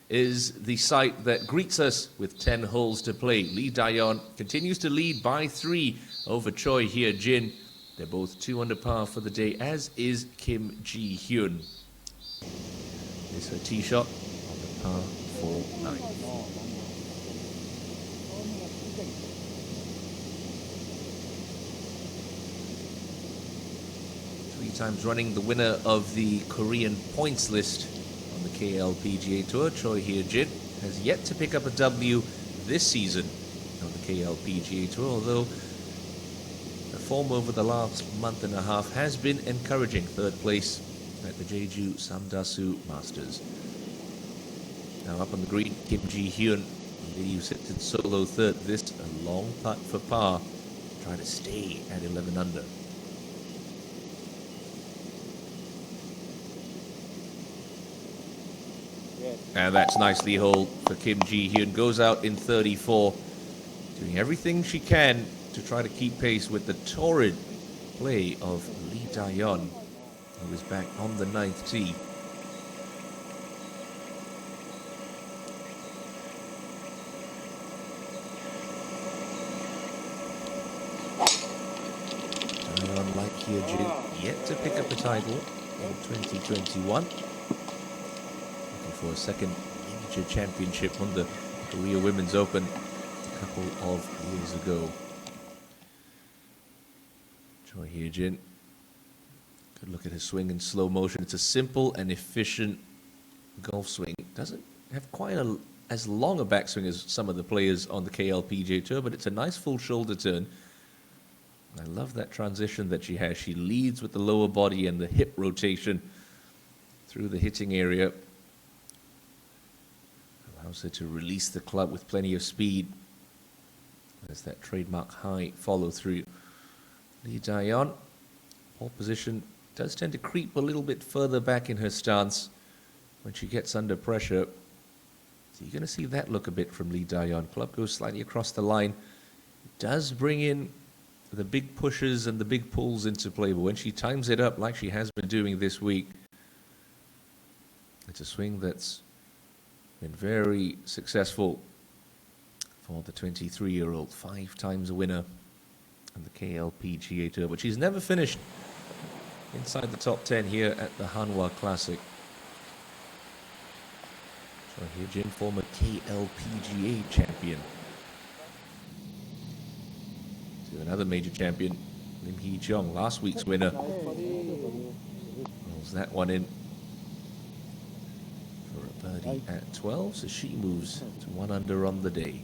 is the site that greets us with 10 holes to play. Lee Dayon continues to lead by 3 over Choi Hye-jin. They're both 2 under par for the day, as is Kim Ji-hyun. This is her tee shot on the par 4 9. 3 times running the winner of the Korean points list on the KLPGA Tour, Choi Hye-jin, has yet to pick up a W this season on the KLPGA Tour, although the form over the last month and a half has been encouraging. 3rd place at the Jeju Samdasu Masters. Now up on the green, Kim Ji-hyun, who sits in solo 3rd. This a long putt for par, trying to stay at 11 under. And that's nicely holed for Kim Ji-hyun. Goes out in 34, doing everything she can to try to keep pace with the torrid play of Lee Dayon, who is back on the 9th tee. Dayon, like Hye-jin, yet to pick up the title in 2021. Looking for a second major championship on the Korea Women's Open a couple of years ago. Choi Hye-jin. Good look at his swing in slow motion. It's a simple and efficient golf swing. Doesn't have quite as long a backswing as some of the players on the KLPGA Tour, but it's a nice full shoulder turn. I love that transition that she has. She leads with the lower body and the hip rotation through the hitting area. Allows her to release the club with plenty of speed. There's that trademark high follow through. Lee Dayon, pole position, does tend to creep a little bit further back in her stance when she gets under pressure. So you're going to see that look a bit from Lee Dayon. Club goes slightly across the line. Does bring in the big pushes and the big pulls into play, but when she times it up like she has been doing this week, it's a swing that's been very successful for the 23-year-old, 5 times a winner on the KLPGA Tour, but she's never finished inside the top 10 here at the Hanwha Classic. Choi Hye-jin, former KLPGA champion. To another major champion, Lim Hee-jong, last week's winner. Rolls that one in for a birdie at 12, so she moves to 1 under on the day.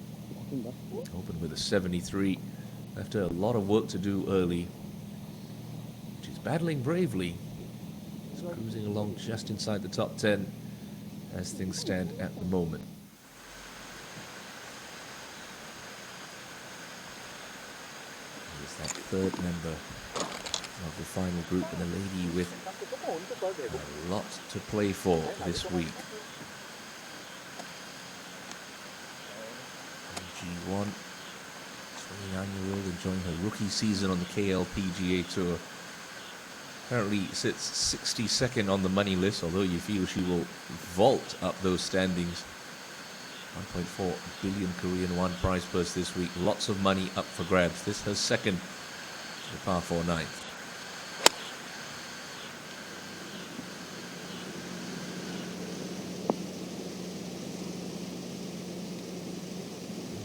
Opened with a 73. Left her a lot of work to do early. She's battling bravely. She's cruising along just inside the top 10 as things stand at the moment. Here's that 3rd member of the final group, and a lady with a lot to play for this week. G1. 29-year-old enjoying her rookie season on the KLPGA Tour. Currently sits 62nd on the money list, although you feel she will vault up those standings. 1.4 billion Korean won prize purse this week. Lots of money up for grabs. This is her second to the par 4 ninth.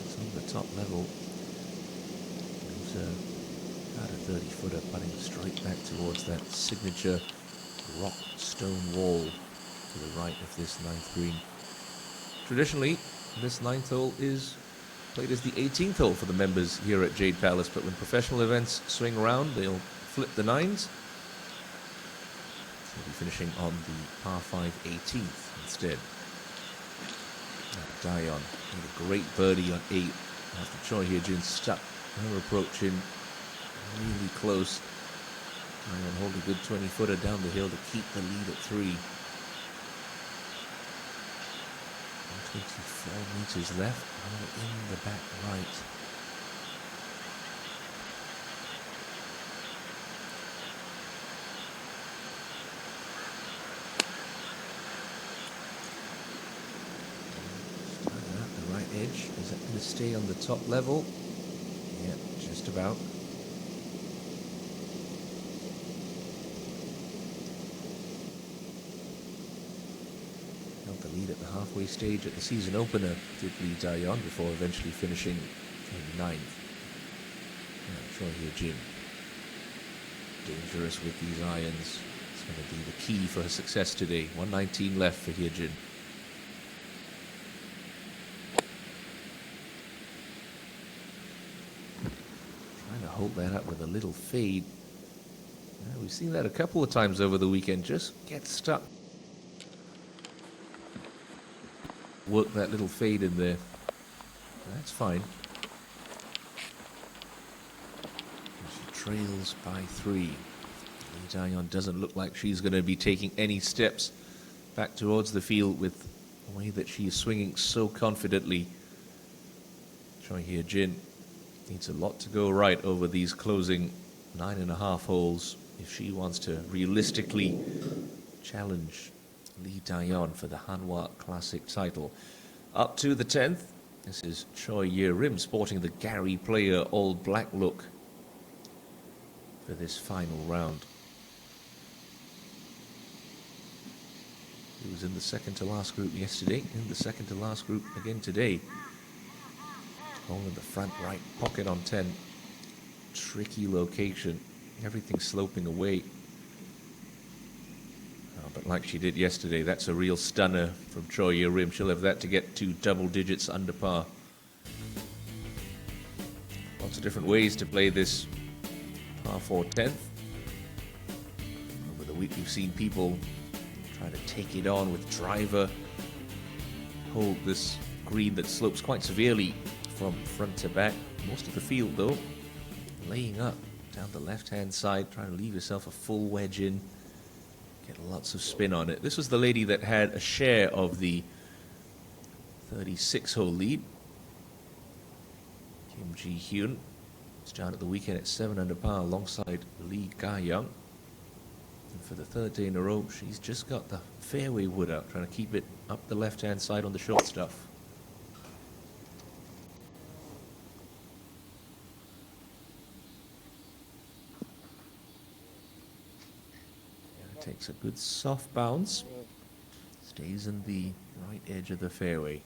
It's on the top level. About a 30-footer putting straight back towards that signature rock stone wall to the right of this 9th green. Traditionally, this 9th hole is played as the 18th hole for the members here at Jade Palace, but when professional events swing around, they'll flip the 9s. They'll be finishing on the par 5 18th instead. Dayon made a great birdie on 8 after Choi Hye-jin stuck her approach in really close. Dayon hold a good 20-footer down the hill to keep the lead at 3. 24 meters left, all in the back right. right edge. Is that going to stay on the top level? Yeah, just about. Held the lead at the halfway stage at the season opener, did Lee Dayon, before eventually finishing in ninth. Choi Hye-jin, dangerous with these irons. It's going to be the key for her success today. 119 left for Hye-jin. Trying to hold that up with a little fade. We've seen that a couple of times over the weekend. Just get stuck. Work that little fade in there. That's fine. She trails by 3. Lee Dayon doesn't look like she's going to be taking any steps back towards the field with the way that she is swinging so confidently. Choi Hye-jin needs a lot to go right over these closing 9.5 holes if she wants to realistically challenge Lee Dayon for the Hanwha Classic title. Up to the 10th, this is Choi Ye-rim sporting the Gary Player all black look for this final round. He was in the second to last group yesterday, in the second to last group again today. All in the front right pocket on 10. Tricky location, everything sloping away. But like she did yesterday, that's a real stunner from Choi Ye-rim. She'll have that to get to double digits under par. Lots of different ways to play this par 4 10th. Over the week we've seen people try to take it on with driver. Hold this green that slopes quite severely from front to back. Most of the field though, laying up down the left-hand side, trying to leave yourself a full wedge in. Get lots of spin on it. This was the lady that had a share of the 36-hole lead. Kim Ji-hyun started at the weekend at 7 under par alongside Lee Ga-young. And for the third day in a row, she's just got the fairway wood out, trying to keep it up the left-hand side on the short stuff. Takes a good soft bounce, stays in the right edge of the fairway.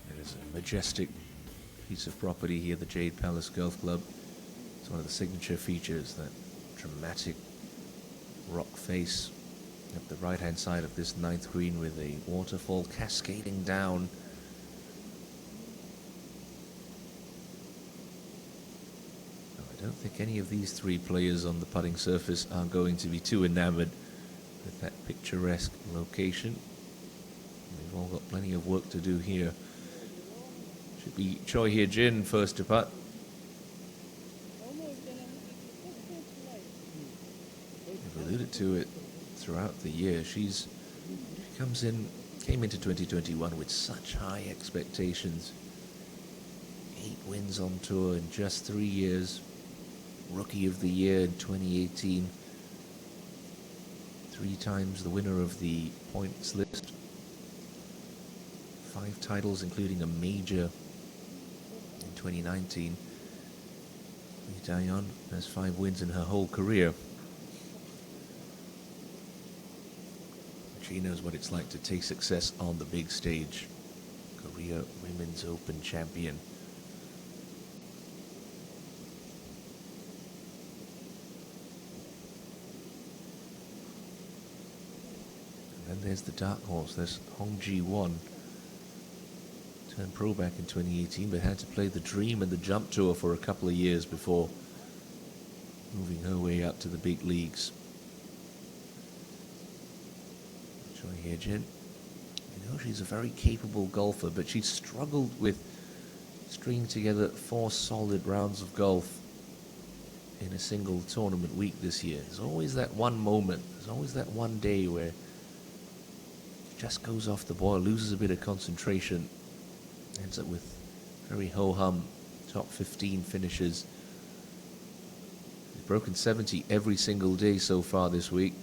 It is a majestic piece of property here, the Jade Palace Golf Club. It's one of the signature features, that dramatic rock face at the right-hand side of this 9th green with a waterfall cascading down. I don't think any of these 3 players on the putting surface are going to be too enamored with that picturesque location. They've all got plenty of work to do here. Should be Choi Hye-jin first to putt. I've alluded to it throughout the year. She came into 2021 with such high expectations. 8 wins on tour in just 3 years. Rookie of the Year in 2018. 3 times the winner of the points list. 5 titles, including a major in 2019. Lee Dayon has 5 wins in her whole career. She knows what it's like to take success on the big stage. Korea Women's Open champion. And there's the dark horse. There's Hong Ji-won. Turned pro back in 2018, but had to play the Dream and the Jump Tour for a couple of years before moving her way up to the big leagues. Choi Hye-jin. You know, she's a very capable golfer, but she's struggled with stringing together 4 solid rounds of golf in a single tournament week this year. There's always that one moment. There's always that one day where just goes off the boil, loses a bit of concentration, ends up with very ho-hum top 15 finishes. She's broken 70 every single day so far this week.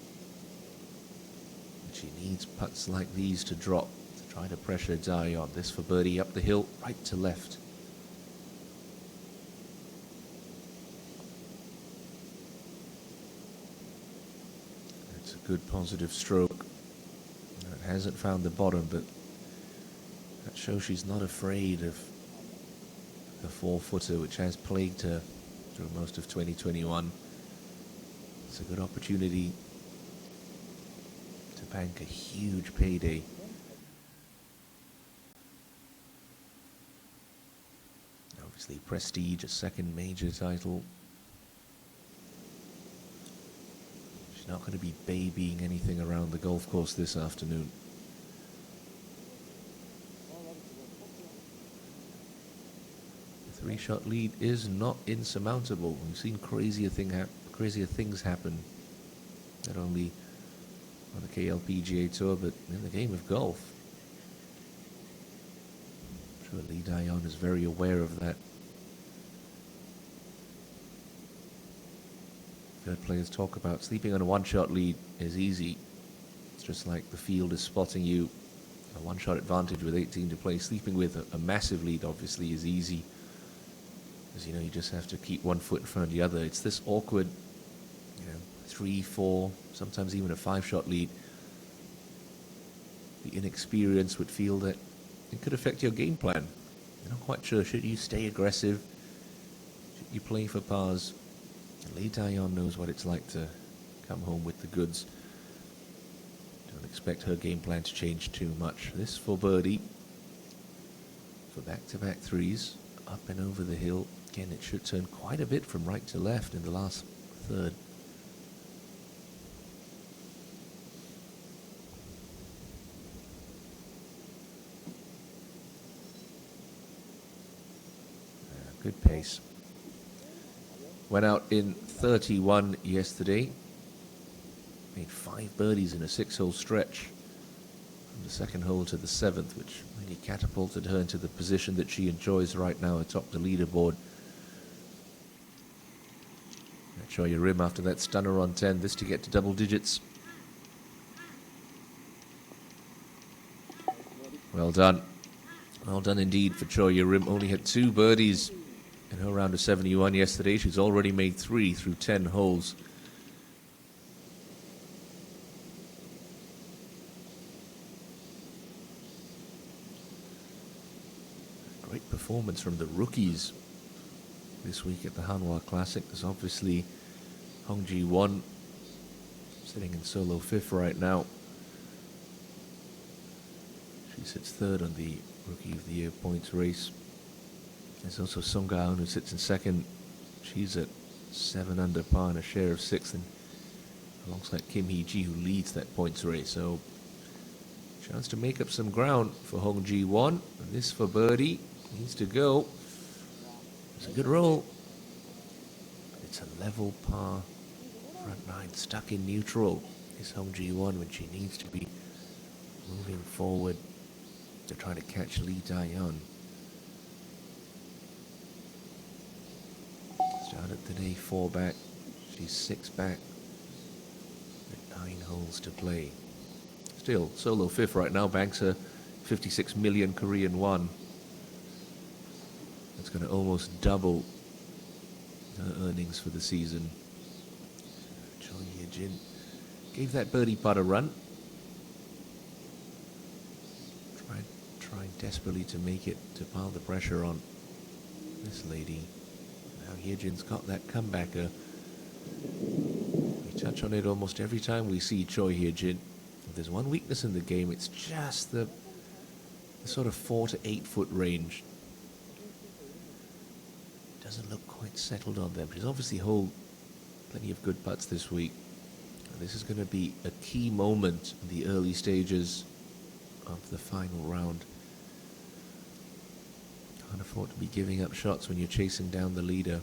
And she needs putts like these to drop to try to pressure Dion. This for birdie up the hill, right to left. It's a good positive stroke. It hasn't found the bottom, but that shows she's not afraid of the 4-footer, which has plagued her through most of 2021. It's a good opportunity to bank a huge payday. Obviously prestige, a second major title. She's not going to be babying anything around the golf course this afternoon. The 3-shot lead is not insurmountable. We've seen crazier things happen, not only on the KLPGA Tour, but in the game of golf. I'm sure Lee Dion is very aware of that. I've heard players talk about sleeping on a 1-shot lead is easy. It's just like the field is spotting you. A 1-shot advantage with 18 to play. Sleeping with a massive lead obviously is easy, because you know you just have to keep one foot in front of the other. It's this awkward, 3, 4, sometimes even a 5-shot lead. The inexperience would feel that it could affect your game plan. You're not quite sure. Should you stay aggressive? Should you play for pars? Lee Dion knows what it's like to come home with the goods. Don't expect her game plan to change too much. This for birdie. For back-to-back threes. Up and over the hill. Again, it should turn quite a bit from right to left in the last third. Good pace. Went out in 31 yesterday. Made 5 birdies in a 6-hole stretch. From the 2nd hole to the 7th, which really catapulted her into the position that she enjoys right now atop the leaderboard. Show your rim after that stunner on 10. This to get to double digits. Well done. Well done indeed for Choi Rim. Only had 2 birdies in her round of 71 yesterday. She's already made 3 through 10 holes. Great performance from the rookies this week at the Hanwha Classic. There's obviously Hong Ji-won sitting in solo 5th right now. She sits 3rd on the Rookie of the Year points race. There's also Sung Ga-eun, who sits in 2nd. She's at 7 under par and a share of 6th, and alongside Kim Hee-ji, who leads that points race. So chance to make up some ground for Hong Ji-won. And this for birdie. Needs to go. It's a good roll. It's a level par. Front 9 stuck in neutral is Hong Ji-won when she needs to be moving forward to try to catch Lee Dae-yeon. Started today 4 back. She's 6 back with 9 holes to play. Still solo 5th right now. Banks her 56 million Korean won. That's going to almost double her earnings for the season. Choi Hye-jin gave that birdie putt a run. Trying desperately to make it, to pile the pressure on this lady. Now Hye-jin's got that comebacker. We touch on it almost every time we see Choi Hye-jin. If there's one weakness in the game, it's just the sort of 4 to 8 foot range. Doesn't look quite settled on them. She's obviously holed plenty of good putts this week. And this is going to be a key moment in the early stages of the final round. Can't afford to be giving up shots when you're chasing down the leader.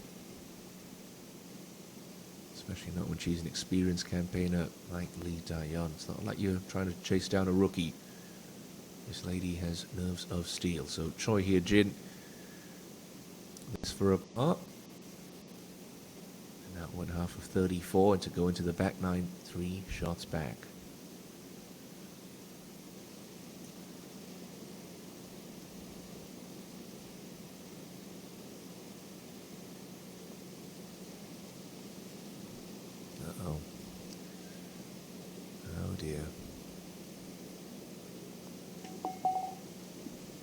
Especially not when she's an experienced campaigner like Lee Dae-yeon. It's not like you're trying to chase down a rookie. This lady has nerves of steel. So Choi Hye-jin, this for a par. And now One half of 34 and to go into the back nine, 3 shots back. Uh-oh. Oh dear.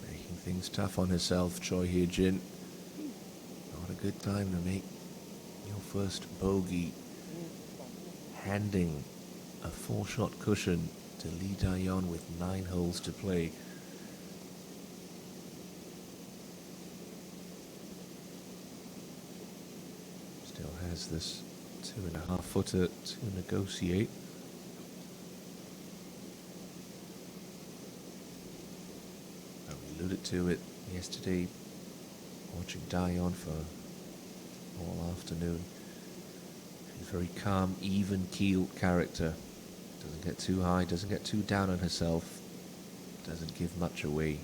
Making things tough on herself, Choi Hye-jin. Not a good time to make your first bogey. Handing a 4-shot cushion to Lee Dae-yeon with 9 holes to play. Still has this 2.5 footer to negotiate. I alluded to it yesterday, watching Dae-yeon for all afternoon. She's a very calm, even-keeled character. Doesn't get too high, doesn't get too down on herself, doesn't give much away.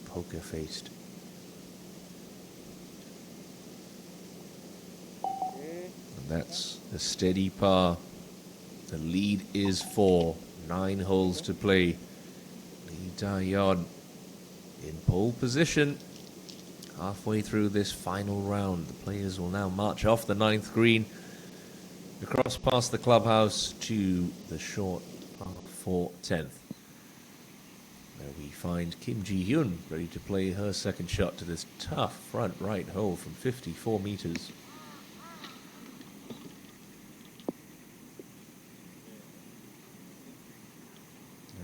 Poker-faced. And that's a steady par. The lead is 4. 9 holes to play. Lee Dae-yeon in pole position. Halfway through this final round, the players will now march off the 9th green, across past the clubhouse to the short par 4 10th. There we find Kim Ji-hyun ready to play her second shot to this tough front right hole from 54 meters.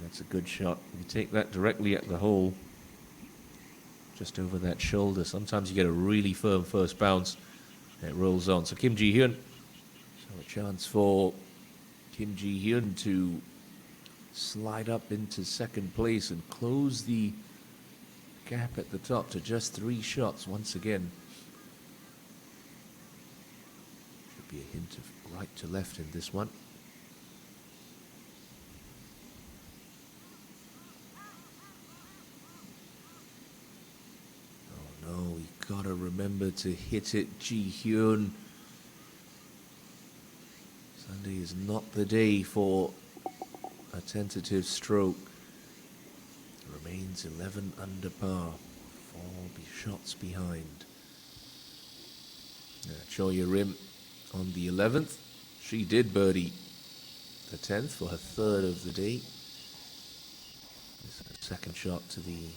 That's a good shot. You take that directly at the hole, just over that shoulder. Sometimes you get a really firm first bounce and it rolls on. So Kim Ji-hyun, so a chance for Kim Ji-hyun to slide up into second place and close the gap at the top to just 3 shots once again. Should be a hint of right to left in this one. Oh no, we gotta remember to hit it, Ji-hyun. Sunday is not the day for a tentative stroke. Remains 11 under par, 4 shots behind. Choi Hye-rim on the 11th. She did birdie the 10th for her 3rd of the day. This is her second shot to the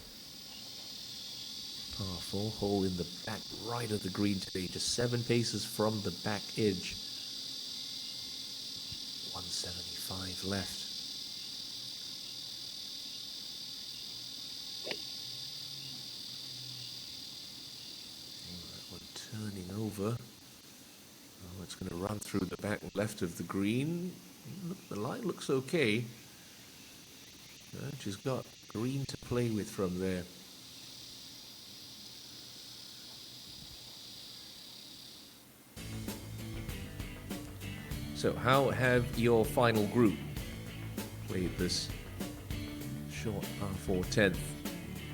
par 4 hole in the back right of the green today, just 7 paces from the back edge. 175 left. Turning over. Oh, it's going to run through the back left of the green. The line looks okay. She's got green to play with from there. So how have your final group played this short par 4 10th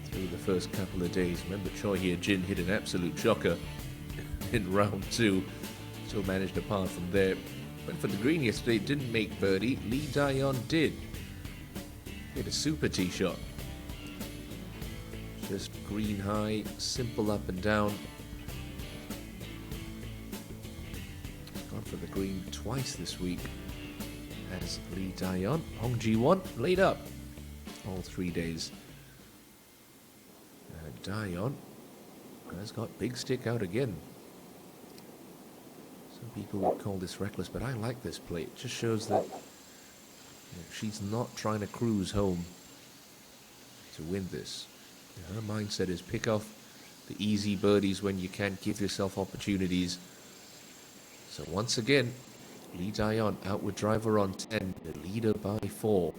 through the first couple of days? Remember, Choi Hye-jin hit an absolute shocker in round 2. Still managed a par from there. Went for the green yesterday, didn't make birdie. Lee Dae-yeon did. Hit a super tee shot. Just green high, simple up and down. Gone for the green twice this week as Lee Dae-yeon. Hong Ji-won laid up all 3 days. Dae-yeon has got big stick out again. Some people would call this reckless, but I like this play. It just shows that she's not trying to cruise home to win this. Her mindset is pick off the easy birdies when you can, give yourself opportunities. So once again, Lee Dae-yeon out with driver on 10, the leader by 4.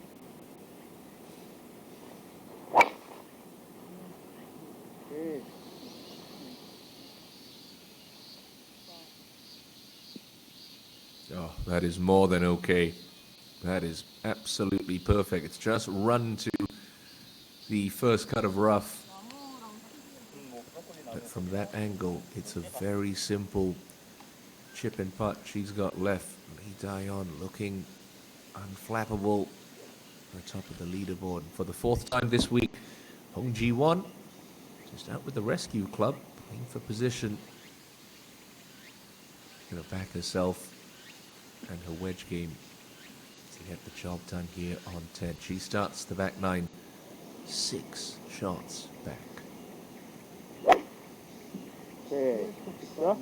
Oh, that is more than okay. That is absolutely perfect. It's just run to the first cut of rough. But from that angle, it's a very simple chip and putt she's got left. Lee Dai-yon looking unflappable at the top of the leaderboard. For the fourth time this week, Hong Ji-won just out with the rescue club, playing for position. Going to back herself and her wedge game to get the job done here on 10. She starts the back nine, 6 shots back. Okay. So,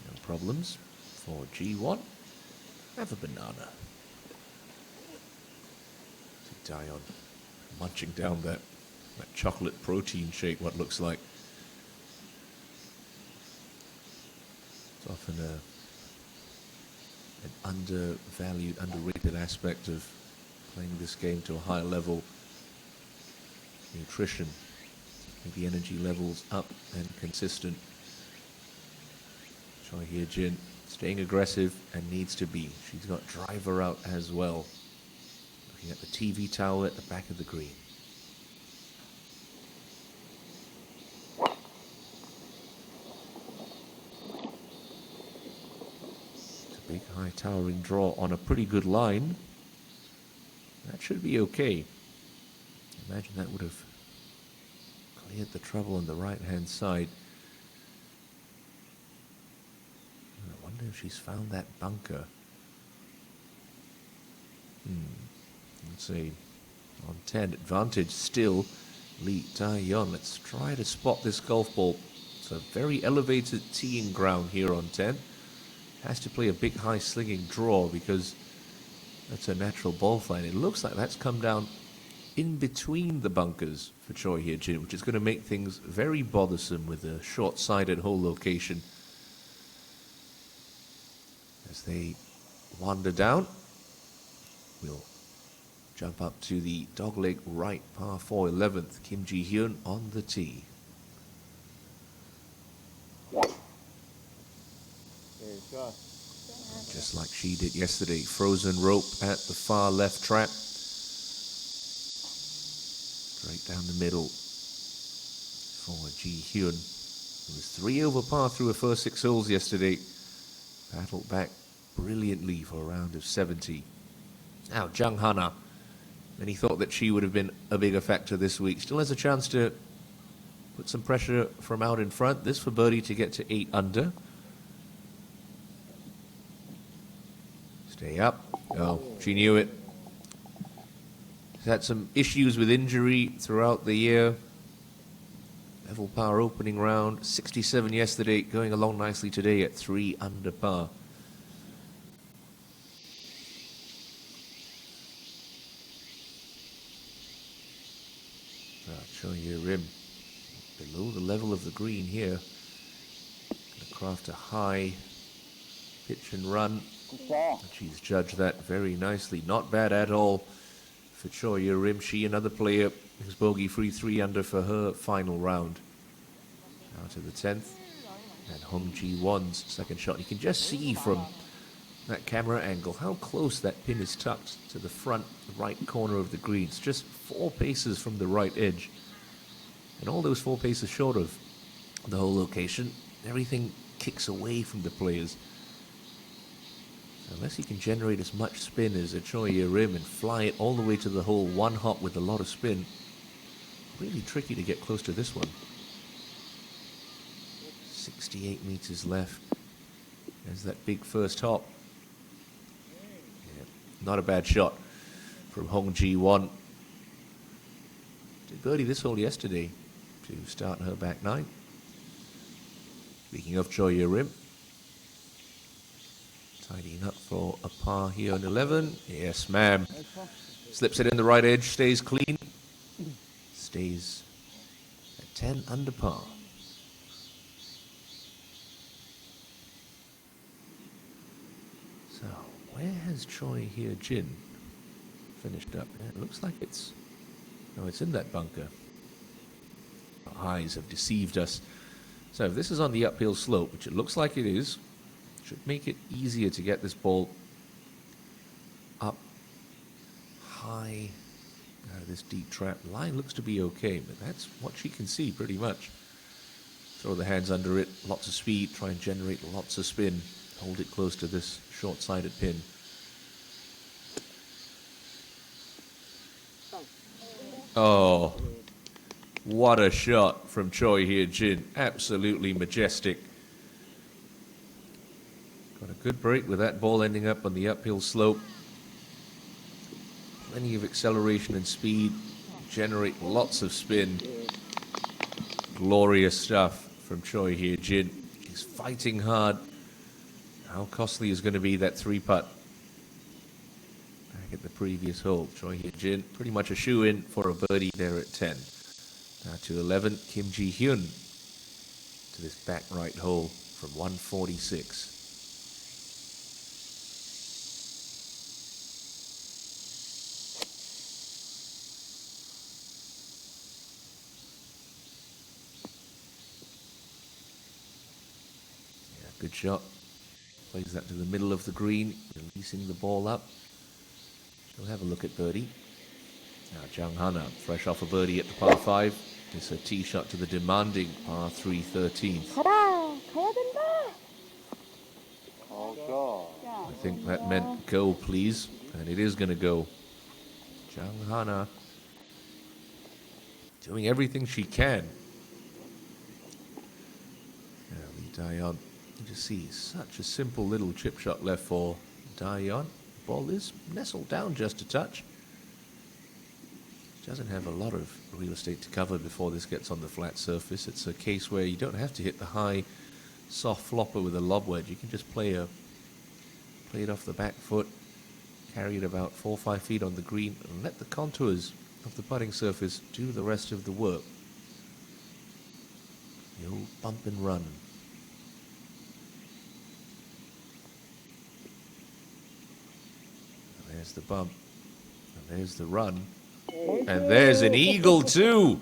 No problems for G1. Have a banana. Dai-yon munching down that chocolate protein shake, what looks like. It's often an undervalued, underrated aspect of playing this game to a higher level. Nutrition, keep the energy levels up and consistent. Choi Hye-jin staying aggressive and needs to be. She's got driver out as well. Looking at the TV tower at the back of the green. It's a big high towering draw on a pretty good line. That should be okay. Imagine that would have cleared the trouble on the right hand side. I wonder if she's found that bunker. Let's see. On 10, advantage still, Lee Dai-yon. Let's try to spot this golf ball. It's a very elevated teeing ground here on 10. Has to play a big high slinging draw because that's a natural ball flight. It looks like that's come down in between the bunkers for Choi Hye-jin, which is going to make things very bothersome with a short-sided hole location. As they wander down, we'll jump up to the dogleg right par 4 11th. Kim Ji-hyun on the tee. okay, so. Just like she did yesterday, frozen rope at the far left trap. Straight down the middle for Ji-hyun. It was 3 over par through her first 6 holes yesterday. Battled back brilliantly for a round of 70. Now, Jung Hana. Many thought that she would have been a bigger factor this week. Still has a chance to put some pressure from out in front. This for birdie to get to 8 under. Stay up. Oh, she knew it. She's had some issues with injury throughout the year. Level par opening round. 67 yesterday, going along nicely today at 3 under par. Show you rim below the level of the green here. Gonna craft a high pitch and run. She's judged that very nicely. Not bad at all for Choi Rim. She, another player who's bogey free 3 under for her final round. Now to the 10th. And Hong Ji-won's second shot. You can just see from that camera angle how close that pin is tucked to the front right corner of the green. It's just 4 paces from the right edge. And all those 4 paces short of the whole location, everything kicks away from the players. So unless you can generate as much spin as a Choi Rim and fly it all the way to the hole one hop with a lot of spin, really tricky to get close to this one. 68 meters left. There's that big first hop. Yeah, not a bad shot from Hong Ji-won. Did birdie this hole yesterday to start her back 9. Speaking of Choi Rim, tidying up for a par here on 11. Yes, ma'am. Slips it in the right edge, stays clean. Stays at 10 under par. So, where has Choi Hye-jin finished up? Yeah, it looks like it's... No, it's in that bunker. Our eyes have deceived us. So if this is on the uphill slope, which it looks like it is, should make it easier to get this ball high out of this deep trap. The line looks to be okay, but that's what she can see pretty much. Throw the hands under it, lots of speed, try and generate lots of spin. Hold it close to this short-sided pin. Oh, what a shot from Choi Hye-jin. Absolutely majestic. Got a good break with that ball ending up on the uphill slope. Plenty of acceleration and speed. Generate lots of spin. Glorious stuff from Choi Hye-jin. He's fighting hard. How costly is going to be that 3-putt? Back at the previous hole, Choi Hye-jin pretty much a shoe-in for a birdie there at 10. Now to 11, Kim Ji-hyun to this back right hole from 146. Yeah, good shot. Plays that to the middle of the green, releasing the ball up. She'll have a look at birdie. Now Jang Hana, fresh off a birdie at the par 5. It's a tee shot to the demanding par 3 13th. 가라, 가야 된다. I think that meant go, please. And it is going to go. Jang Hana doing everything she can. Now Lee Da-yeon, you just see such a simple little chip shot left for Da-yeon. Ball is nestled down just a touch. Doesn't have a lot of real estate to cover before this gets on the flat surface. It's a case where you don't have to hit the high, soft flopper with a lob wedge. You can just play it off the back foot, carry it about 4 or 5 feet on the green, and let the contours of the putting surface do the rest of the work. The old bump and run. And there's the bump, and there's the run. And there's an eagle too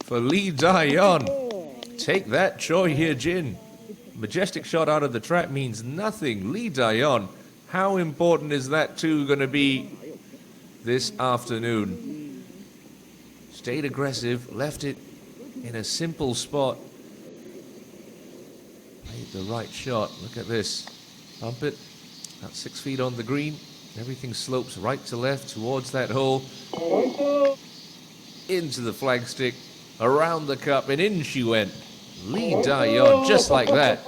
for Lee Da-yeon. Take that, Choi Hye-jin. Majestic shot out of the trap means nothing. Lee Da-yeon, how important is that too going to be this afternoon? Stayed aggressive, left it in a simple spot. Made the right shot. Look at this. Bump it. About 6 feet on the green. Everything slopes right to left towards that hole. Into the flagstick, around the cup, and in she went. Lee Da-yeon, just like that,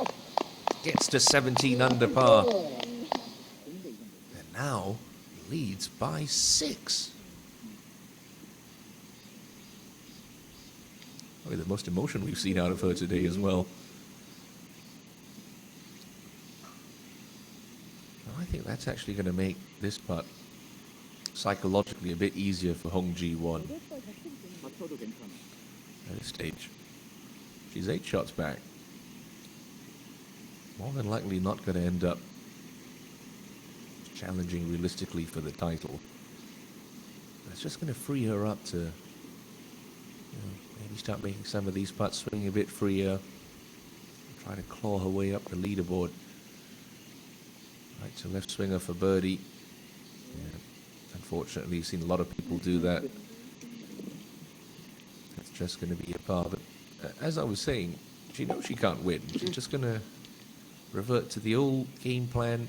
gets to 17 under par. And now leads by 6. Probably the most emotion we've seen out of her today as well. I think that's actually going to make this putt psychologically a bit easier for Hong Ji-won at this stage. She's 8 shots back. More than likely not going to end up challenging realistically for the title. It's just going to free her up to maybe start making some of these putts swing a bit freer, try to claw her way up the leaderboard. Right to left swinger for birdie. Yeah. Unfortunately, you've seen a lot of people do that. It's just going to be a par. But as I was saying, she knows she can't win. She's just going to revert to the old game plan,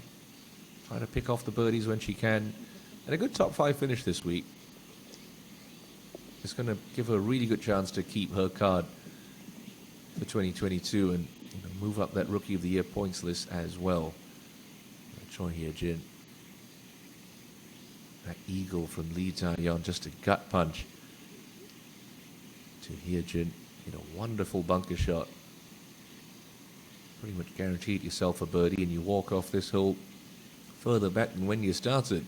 try to pick off the birdies when she can. And a good top 5 finish this week is going to give her a really good chance to keep her card for 2022 and move up that Rookie of the Year points list as well. Choi Hye-jin. That eagle from Lee Da-yeon, just a gut punch to Hye-jin in a wonderful bunker shot. Pretty much guaranteed yourself a birdie, and you walk off this hole further back than when you started.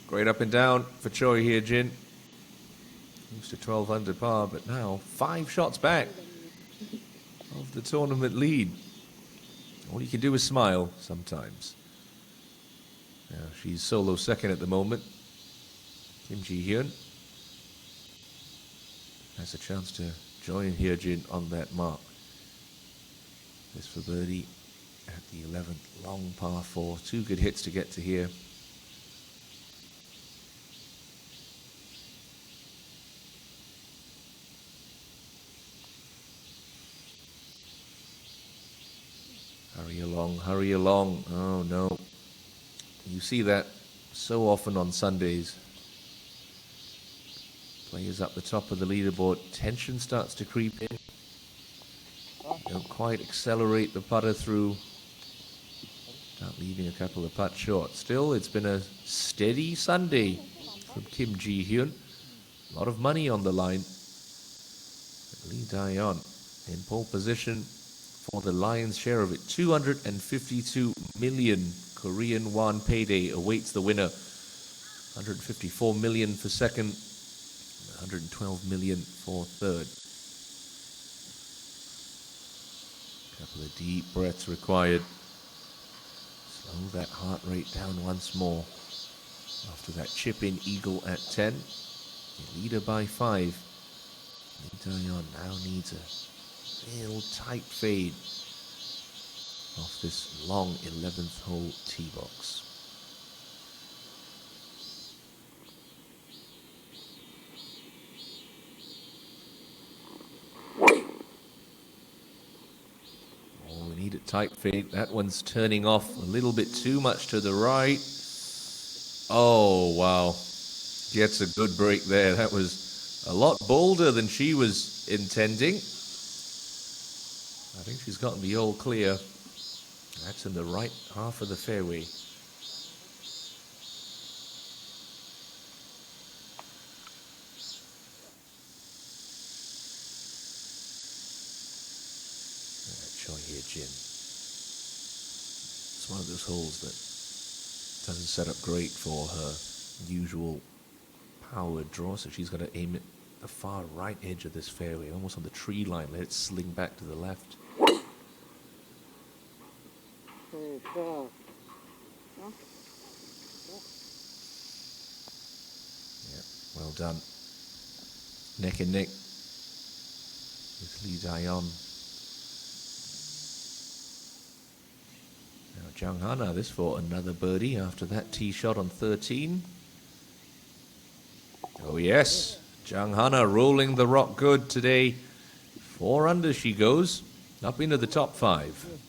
Great up and down for Choi Hye-jin. Moves to 12 under par, but now 5 shots back of the tournament lead. All you can do is smile sometimes. Now she's solo second at the moment. Kim Ji-hyun has a chance to join Hyojin on that mark. This for birdie at the 11th, long par 4. 2 good hits to get to here. Hurry along, hurry along. Oh no. You see that so often on Sundays. Players up the top of the leaderboard. Tension starts to creep in. Don't quite accelerate the putter through. Start leaving a couple of putts short. Still, it's been a steady Sunday from Kim Ji-hyun. A lot of money on the line. Lee Dae-yeon in pole position for the lion's share of it. 252 million Korean won payday awaits the winner. 154 million for second, 112 million for third. A couple of deep breaths required. Slow that heart rate down once more. After that chip-in eagle at 10, the leader by 5. Lee Dae-yeon now needs a real tight fade off this long 11th hole tee box. Oh, we need a tight fade. That one's turning off a little bit too much to the right. Oh, wow. Gets a good break there. That was a lot bolder than she was intending. I think she's gotten the all clear. That's in the right half of the fairway. Choi Hye-jin. It's one of those holes that doesn't set up great for her usual power draw, so she's got to aim at the far right edge of this fairway, almost on the tree line. Let it sling back to the left. Yeah, well done. Neck and neck with Lee Dae-yeon. Now Jung Hana, this for another birdie after that tee shot on 13. Oh yes, Jung Hana rolling the rock good today. 4 under she goes, up into the top 5.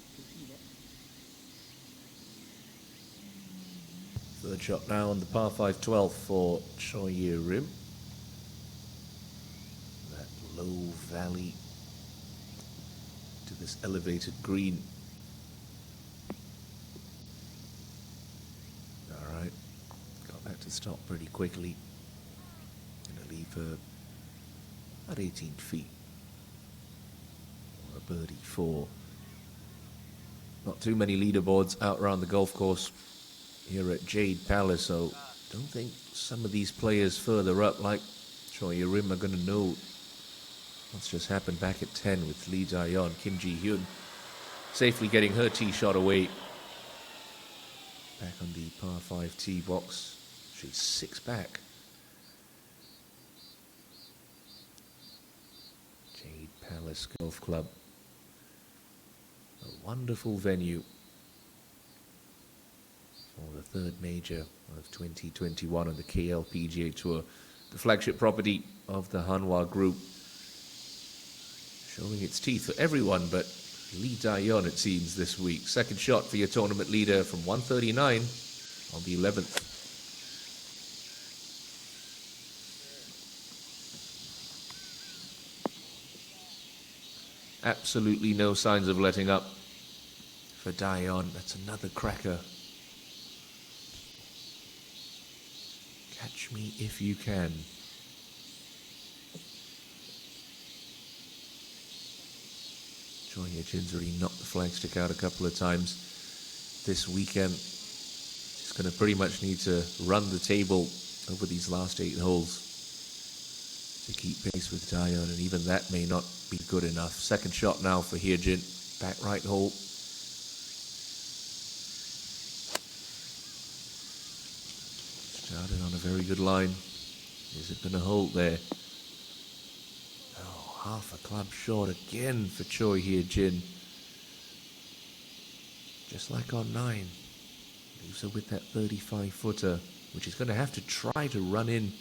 Third shot now on the par 5 12 for Choi Ye-rim. That low valley to this elevated green. All right, got that to stop pretty quickly. Gonna leave her at 18 feet. Or a birdie 4. Not too many leaderboards out around the golf course here at Jade Palace, so don't think some of these players further up like Choi Ye-rim are going to know what's just happened back at 10 with Lee Dae-yeon. Kim Ji-hyun safely getting her tee shot away. Back on the par 5 tee box. She's 6 back. Jade Palace Golf Club. A wonderful venue for the third major of 2021 on the KLPGA Tour. The flagship property of the Hanwha Group. Showing its teeth for everyone but Lee Dae-yeon, it seems, this week. Second shot for your tournament leader from 139 on the 11th. Absolutely no signs of letting up for Dae-yeon. That's another cracker. Catch me if you can. Choi Hye-jin's already knocked the flagstick out a couple of times this weekend. She's going to pretty much need to run the table over these last 8 holes to keep pace with Dae-yeon, and even that may not be good enough. Second shot now for Hye-jin. Back right hole. Started on a very good line. Is it going to hold there? Oh, half a club short again for Choi Hye-jin. Just like on 9. Leaves her with that 35-footer, which he's going to have to try to run in.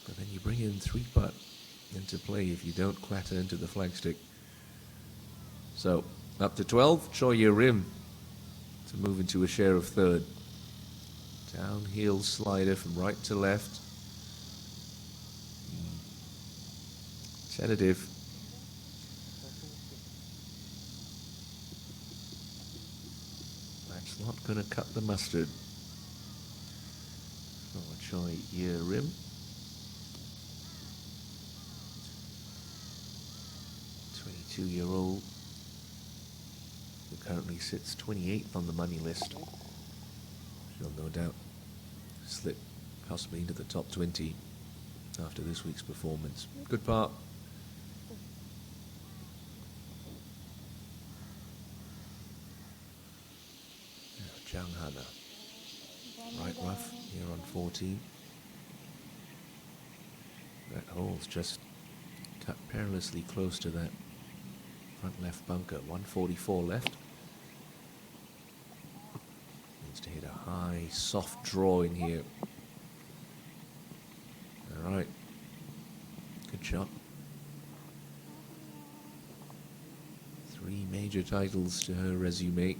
But then you bring in 3-putt into play if you don't clatter into the flagstick. So, up to 12, Choi Hye-rim to move into a share of third. Downhill slider from right to left. Tentative. That's not going to cut the mustard. For Choi Hye-rim. 22-year-old who currently sits 28th on the money list. She'll no doubt slip possibly into the top 20 after this week's performance. Good part. Jang Hana. Right rough here on 14. That hole's just tucked perilously close to that front left bunker. 144 left. Needs to hit a high, soft draw in here. All right. Good shot. 3 major titles to her resume.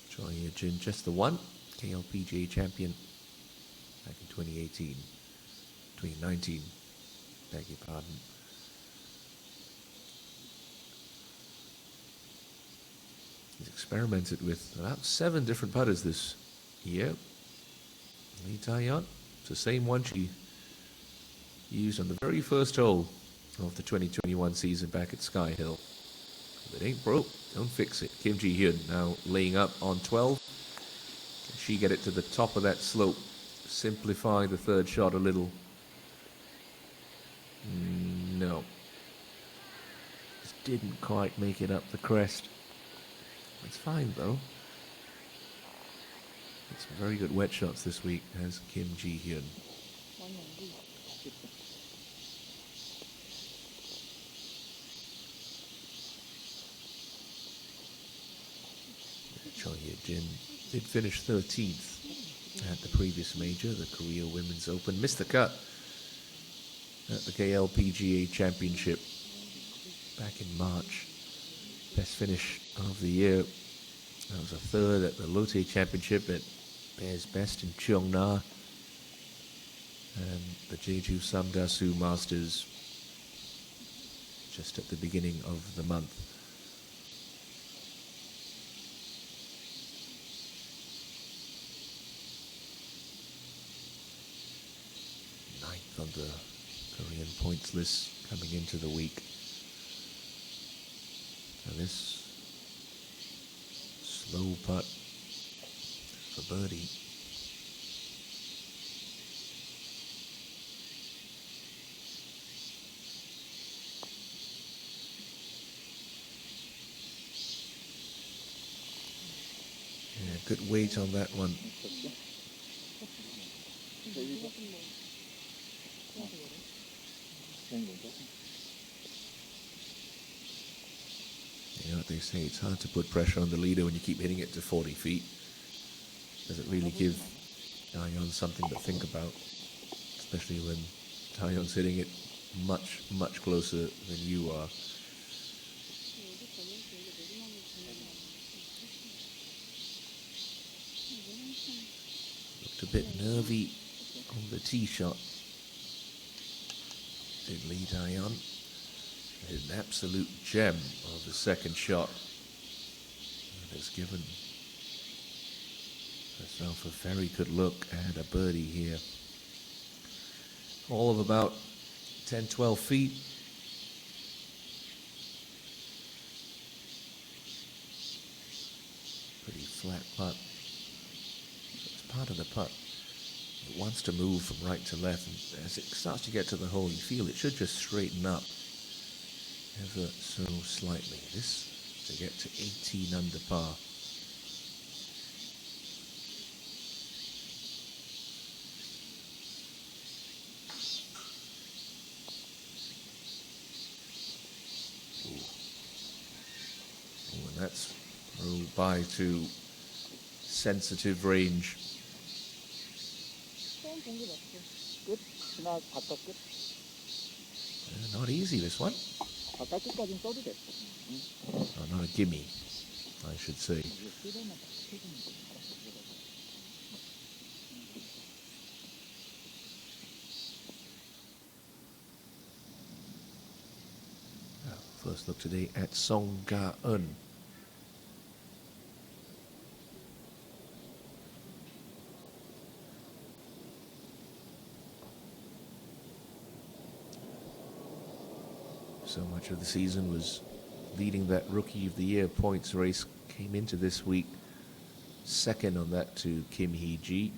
Choi Hye-jin, just the one. KLPGA champion back in 2018. 2019. Beg your pardon. He's experimented with about 7 different putters this year. Lee Tae-yeon, it's the same one she used on the very first hole of the 2021 season back at Sky Hill. If it ain't broke, don't fix it. Kim Ji-hyun now laying up on 12. Can she get it to the top of that slope? Simplify the third shot a little. No. Just didn't quite make it up the crest. It's fine though. It's some very good wet shots this week, has Kim Ji-hyun. Choi Hye-jin did finish 13th at the previous major, the Korea Women's Open. Missed the cut at the KLPGA Championship back in March. Best finish of the year. That was a third at the Lotte Championship at Bears Best in Cheongna. And the Jeju Samdasu Masters just at the beginning of the month. 9th on the Korean points list coming into the week. So this slow putt for birdie. Yeah, good weight on that one. You know what they say, it's hard to put pressure on the leader when you keep hitting it to 40 feet. Doesn't really give Tae-yeon something to think about, especially when Tae-yeon's hitting it much, much closer than you are. Looked a bit nervy on the tee shot. Did Lee Tae-yeon. An absolute gem of the second shot. And has given herself a very good look at a birdie here. All of about 10, 12 feet. Pretty flat putt. So it's part of the putt. It wants to move from right to left, and as it starts to get to the hole, you feel it should just straighten up ever so slightly. This to get to 18 under par. goodbye to sensitive range. 처음 공기 맞죠? 끝? 지나 바깥 끝? Not easy, this one. 바깥 끝까지는 써도 돼. Oh, not a gimme, I should say. 이게 쓰려면 딱 해주는 거. First look today at Song Ga-eun. So much of the season was leading that Rookie of the Year points race. Came into this week second on that to Kim Hee-ji.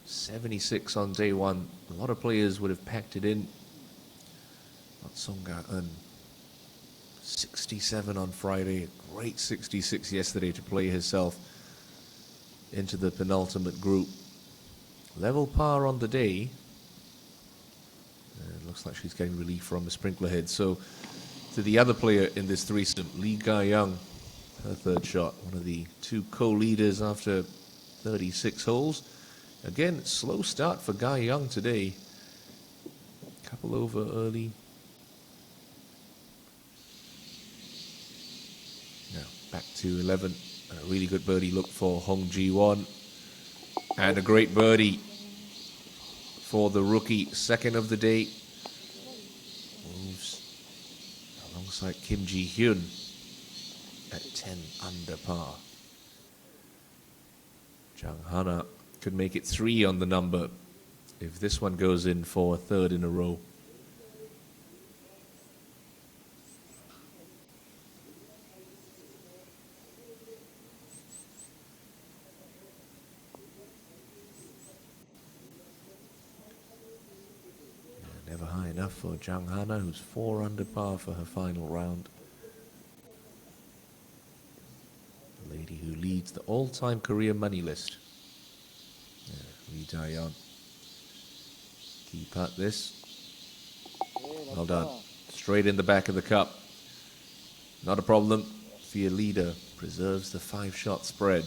76 on day one. A lot of players would have packed it in. Not Song Ga-eun. 67 on Friday. A great 66 yesterday to play herself into the penultimate group. Level par on the day. It looks like she's getting relief from a sprinkler head. So to the other player in this threesome, Lee Ga-young, her third shot. One of the two co-leaders after 36 holes. Again, slow start for Ga-young today. Couple over early. Now back to 11. A really good birdie look for Hong Ji-won. And a great birdie for the rookie, second of the day. Moves alongside Kim Ji-hyun at 10 under par. Jang Hana could make it 3 on the number if this one goes in for a third in a row. Never high enough for Jang Hana, who's 4 under par for her final round. The lady who leads the all-time career money list. Lee Dae-yeon. Key putt this. Well done. Straight in the back of the cup. Not a problem for your leader. Preserves the 5-shot spread.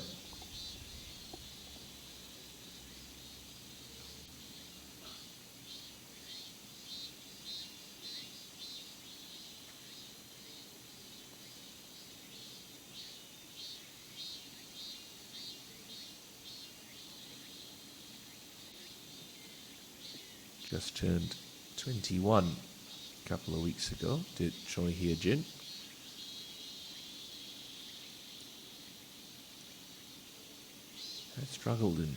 Just turned 21 a couple of weeks ago, did Choi Hye-jin. Had struggled in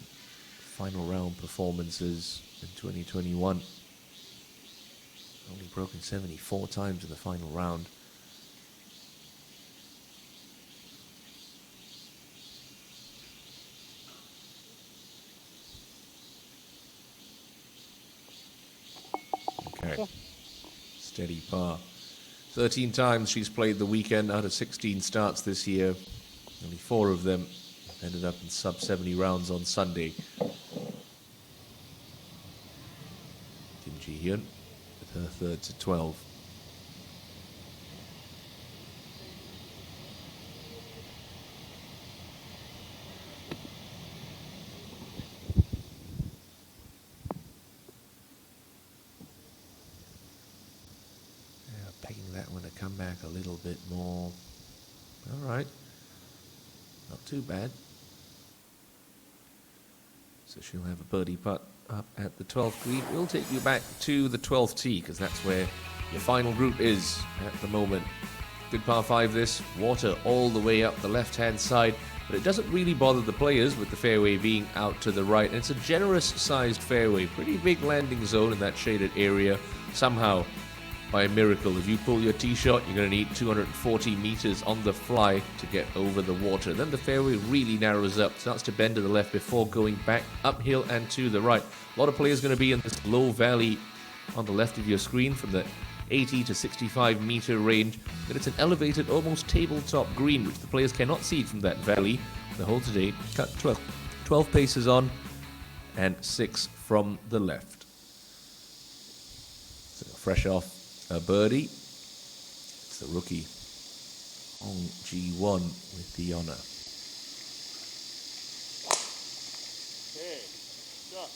final round performances in 2021. Only broken 74 times in the final round. Okay. Steady par. 13 times she's played the weekend out of 16 starts this year. Only 4 of them ended up in sub-70 rounds on Sunday. Kim Ji-hyun with her third to 12. Pegging that one to come back a little bit more. All right. Not too bad. So she'll have a birdie putt up at the 12th green. We'll take you back to the 12th tee because that's where your final group is at the moment. Good par 5 this. Water all the way up the left-hand side. But it doesn't really bother the players with the fairway being out to the right. And it's a generous-sized fairway. Pretty big landing zone in that shaded area. Somehow, by a miracle, if you pull your tee shot, you're going to need 240 meters on the fly to get over the water. Then the fairway really narrows up, starts to bend to the left before going back uphill and to the right. A lot of players going to be in this low valley on the left of your screen from the 80 to 65 meter range. But it's an elevated, almost tabletop green, which the players cannot see from that valley. The hole today cut 12 paces on and 6 from the left. So fresh off a birdie. It's the rookie, Hong Ji-won with the honor. 오케이. 자.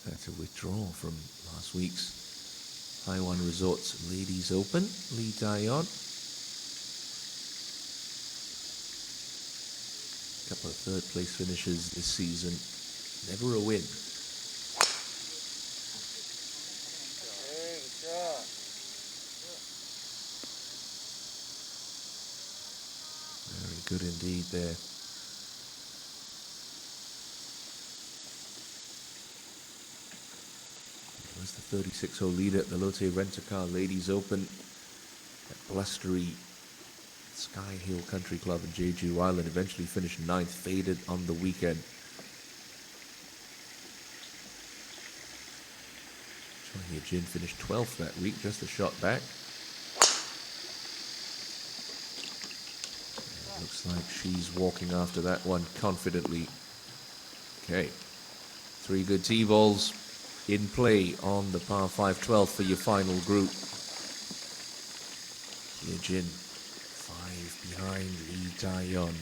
That's a withdrawal from last week's Hanwha Resorts Ladies Open. Lee Daeyeon. Couple of third place finishes this season. Never a win. 오케이. 자. Very good indeed there. Was the 36-hole leader at the Lotte Rent-A-Car Ladies Open at blustery Sky Hill Country Club in Jeju Island. Eventually finished 9th, faded on the weekend. Choi Hye-jin finished 12th that week, just a shot back. Looks like she's walking after that one confidently. Okay, 3 good tee balls in play on the par 5 12 for your final group. Hye-jin 5 behind Lee Daeyeon.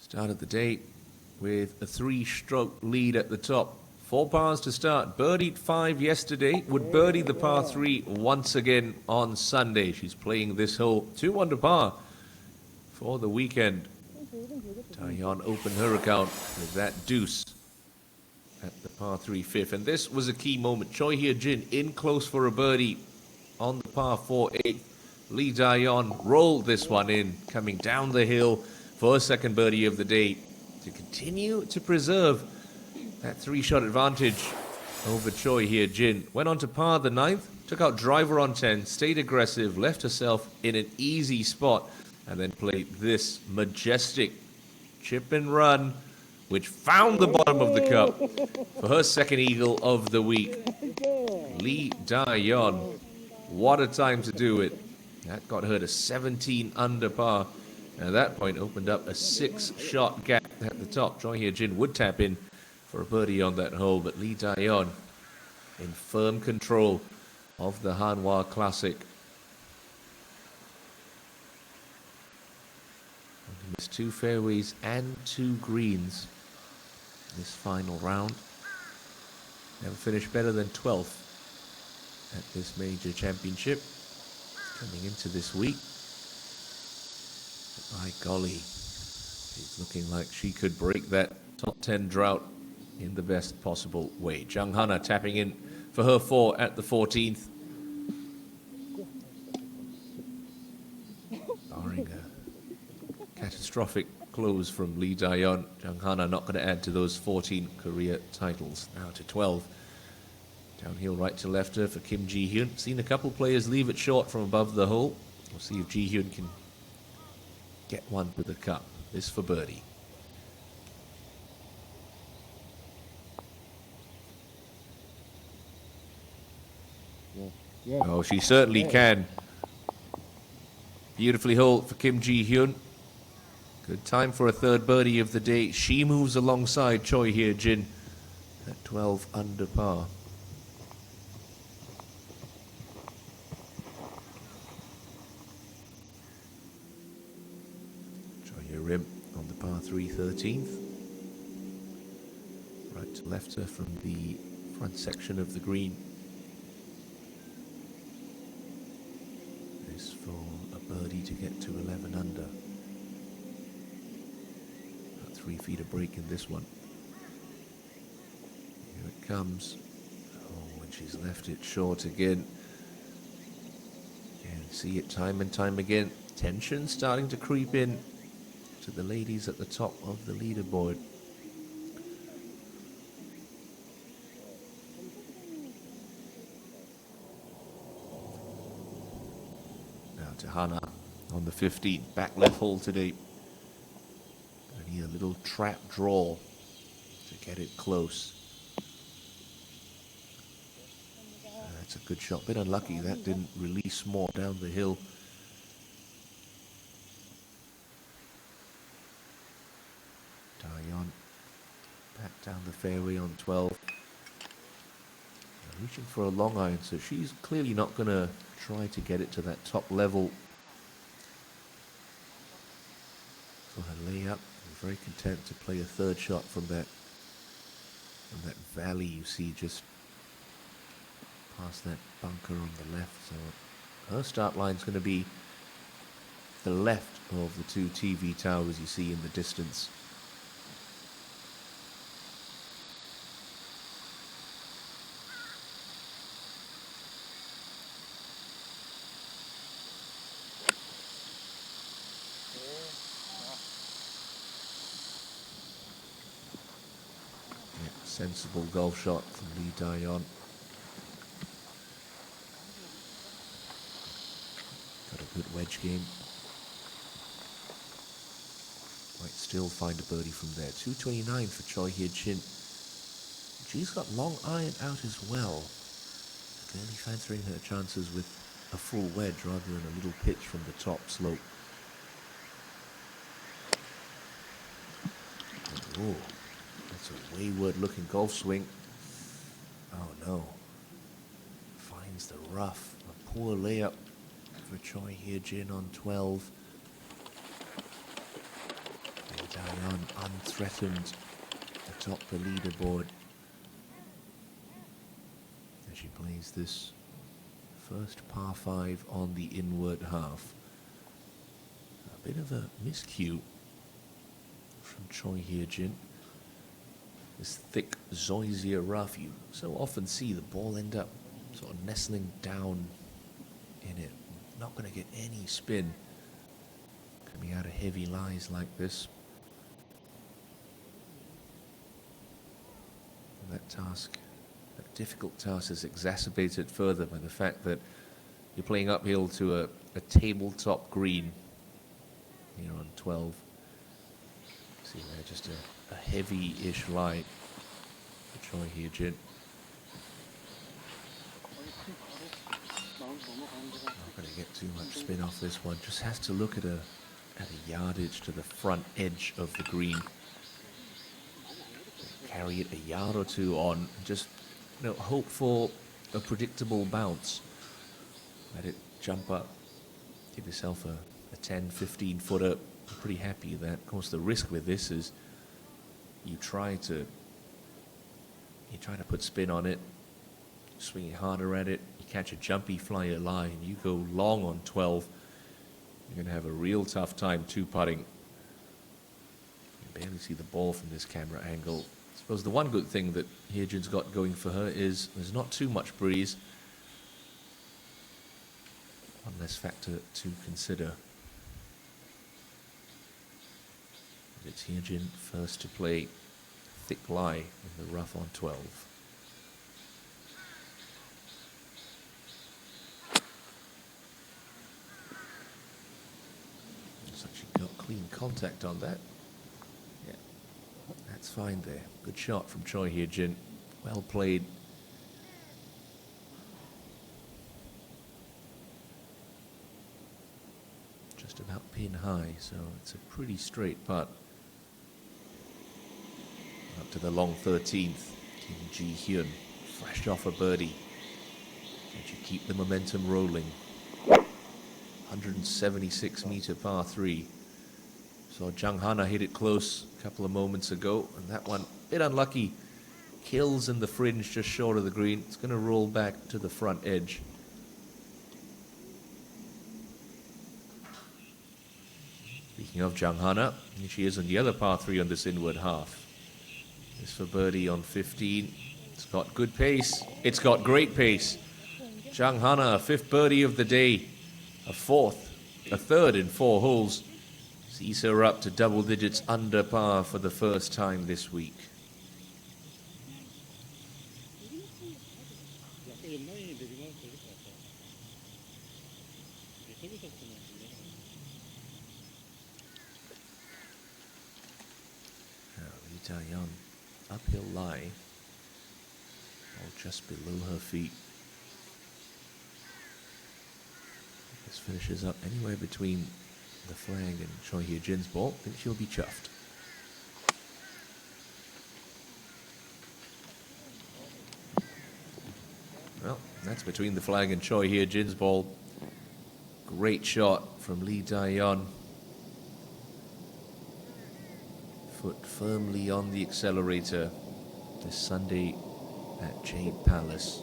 Started the day with a 3-stroke lead at the top. 4 pars to start. Birdied 5 yesterday. Would birdie the par 3 once again on Sunday. She's playing this hole 2 under par for the weekend. Daeyeon opened her account with that deuce at the par 3 fifth. And this was a key moment. Choi Hye-jin in close for a birdie on the par 4 8th. Lee Daeyeon rolled this one in, coming down the hill for a second birdie of the day to continue to preserve that 3-shot advantage over Choi Hye-jin. Went on to par the 9th, took out driver on 10, stayed aggressive, left herself in an easy spot, and then played this majestic chip and run, which found the bottom of the cup for her second eagle of the week. Lee Daeyeon, what a time to do it. That got her to 17 under par. And at that point opened up a 6-shot gap at the top. Choi Hye-jin would tap in for a birdie on that hole, but Lee Daeyeon in firm control of the Hanwha Classic. Only missed 2 fairways and 2 greens this final round. Never finished better than 12th at this major championship coming into this week. By golly, she's looking like she could break that top 10 drought in the best possible way. Jung Hana tapping in for her 4 at the 14th. Barring a catastrophic close from Lee Daeyeon, Jung Hana not going to add to those 14 career titles, now to 12. Downhill right to left her for Kim Ji-hyun. Seen a couple players leave it short from above the hole. We'll see if Ji-hyun can get one with the cup. This for birdie. Yeah. Oh, she certainly can. Beautifully holed for Kim Ji-hyun. Good time for a 3rd birdie of the day. She moves alongside Choi Hye-jin at 12 under par. Rim on the par 3 13th. Right to left her from the front section of the green. This for a birdie to get to 11 under. About 3 feet of break in this one. Here it comes. Oh, and she's left it short again. You can see it time and time again. Tension starting to creep in to the ladies at the top of the leaderboard. Now to Hana on the 15th, back left hole today. I need a little trap draw to get it close. That's a good shot. Bit unlucky that didn't release more down the hill. Dayon back down the fairway on 12. Reaching for a long iron, so she's clearly not going to try to get it to that top level for her layup. I'm very content to play a third shot from that valley you see just past that bunker on the left. So her start line is going to be the left of the two TV towers you see in the distance. Sensible golf shot from Lee Dayon. Got a good wedge game. Might still find a birdie from there. 229 for Choi Hye-jin. She's got long iron out as well. Clearly fancying her chances with a full wedge rather than a little pitch from the top slope. Oh. That's a wayward-looking golf swing. Oh no. Finds the rough. A poor layup for Choi Hye-jin on 12. And Dayon unthreatened atop the leaderboard as she plays this first par 5 on the inward half. A bit of a miscue from Choi Hye-jin. This thick zoysia rough, you so often see the ball end up sort of nestling down in it. Not going to get any spin coming out of heavy lies like this. And that task, that difficult task, is exacerbated further by the fact that you're playing uphill to a tabletop green here on 12. See there, just a heavy-ish lie for Choi Hye-jin. Not going to get too much spin off this one. Just has to look at a yardage to the front edge of the green. Carry it a yard or two on. And just hope for a predictable bounce. Let it jump up. Give yourself a 10, 15 footer. I'm pretty happy with that. Of course, the risk with this is you try to put spin on it, swing it harder at it, you catch a jumpy flyer lie, and you go long on 12, you're going to have a real tough time two-putting. You can barely see the ball from this camera angle. I suppose the one good thing that Hye-jin's got going for her is there's not too much breeze. One less factor to consider. It's Hye-jin first to play thick lie in the rough on 12. Looks like she got clean contact on that. Yeah, that's fine there. Good shot from Choi Hye-jin. Well played. Just about pin high, so it's a pretty straight putt. Up to the long 13th, Kim Ji-hyun, fresh off a birdie. Can she keep the momentum rolling? 176-meter par 3. Saw Jung Hana hit it close a couple of moments ago, and that one, a bit unlucky. Kills in the fringe just short of the green. It's going to roll back to the front edge. Speaking of Jung Hana, here she is on the other par 3 on this inward half. This for birdie on 15. It's got good pace. It's got great pace. Jung Hana, a 5th birdie of the day. A 4th, a 3rd in 4 holes. sees her up to double digits under par for the first time this week. Now, Lee Dayan, uphill lie, all just below her feet. This finishes up anywhere between the flag and Choi Hye-jin's ball. I think she'll be chuffed. Well, that's between the flag and Choi Hye-jin's ball. Great shot from Lee Dayan. Foot firmly on the accelerator this Sunday at Jade Palace.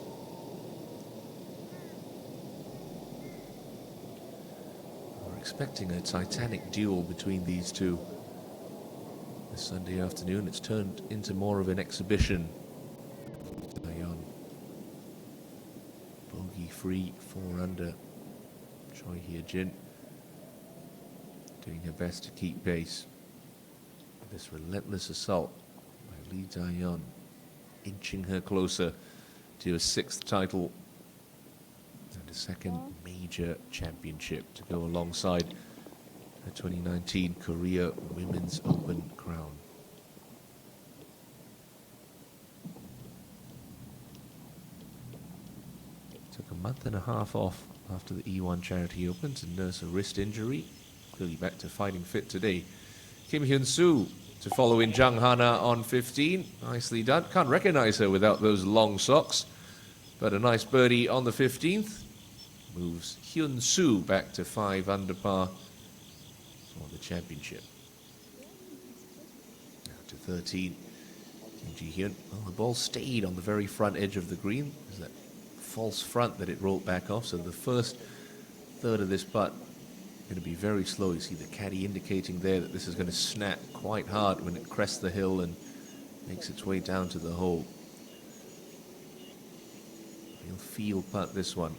We're expecting a titanic duel between these two this Sunday afternoon. It's turned into more of an exhibition. Dayan, bogey free, 4 under. Choi Hye-jin doing her best to keep pace. This relentless assault by Lee Dayan, inching her closer to a 6th title and a 2nd major championship to go alongside her 2019 Korea Women's Open crown. Took a month and a half off after the E1 Charity Open to nurse a wrist injury. Clearly back to fighting fit today. Kim Hyun-soo to follow in Jung Hana on 15. Nicely done. Can't recognize her without those long socks. But a nice birdie on the 15th. Moves Hyun-soo back to 5 under par for the championship. Now to 13. Kim Ji-hyun. Well, the ball stayed on the very front edge of the green. There's that false front that it rolled back off. So the first third of this putt going to be very slow. You see the caddy indicating there that this is going to snap quite hard when it crests the hill and makes its way down to the hole. Real field putt, this one.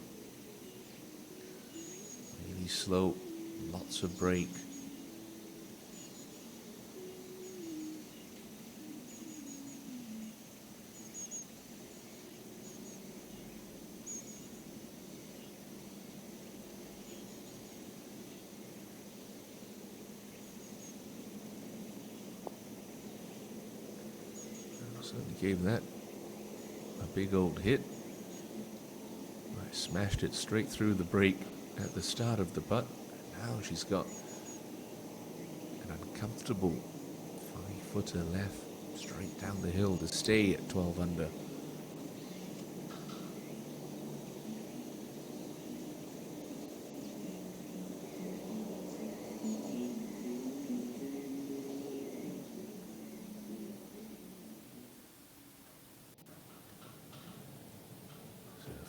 Really slow, lots of break. Certainly gave that a big old hit. I smashed it straight through the break at the start of the putt. Now she's got an uncomfortable 5-footer left straight down the hill to stay at 12 under.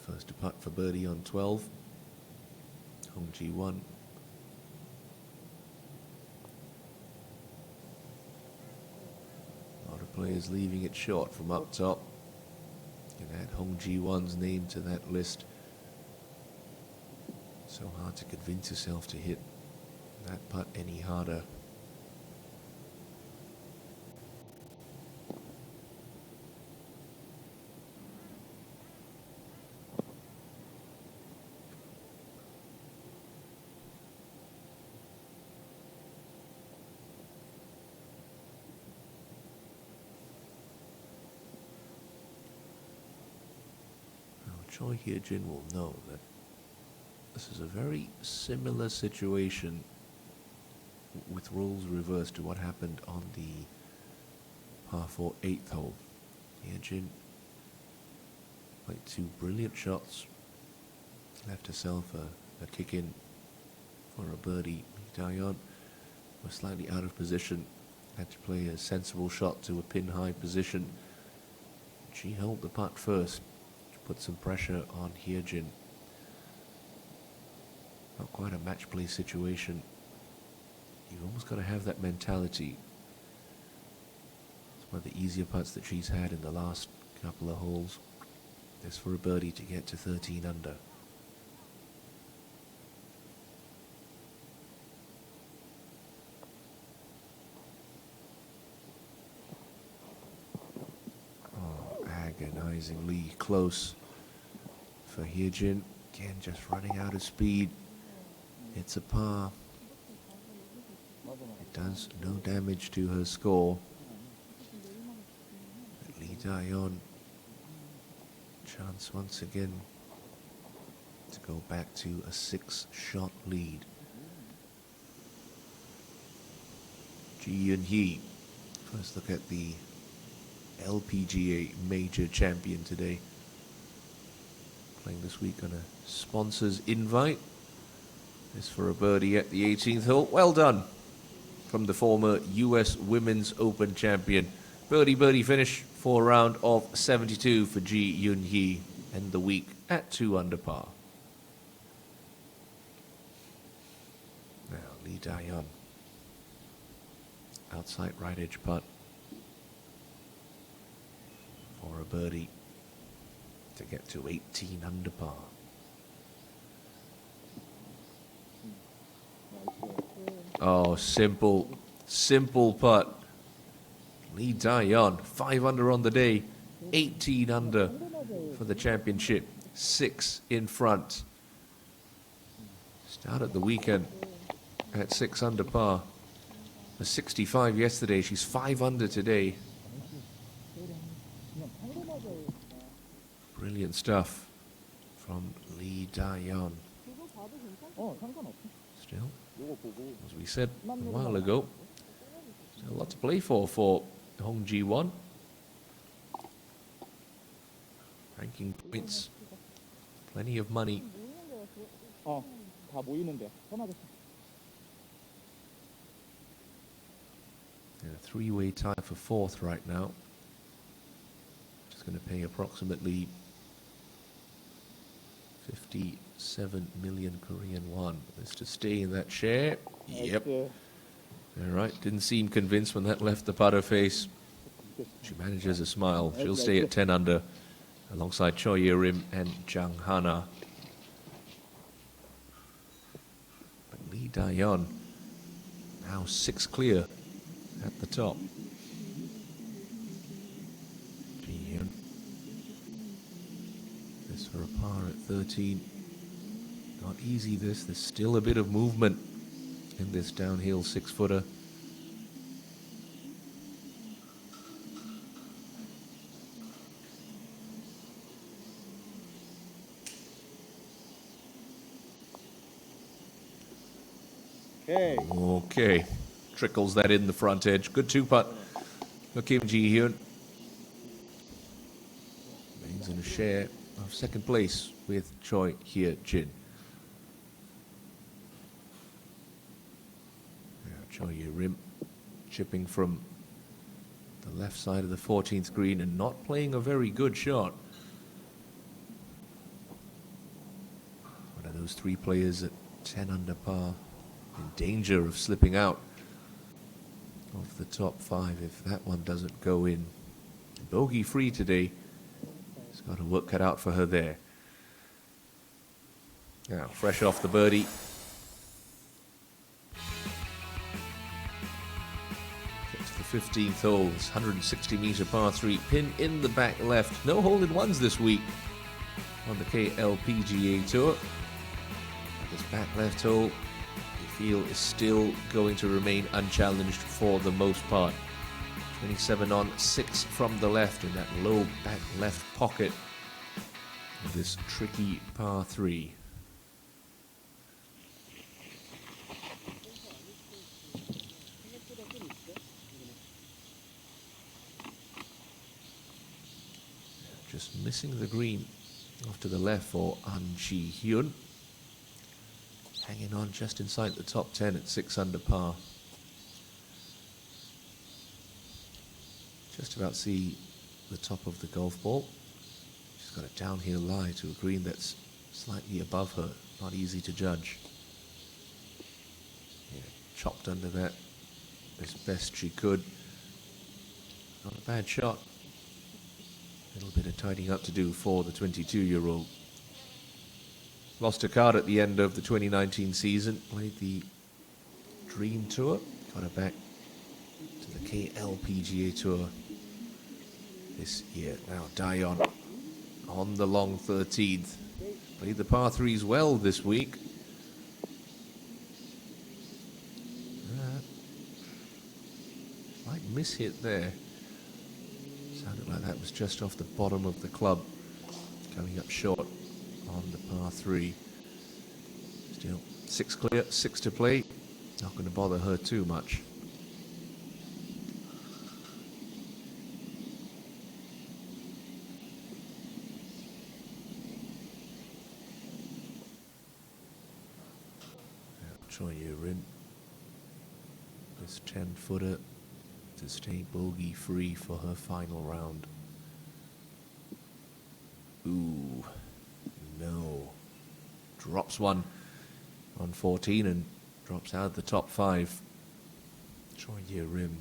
First to putt for birdie on 12. Hong Ji-won. A lot of players leaving it short from up top. You can add Hong Ji-won's name to that list. So hard to convince yourself to hit that putt any harder. Choi Hye-jin will know that this is a very similar situation with roles reversed to what happened on the par 4 8th hole. Hye-jin played 2 brilliant shots, left herself a kick in for a birdie. Lee Dayan was slightly out of position, had to play a sensible shot to a pin-high position. She held the putt first, put some pressure on Hye-jin. Not quite a match play situation. You've almost got to have that mentality. It's one of the easier putts that she's had in the last couple of holes. This for a birdie to get to 13 under. Surprisingly close for Hyejin. Again, just running out of speed. It's a par. It does no damage to her score. But Lee Daeyeon, chance once again to go back to a 6-shot lead. Ji Yun-hee, first look at the LPGA Major Champion today. Playing this week on a sponsor's invite. This for a birdie at the 18th hole. Well done from the former US Women's Open champion. Birdie finish for a round of 72 for Ji Yun-hee. End the week at 2 under par. Now Lee Daeyeon. Outside right edge putt for a birdie to get to 18 under par. Oh, simple putt. Lee Daeyeon, 5 under on the day, 18 under for the championship, 6 in front. Started the weekend at 6 under par. A 65 yesterday, she's 5 under today. Brilliant stuff from Lee Daeyeon. Still, as we said a while ago, still a lot to play for Hong Ji-won. Ranking points, plenty of money. And a 3-way tie for 4th right now. Just going to pay approximately 57 million Korean won. Is to stay in that share. Yep. All right. Didn't seem convinced when that left the putter face. She manages a smile. She'll stay at 10 under alongside Choi Ye-rim and Jang Hana. But Lee Daeyeon now 6 clear at the top. Ji-hyun. This for a par at 13. Not easy this. There's still a bit of movement in this downhill 6-footer. Okay. Trickles that in the front edge. Good 2-putt for Kim Ji-hyun. Remains in a share of 2nd place with Choi Hye-jin. Choi Ye-rim chipping from the left side of the 14th green and not playing a very good shot. One of those 3 players at 10 under par in danger of slipping out of the top 5 if that one doesn't go in. Bogey free today. She's got her work cut out for her there. Now, fresh off the birdie. Get to the 15th hole. 160-meter par 3. Pin in the back left. No hole-in-ones this week on the KLPGA Tour. This back left hole, feel, is still going to remain unchallenged for the most part. 27 on, 6 from the left in that low back left pocket of this tricky par 3. Just missing the green off to the left for An Ji-hyun. Hanging on just inside the top 10 at 6 under par. Just about see the top of the golf ball. She's got a downhill lie to a green that's slightly above her. Not easy to judge. Yeah, chopped under that as best she could. Not a bad shot. A little bit of tidying up to do for the 22-year-old. Lost her card at the end of the 2019 season. Played the Dream Tour. Got her back to the KLPGA Tour this year. Now Daeyeon on the long 13th. Played the par threes well this week. Slight mishit there. Sounded like that was just off the bottom of the club. Coming up short on the par 3. Still 6 clear, 6 to play. Not going to bother her too much. Choi Rin. This 10-footer to stay bogey free for her final round. Ooh, no. Drops one on 14 and drops out the top 5. Choi Rim.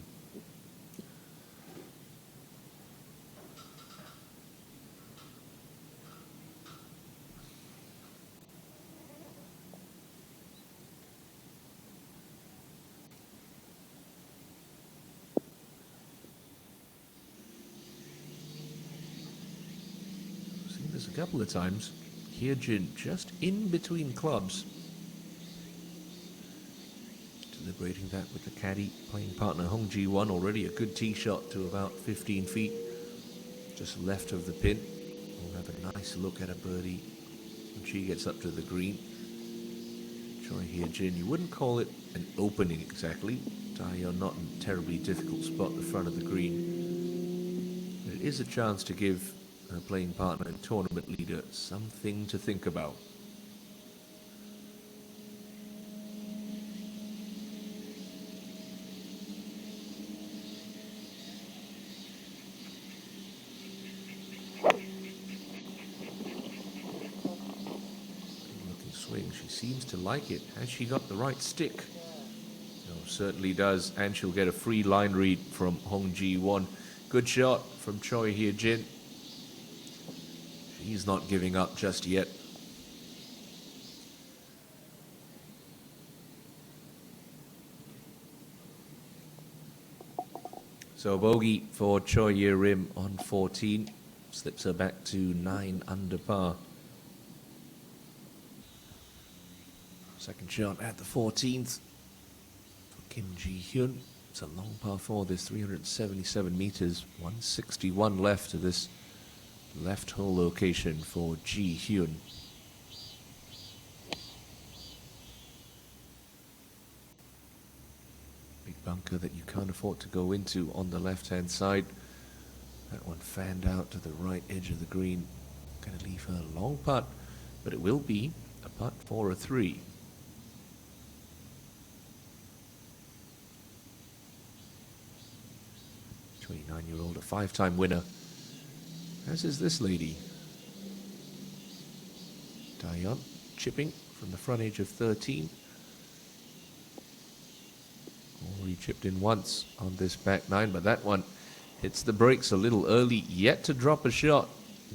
Seen this a couple of times. Hyejin just in between clubs. Celebrating that with the caddy, playing partner Hong Ji-won. Already a good tee shot to about 15 feet. Just left of the pin. We'll have a nice look at a birdie when she gets up to the green. Choi Hyejin, you wouldn't call it an opening exactly. Taeyeon not in a terribly difficult spot at the front of the green. But it is a chance to give her playing partner and tournament leader something to think about. Looking swing, she seems to like it. Has she got the right stick? No, certainly does, and she'll get a free line read from Hong Ji-won. Good shot from Choi Hyejin. He's not giving up just yet. So bogey for Choi Rim on 14. Slips her back to 9 under par. Second shot at the 14th for Kim Ji-hyun. It's a long par 4, this 377 meters, 161 left to this left hole location for Ji-hyun. Big bunker that you can't afford to go into on the left-hand side. That one fanned out to the right edge of the green. Going to leave her a long putt, but it will be a putt for a 3. A 29-year-old, a 5-time winner. As is this lady. Taeyeon chipping from the front edge of 13. Already chipped in once on this back 9, but that one hits the brakes a little early. Yet to drop a shot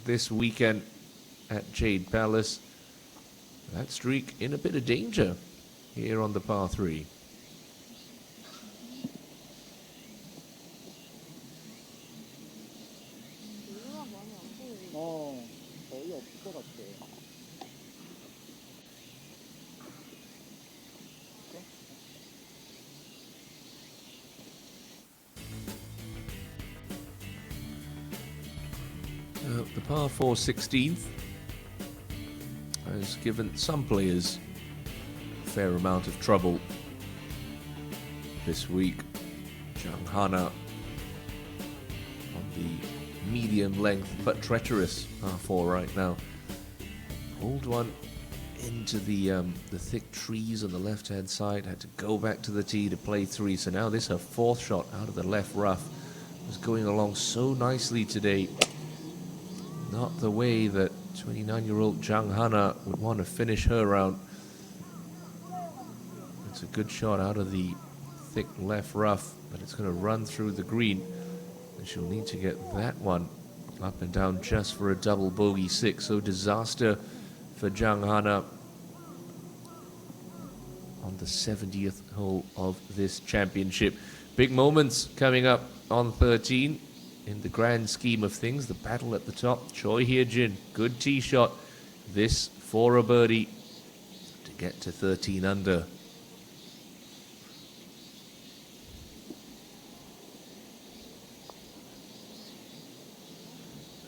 this weekend at Jade Palace. That streak in a bit of danger here on the par 3. 거의 없을 것 같아. The par 4 16th has given some players a fair amount of trouble this week. Jang Hana on the medium length but treacherous par 4 right now. Pulled one into the thick trees on the left hand side, had to go back to the tee to play 3. So now this her 4th shot out of the left rough. Was going along so nicely today. Not the way that 29-year-old Jang Hana would want to finish her round. It's a good shot out of the thick left rough, but it's going to run through the green. And she'll need to get that one up and down just for a double bogey 6. So disaster for Jang Hana on the 70th hole of this championship. Big moments coming up on 13. in the grand scheme of things. The battle at the top. Choi Hye-jin, good tee shot. This for a birdie to get to 13 under.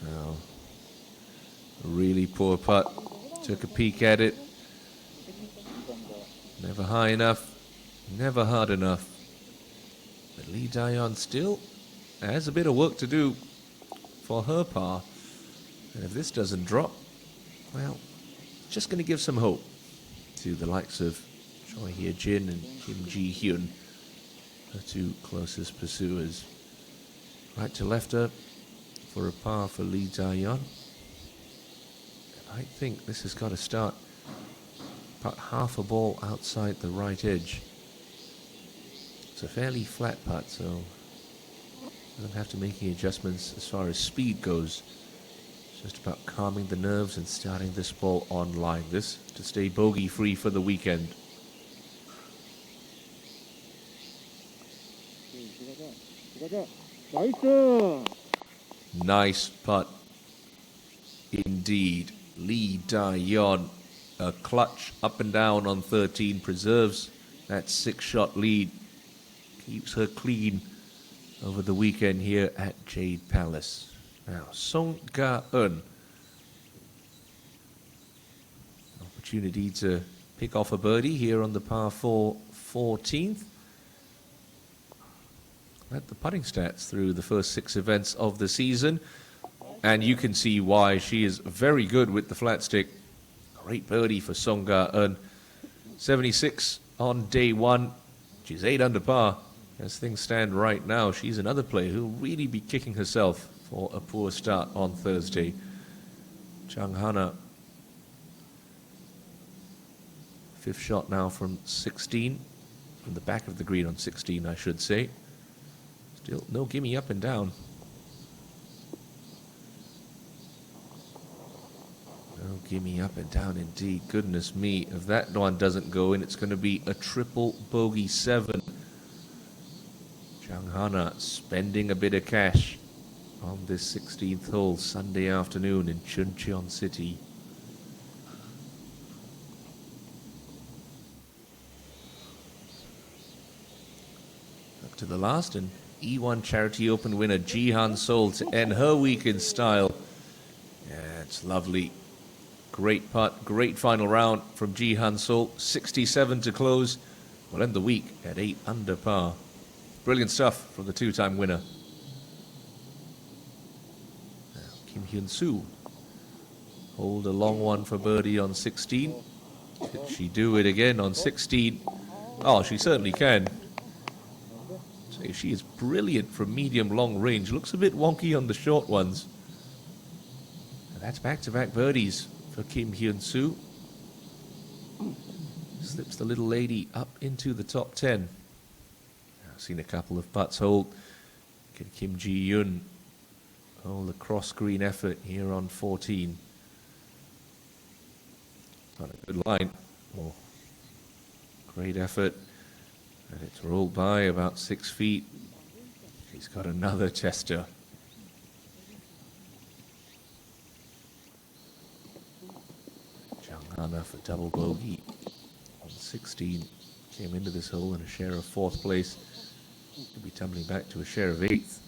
Now, a really poor putt. Took a peek at it. Never high enough, never hard enough. But Lee Daeyeon still has a bit of work to do for her par. And if this doesn't drop, well, it's just going to give some hope to the likes of Choi Hye-jin and Kim Ji-hyun, her two closest pursuers. Right to lefter for a par for Lee Daeyeon. I think this has got to start about half a ball outside the right edge. It's a fairly flat putt, so doesn't have to make any adjustments as far as speed goes. It's just about calming the nerves and starting this ball on line. This to stay bogey free for the weekend. Nice putt indeed. Lee Daeyeon, a clutch up and down on 13, preserves that 6-shot lead, keeps her clean over the weekend here at Jade Palace. Now, Song Ga-eun, opportunity to pick off a birdie here on the par 4 14th. At the putting stats through the first 6 events of the season, and you can see why. She is very good with the flat stick. Great birdie for Song Ga-eun. 76 on day 1. She's 8 under par. As things stand right now, she's another player who'll really be kicking herself for a poor start on Thursday. Chang Hana, 5th shot now from 16. From the back of the green on 16, I should say. Still no gimme up and down. No gimme up and down indeed. Goodness me, if that one doesn't go in, it's going to be a triple bogey 7. Chang Hana spending a bit of cash on this 16th hole Sunday afternoon in Chuncheon City. Up to the last, and E1 Charity Open winner Ji-han Sol to end her week in style. Yeah, it's lovely. Great putt, great final round from Ji-han Sol. 67 to close. We'll end the week at 8 under par. Brilliant stuff from the 2-time winner. Now, Kim Hyun-soo hold a long one for birdie on 16. Can she do it again on 16? Oh, she certainly can. So she is brilliant from medium-long range. Looks a bit wonky on the short ones. And that's back-to-back birdies for Kim Hyun-soo. Slips the little lady up into the top 10. I've seen a couple of putts hold. Can Kim Ji-hyun hold a cross-green effort here on 14? Not a good line. Oh, great effort. And it's rolled by about 6 feet. He's got another tester. Chang Hana for double bogey on 16. Came into this hole in a share of 4th place. He'll be tumbling back to a share of 8th.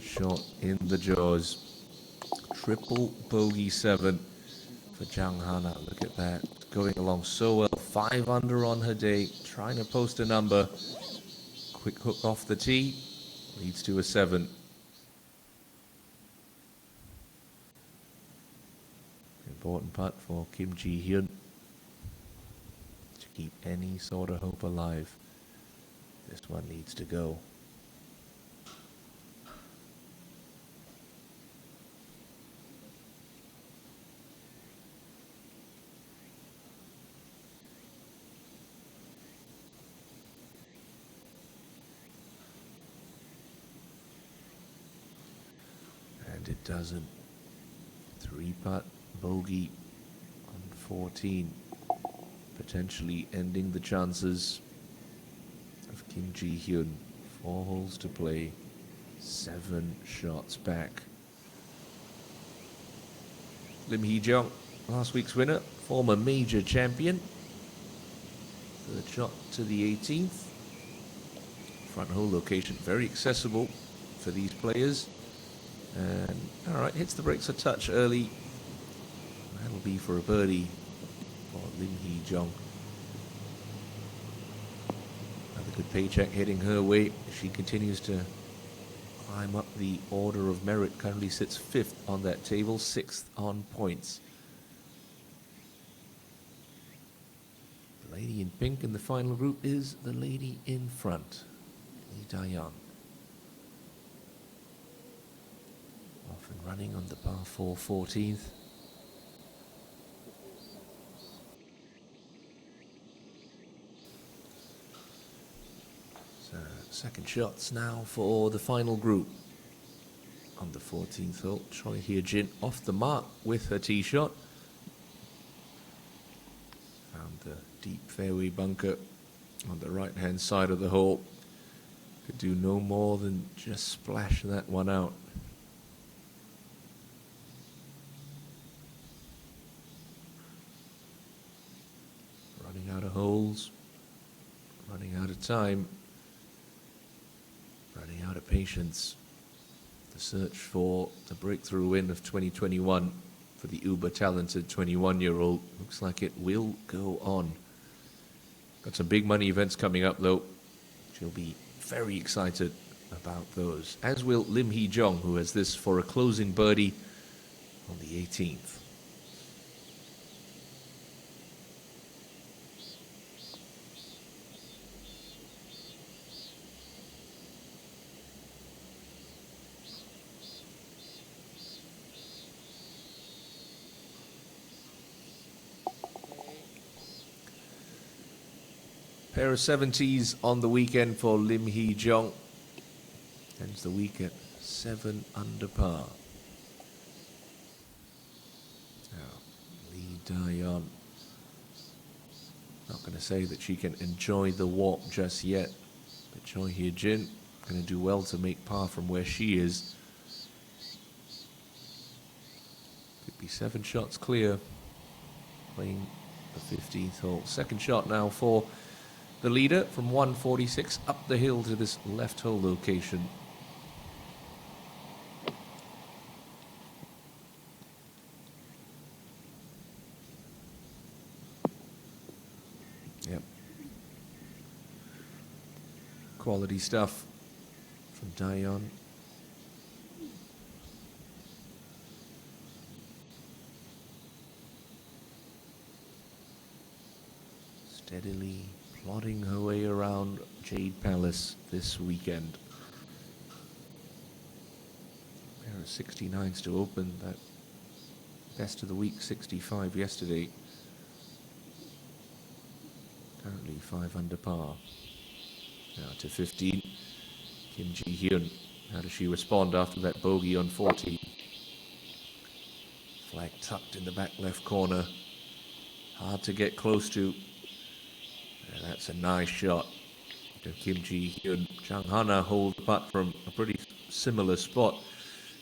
Short in the jaws. Triple bogey 7 for Chang Hana. Look at that. Going along so well. 5 under on her day. Trying to post a number. Quick hook off the tee. Leads to a 7. Important putt for Kim Ji-hyun to keep any sort of hope alive. This one needs to go. And it doesn't. 3-putt bogey on 14. potentially ending the chances of Kim Ji-hyun. 4 holes to play, 7 shots back. Lim Hee-jung, last week's winner, former major champion. 3rd shot to the 18th. Front hole location, very accessible for these players. And all right, hits the brakes a touch early. That'll be for a birdie for Lim Hee-jung. Another good paycheck heading her way. She continues to climb up the order of merit. Currently sits 5th on that table, 6th on points. The lady in pink in the final group is the lady in front, Lee Da-yeon. Off and running on the par 4 14th. So, second shots now for the final group. On the 14th hole, Choi Hye-jin off the mark with her tee shot. Found the deep fairway bunker on the right-hand side of the hole. Could do no more than just splash that one out. Running out of holes, running out of time, running out of patience. The search for the breakthrough win of 2021 for the uber-talented 21-year-old looks like it will go on. Got some big money events coming up, though. She'll be very excited about those, as will Lim Hee-jung, who has this for a closing birdie on the 18th. Pair of 70s on the weekend for Lim Hee-jung. Ends the week at 7 under par. Now, Lee Da-yeon. Not going to say that she can enjoy the walk just yet, but Choi Hye-jin going to do well to make par from where she is. Could be 7 shots clear, playing the 15th hole. Second shot now for the leader from 146 up the hill to this left hole location. Yep. Quality stuff from Da-yeon. Steadily plodding her way around Jade Palace this weekend. Pair of 69s to open that best of the week 65 yesterday. Currently 5 under par. Now to 15. Kim Ji-hyun. How does she respond after that bogey on 14? Flag tucked in the back left corner. Hard to get close to. And that's a nice shot to Kim Ji-hyun. Chang Hana holds putt from a pretty similar spot.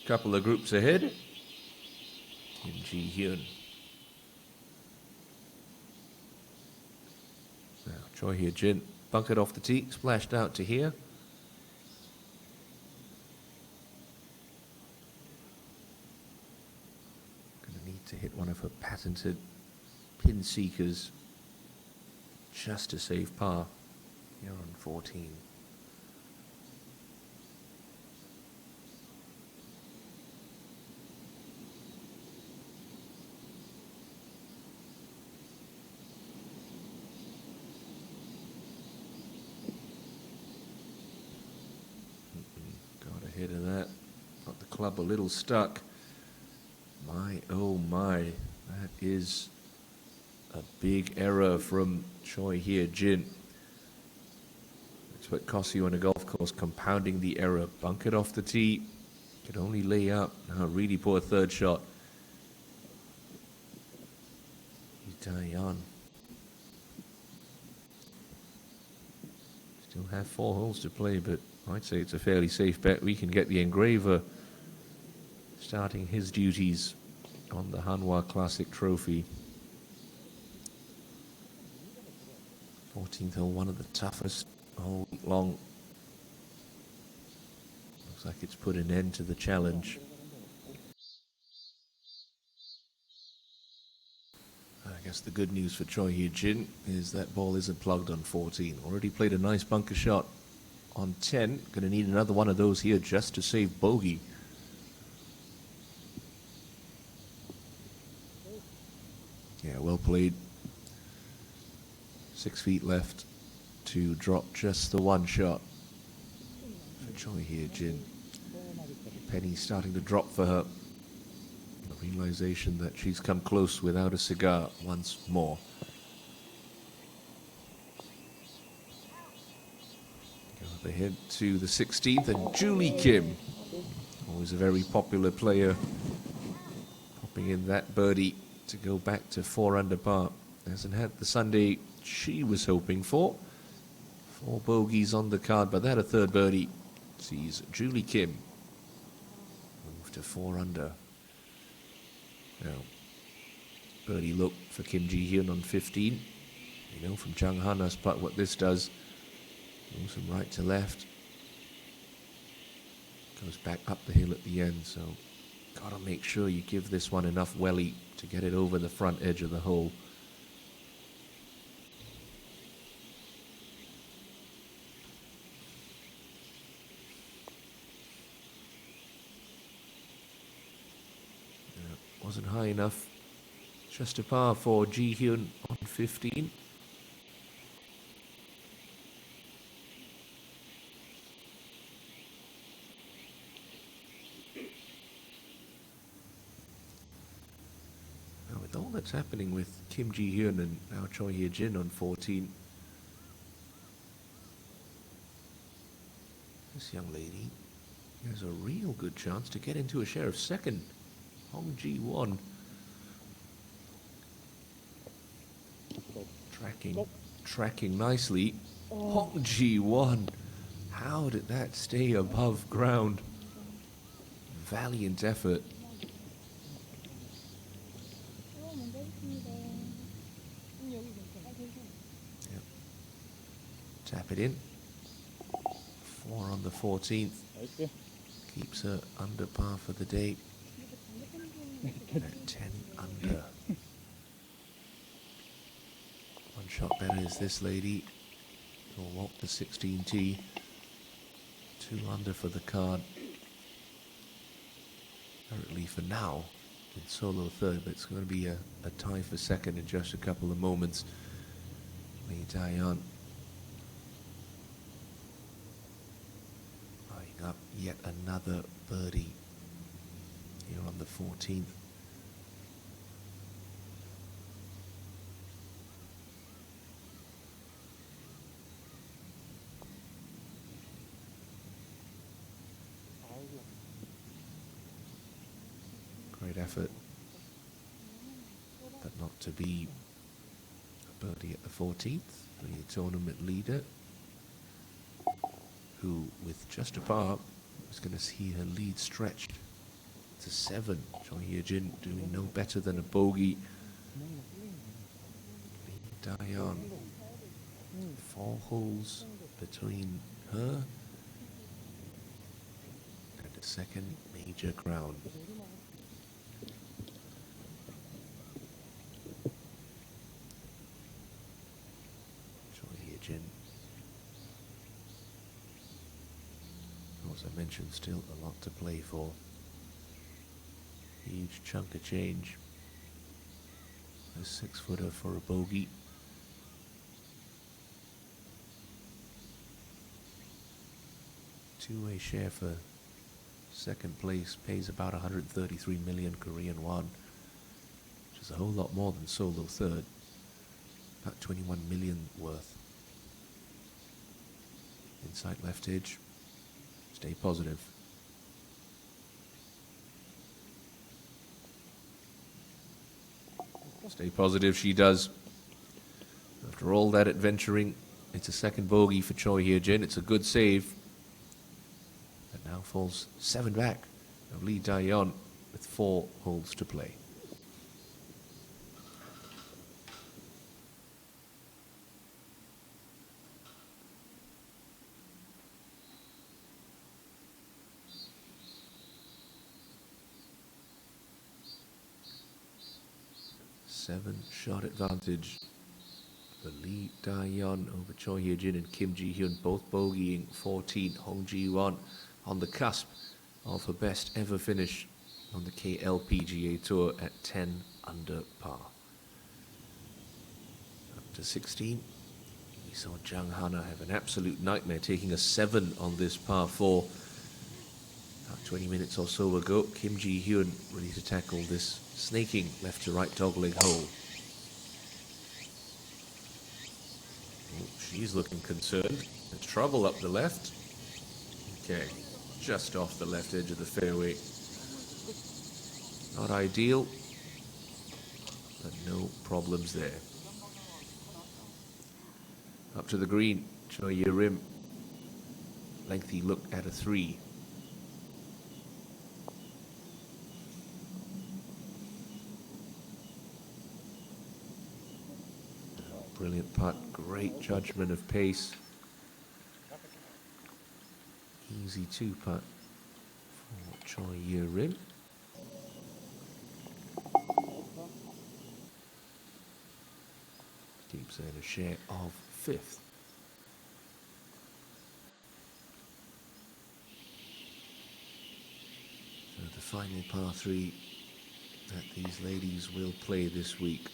Couple of groups ahead. Kim Ji-hyun. Now Choi Hye-jin bunkered off the tee, splashed out to here. Gonna need to hit one of her patented pin seekers just to save par here on 14. Got ahead of that. Got the club a little stuck. My, oh my, that is a big error from Choi Hye-jin. That's what costs you on a golf course, compounding the error. Bunkered off the tee, could only lay up. Now, really poor third shot. Da-yeon. Still have 4 holes to play, but I'd say it's a fairly safe bet. We can get the engraver starting his duties on the Hanwha Classic Trophy. 14th hole, one of the toughest all week long. Looks like it's put an end to the challenge. I guess the good news for Choi Hee-jin is that ball isn't plugged on 14. Already played a nice bunker shot on 10. Going to need another one of those here just to save bogey. Yeah, well played. 6 feet left to drop just the one shot for Choi Hee-jin. Penny starting to drop for her. The realization that she's come close without a cigar once more. Go up ahead to the 16th, and Julie Kim, always a very popular player, popping in that birdie to go back to 4 under par. Hasn't had the Sunday she was hoping for. 4 bogeys on the card, but that a third birdie sees Julie Kim move to 4 under. Now, birdie look for Kim Ji-hyun on 15. You know from Jang Han-a's putt what this does. Moves from right to left. Goes back up the hill at the end, so gotta make sure you give this one enough welly to get it over the front edge of the hole. Wasn't high enough. Just a par for Ji-hyun on 15. Now with all that's happening with Kim Ji-hyun and now Choi Hee-jin on 14, this young lady has a real good chance to get into a share of second. Hong Ji-won tracking nicely. Hong Ji-won, how did that stay above ground? Valiant effort. Yep. Tap it in. 4 on the 14th. Keeps her under par for the day. At 10 under. One shot better is this lady. Will walk the 16 tee. 2 under for the card. Currently for now in solo third, but it's going to be a tie for second in just a couple of moments. Lee Dayan eyeing up yet another birdie here on the 14th. Great effort, but not to be a birdie at the 14th. The tournament leader, who with just a par is going to see her lead stretched to 7. Choi Hee-jin doing no better than a bogey. Lee Dayan, 4 holes between her and a second major crown. Choi Hee-jin, as I mentioned, still a lot to play for. Huge chunk of change. A 6-footer for a bogey. Two-way share for second place pays about 133 million Korean won, which is a whole lot more than solo third. About 21 million worth. Inside left edge. Stay positive. Stay positive, she does. After all that adventuring It's a second bogey for Choi Hye-jin. It's a good save. But now falls 7 back. Now Lee Dae-yeon with 4 holes to play. Seven-shot advantage for Lee Dae-yeon over Choi Hye-jin and Kim Ji-hyun, both bogeying 14. Hong Ji-won on the cusp of her best ever finish on the KLPGA Tour at 10 under par. Up to 16. We saw Jang Hana have an absolute nightmare, taking a 7 on this par 4. About 20 minutes or so ago, Kim Ji-hyun ready to tackle this snaking left to right dogleg hole. Oh, she's looking concerned. There's trouble up the left. Okay, just off the left edge of the fairway. Not ideal, but no problems there. Up to the green, Choi Ye-rim. Lengthy look at a 3. Brilliant putt, great judgment of pace. Easy 2 putt for Choi Ye-rim. Keeps her in a share of 5th. So the final par 3 that these ladies will play this week.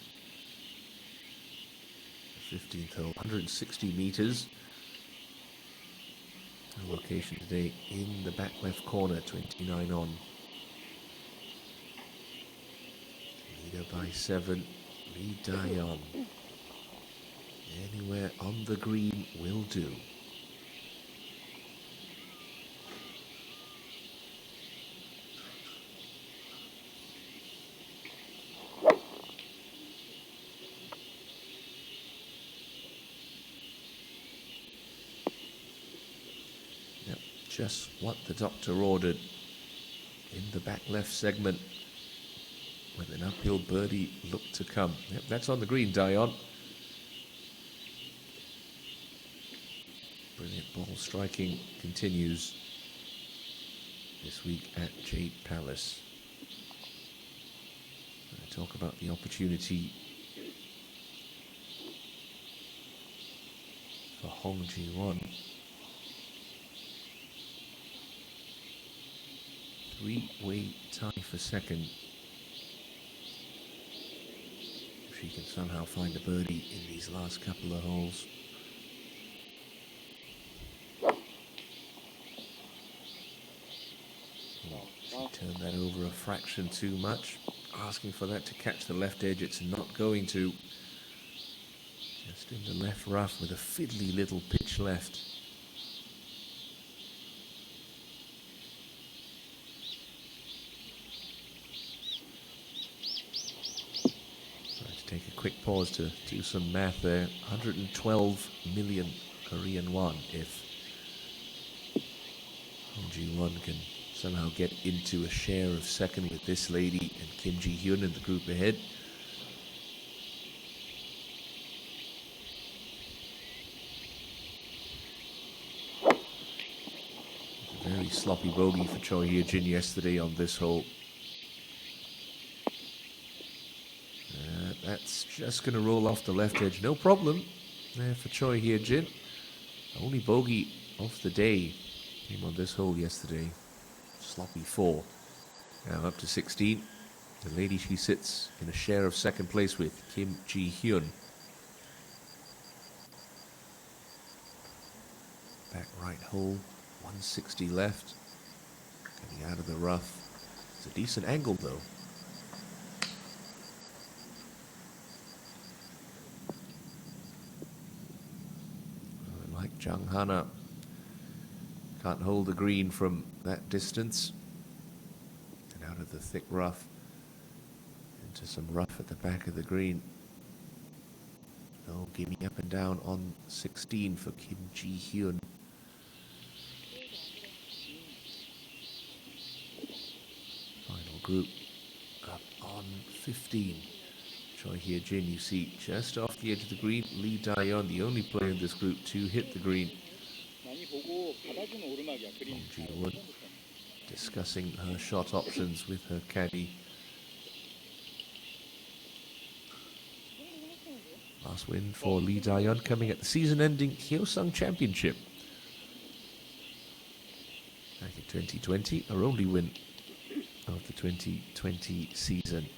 15th hole, 160 meters. Our location today in the back left corner, 29 on. Leader by 7, Lee Dae-yeon. Anywhere on the green will do. Just what the doctor ordered in the back left segment with an uphill birdie look to come. Yep, that's on the green, Dae-yeon. Brilliant ball striking continues this week at Jade Palace. I talk about the opportunity for Hong Ji-won. 3-way tie for second. If she can somehow find a birdie in these last couple of holes. She turned that over a fraction too much. Asking for that to catch the left edge, it's not going to. Just in the left rough with a fiddly little pitch left. Take a quick pause to do some math there. 112 million Korean won if Hong Ji-won can somehow get into a share of second with this lady and Kim Ji-hyun in the group ahead. A very sloppy bogey for Choi Hye-jin yesterday on this hole. That's just going to roll off the left edge. No problem there for Choi Hye-jin. Only bogey of the day came on this hole yesterday. Sloppy 4. Now up to 16. The lady she sits in a share of second place with, Kim Ji-hyun. Back right hole, 160 left. Getting out of the rough. It's a decent angle though. Jang Hana can't hold the green from that distance. And out of the thick rough into some rough at the back of the green. No, give me up and down on 16 for Kim Ji-hyun. Final group up on 15. Choi Hye-jin, you see, just off the edge of the green. Lee Da-yeon, the only player in this group to hit the green. Hong Ji-won discussing her shot options with her caddy. Last win for Lee Da-yeon coming at the season-ending Hyeosung Championship. Back in 2020, her only win of the 2020 season.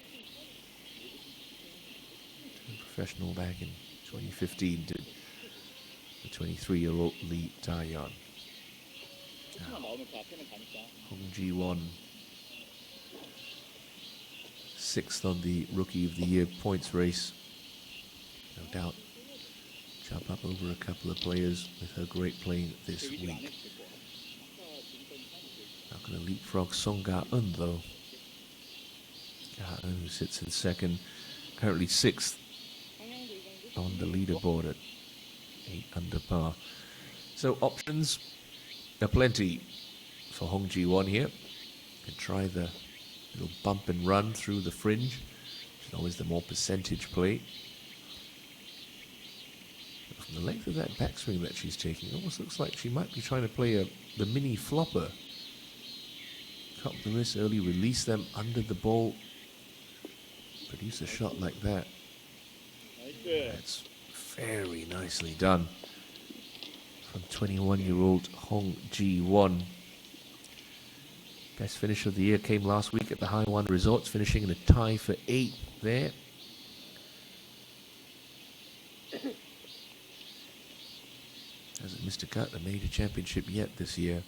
Turned professional back in 2015 to the 23-year-old Lee Da-yeon. Hong Ji-won, 6th on the Rookie of the Year points race. No doubt jump up over a couple of players with her great playing this week. Not going to leapfrog Song Ga-eun though. Ga-eun, who sits in second, currently 6th on the leaderboard at 8 under par. So options are plenty for Hong Ji-won here. Can try the little bump and run through the fringe, which is always the more percentage play. From the length of that backswing that she's taking, it almost looks like she might be trying to play the mini flopper. Cut the wrists early, release them under the ball, produce a shot like that. That's very nicely done from 21-year-old Hong Ji-won. Best finish of the year came last week at the Hanwha Resorts, finishing in a tie for 8th there. Hasn't missed a cut, a major championship yet this year,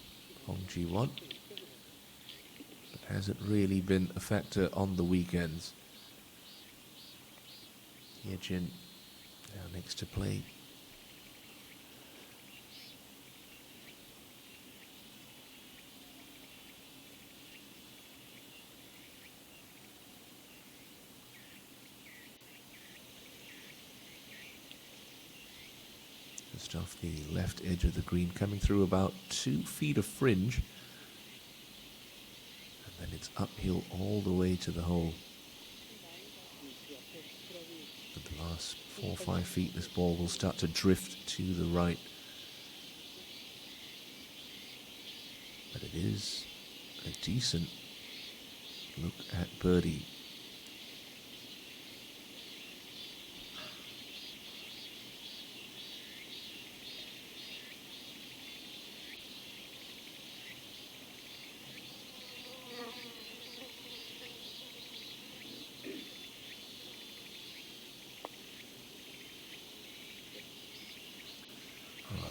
Hong Ji-won. But hasn't really been a factor on the weekends. Hye-jin now next to play. Just off the left edge of the green, coming through about 2 feet of fringe. And then it's uphill all the way to the hole. At the last 4 or 5 feet, this ball will start to drift to the right. But it is a decent look at birdie.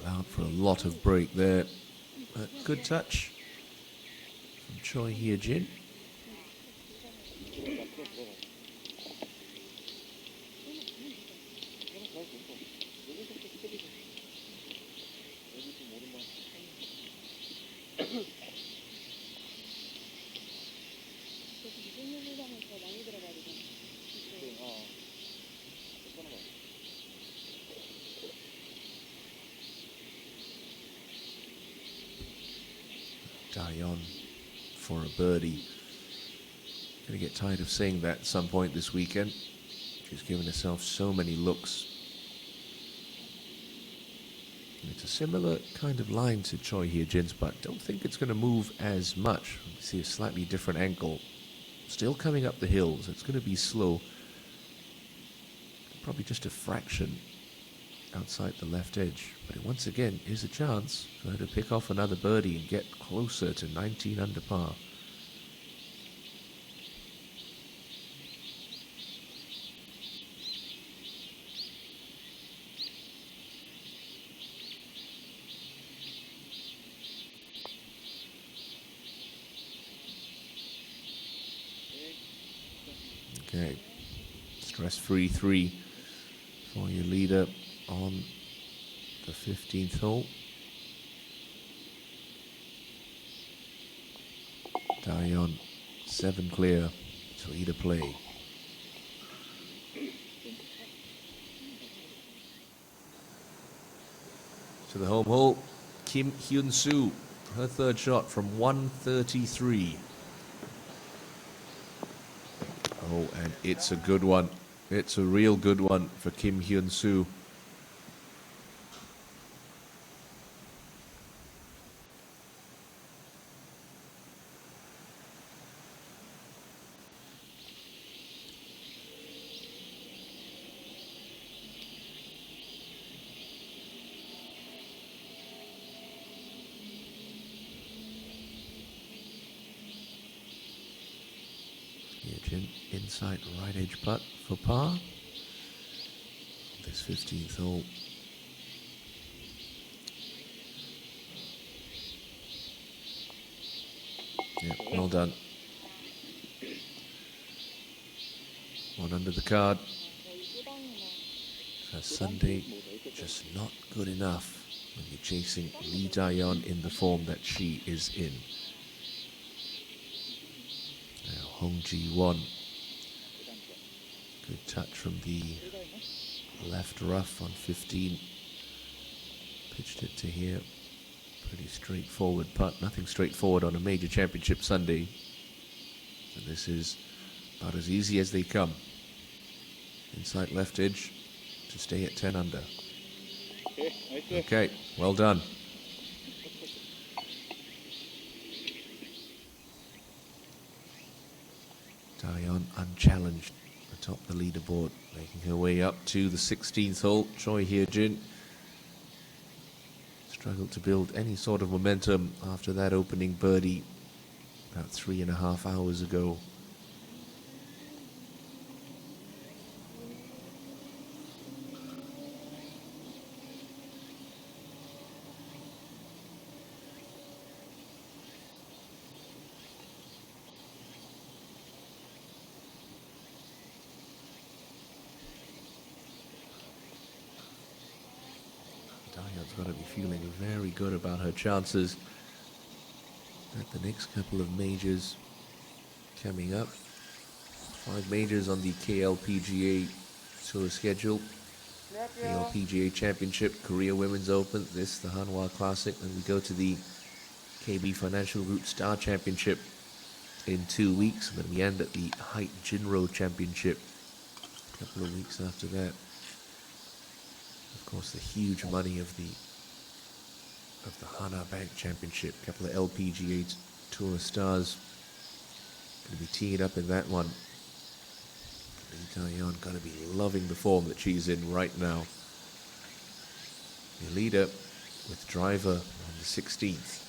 Allowed for a lot of break there. But good touch from Choi Hye-jin. Da-yeon for a birdie. Gonna get tired of saying that at some point this weekend. She's given herself so many looks. And it's a similar kind of line to Choi Hye-jin's, but don't think it's going to move as much. You see a slightly different angle. Still coming up the hills. It's going to be slow. Probably just a fraction outside the left edge. But it once again is a chance for her to pick off another birdie and get closer to 19 under par. Okay, stress-free 3 for your leader on the 15th hole. Da-yeon, 7 clear, so either play. to the home hole. Kim Hyun-soo, her third shot from 133. Oh, and it's a good one. It's a real good one for Kim Hyun-soo. Inside right edge putt for par. This 15th hole. Yeah, well done. One under the card. For Sunday, just not good enough when you're chasing Lee Daeyeon in the form that she is in. Now Hong Ji-won. Good touch from the left rough on 15. Pitched it to here. Pretty straightforward putt. Nothing straightforward on a major championship Sunday. So this is about as easy as they come. Inside left edge to stay at 10 under. Okay, well done. Daeyeon unchallenged atop the leaderboard, making her way up to the 16th hole. Choi Hye-jin struggled to build any sort of momentum after that opening birdie about 3.5 hours ago. Daeyeon's got to be feeling very good about her chances at the next couple of majors coming up. 5 majors on the KLPGA Tour schedule. KLPGA Championship, Korea Women's Open, this the Hanwha Classic, and we go to the KB Financial Group Star Championship in 2 weeks, and then we end at the Height Jinro Championship a couple of weeks after that. Of course, the huge money of the Hana Bank Championship. A couple of LPGA Tour stars going to be teed up in that one. Lee Daeyeon going to be loving the form that she's in right now. The leader with driver on the 16th.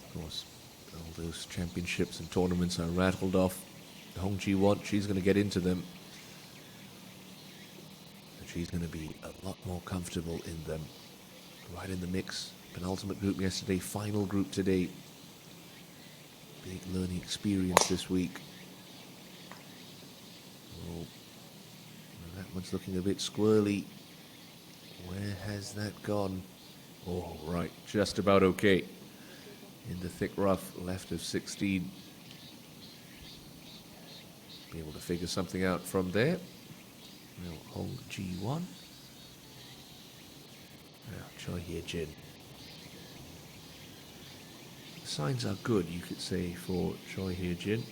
Of course, all those championships and tournaments are rattled off. Hong Ji-won, she's going to get into them. And she's going to be a lot more comfortable in them. Right in the mix. Penultimate group yesterday, final group today. Big learning experience this week. Oh, that one's looking a bit squirrely. Where has that gone? Oh, right, just about okay. In the thick rough, left of 16. Be able to figure something out from there. Now Hong Ji-won. Now Choi Hye-jin. The signs are good, you could say, for Choi Hye-jin.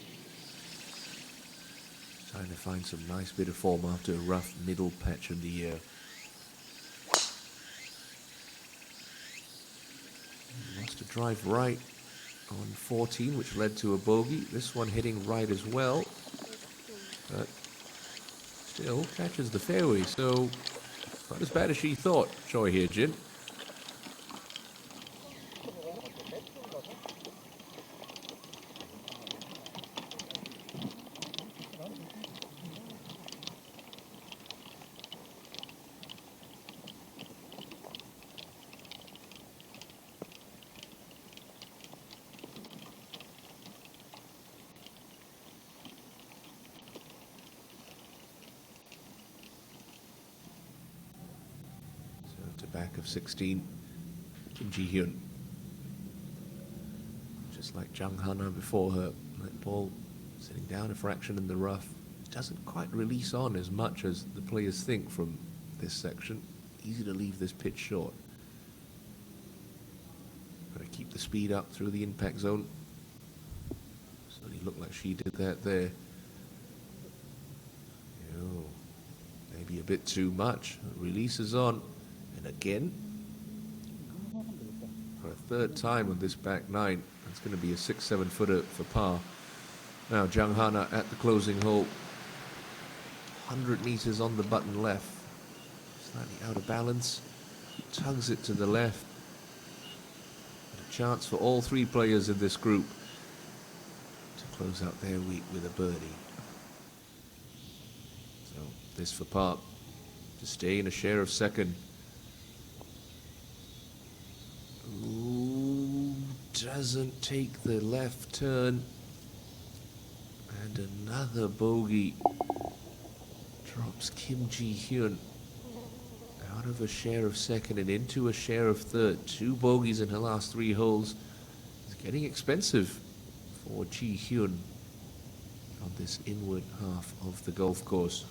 Trying to find some nice bit of form after a rough middle patch in the year. Lost a drive right on 14, which led to a bogey. This one hitting right as well, but still catches the fairway, so not as bad as she thought, Choi Hye-jin. back of 16, Kim Ji-hyun. Just like Jung Hana before her, that ball sitting down a fraction in the rough. Doesn't quite release on as much as the players think from this section. Easy to leave this pitch short. Got to keep the speed up through the impact zone. Certainly looked like she did that there. Oh, maybe a bit too much. Releases on. And again, for a third time on this back nine, it's going to be a 6-7 footer for par. Now Jung Hana at the closing hole. 100 meters on the button left. Slightly out of balance. Tugs it to the left. But a chance for all three players in this group to close out their week with a birdie. So this for par to stay in a share of second. Ooh, doesn't take the left turn. And another bogey. Drops Kim Ji-hyun out of a share of second and into a share of third. 2 bogeys in her last 3 holes. It's getting expensive for Ji-hyun on this inward half of the golf course.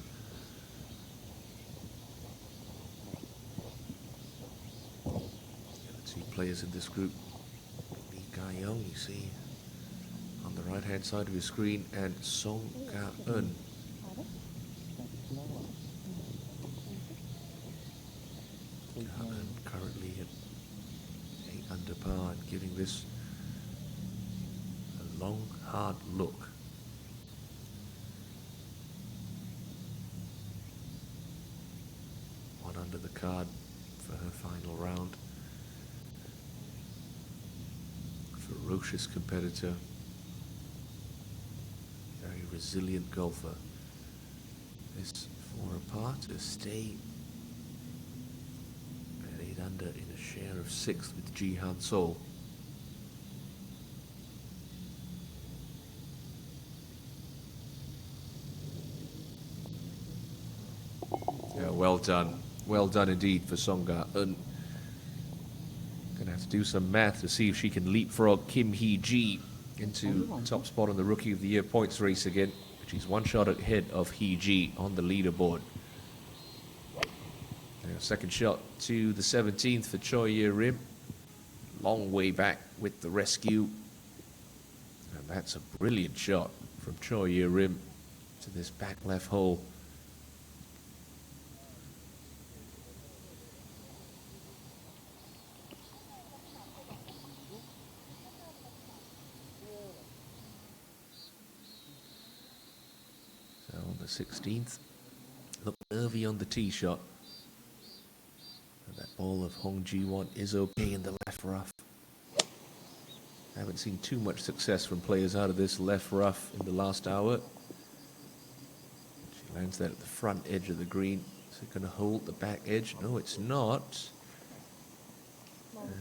The other 2 players in this group, Lee Ga-young, you see on the right hand side of your screen, and Song Ga-eun. Currently at 8 under par and giving this a long, hard look. One under the card for her final round. Ferocious competitor. Very resilient golfer. This for a par to stay at 8 under in a share of 6th with Jihan Sol. Yeah, well done. Well done indeed for Song Ga-eun. Gonna have to do some math to see if she can leapfrog Kim Hee-ji into top spot on the Rookie of the Year points race again. She's 1 shot ahead of Hee-ji on the leaderboard. Now, second shot to the 17th for Choi Ye-rim. Long way back with the rescue. And that's a brilliant shot from Choi Ye-rim to this back left hole. So on the 16th, look nervy on the tee shot. And that ball of Hong Ji-won is okay in the left rough. Haven't seen too much success from players out of this left rough in the last hour. She lands that at the front edge of the green. Is it going to hold the back edge? No, it's not.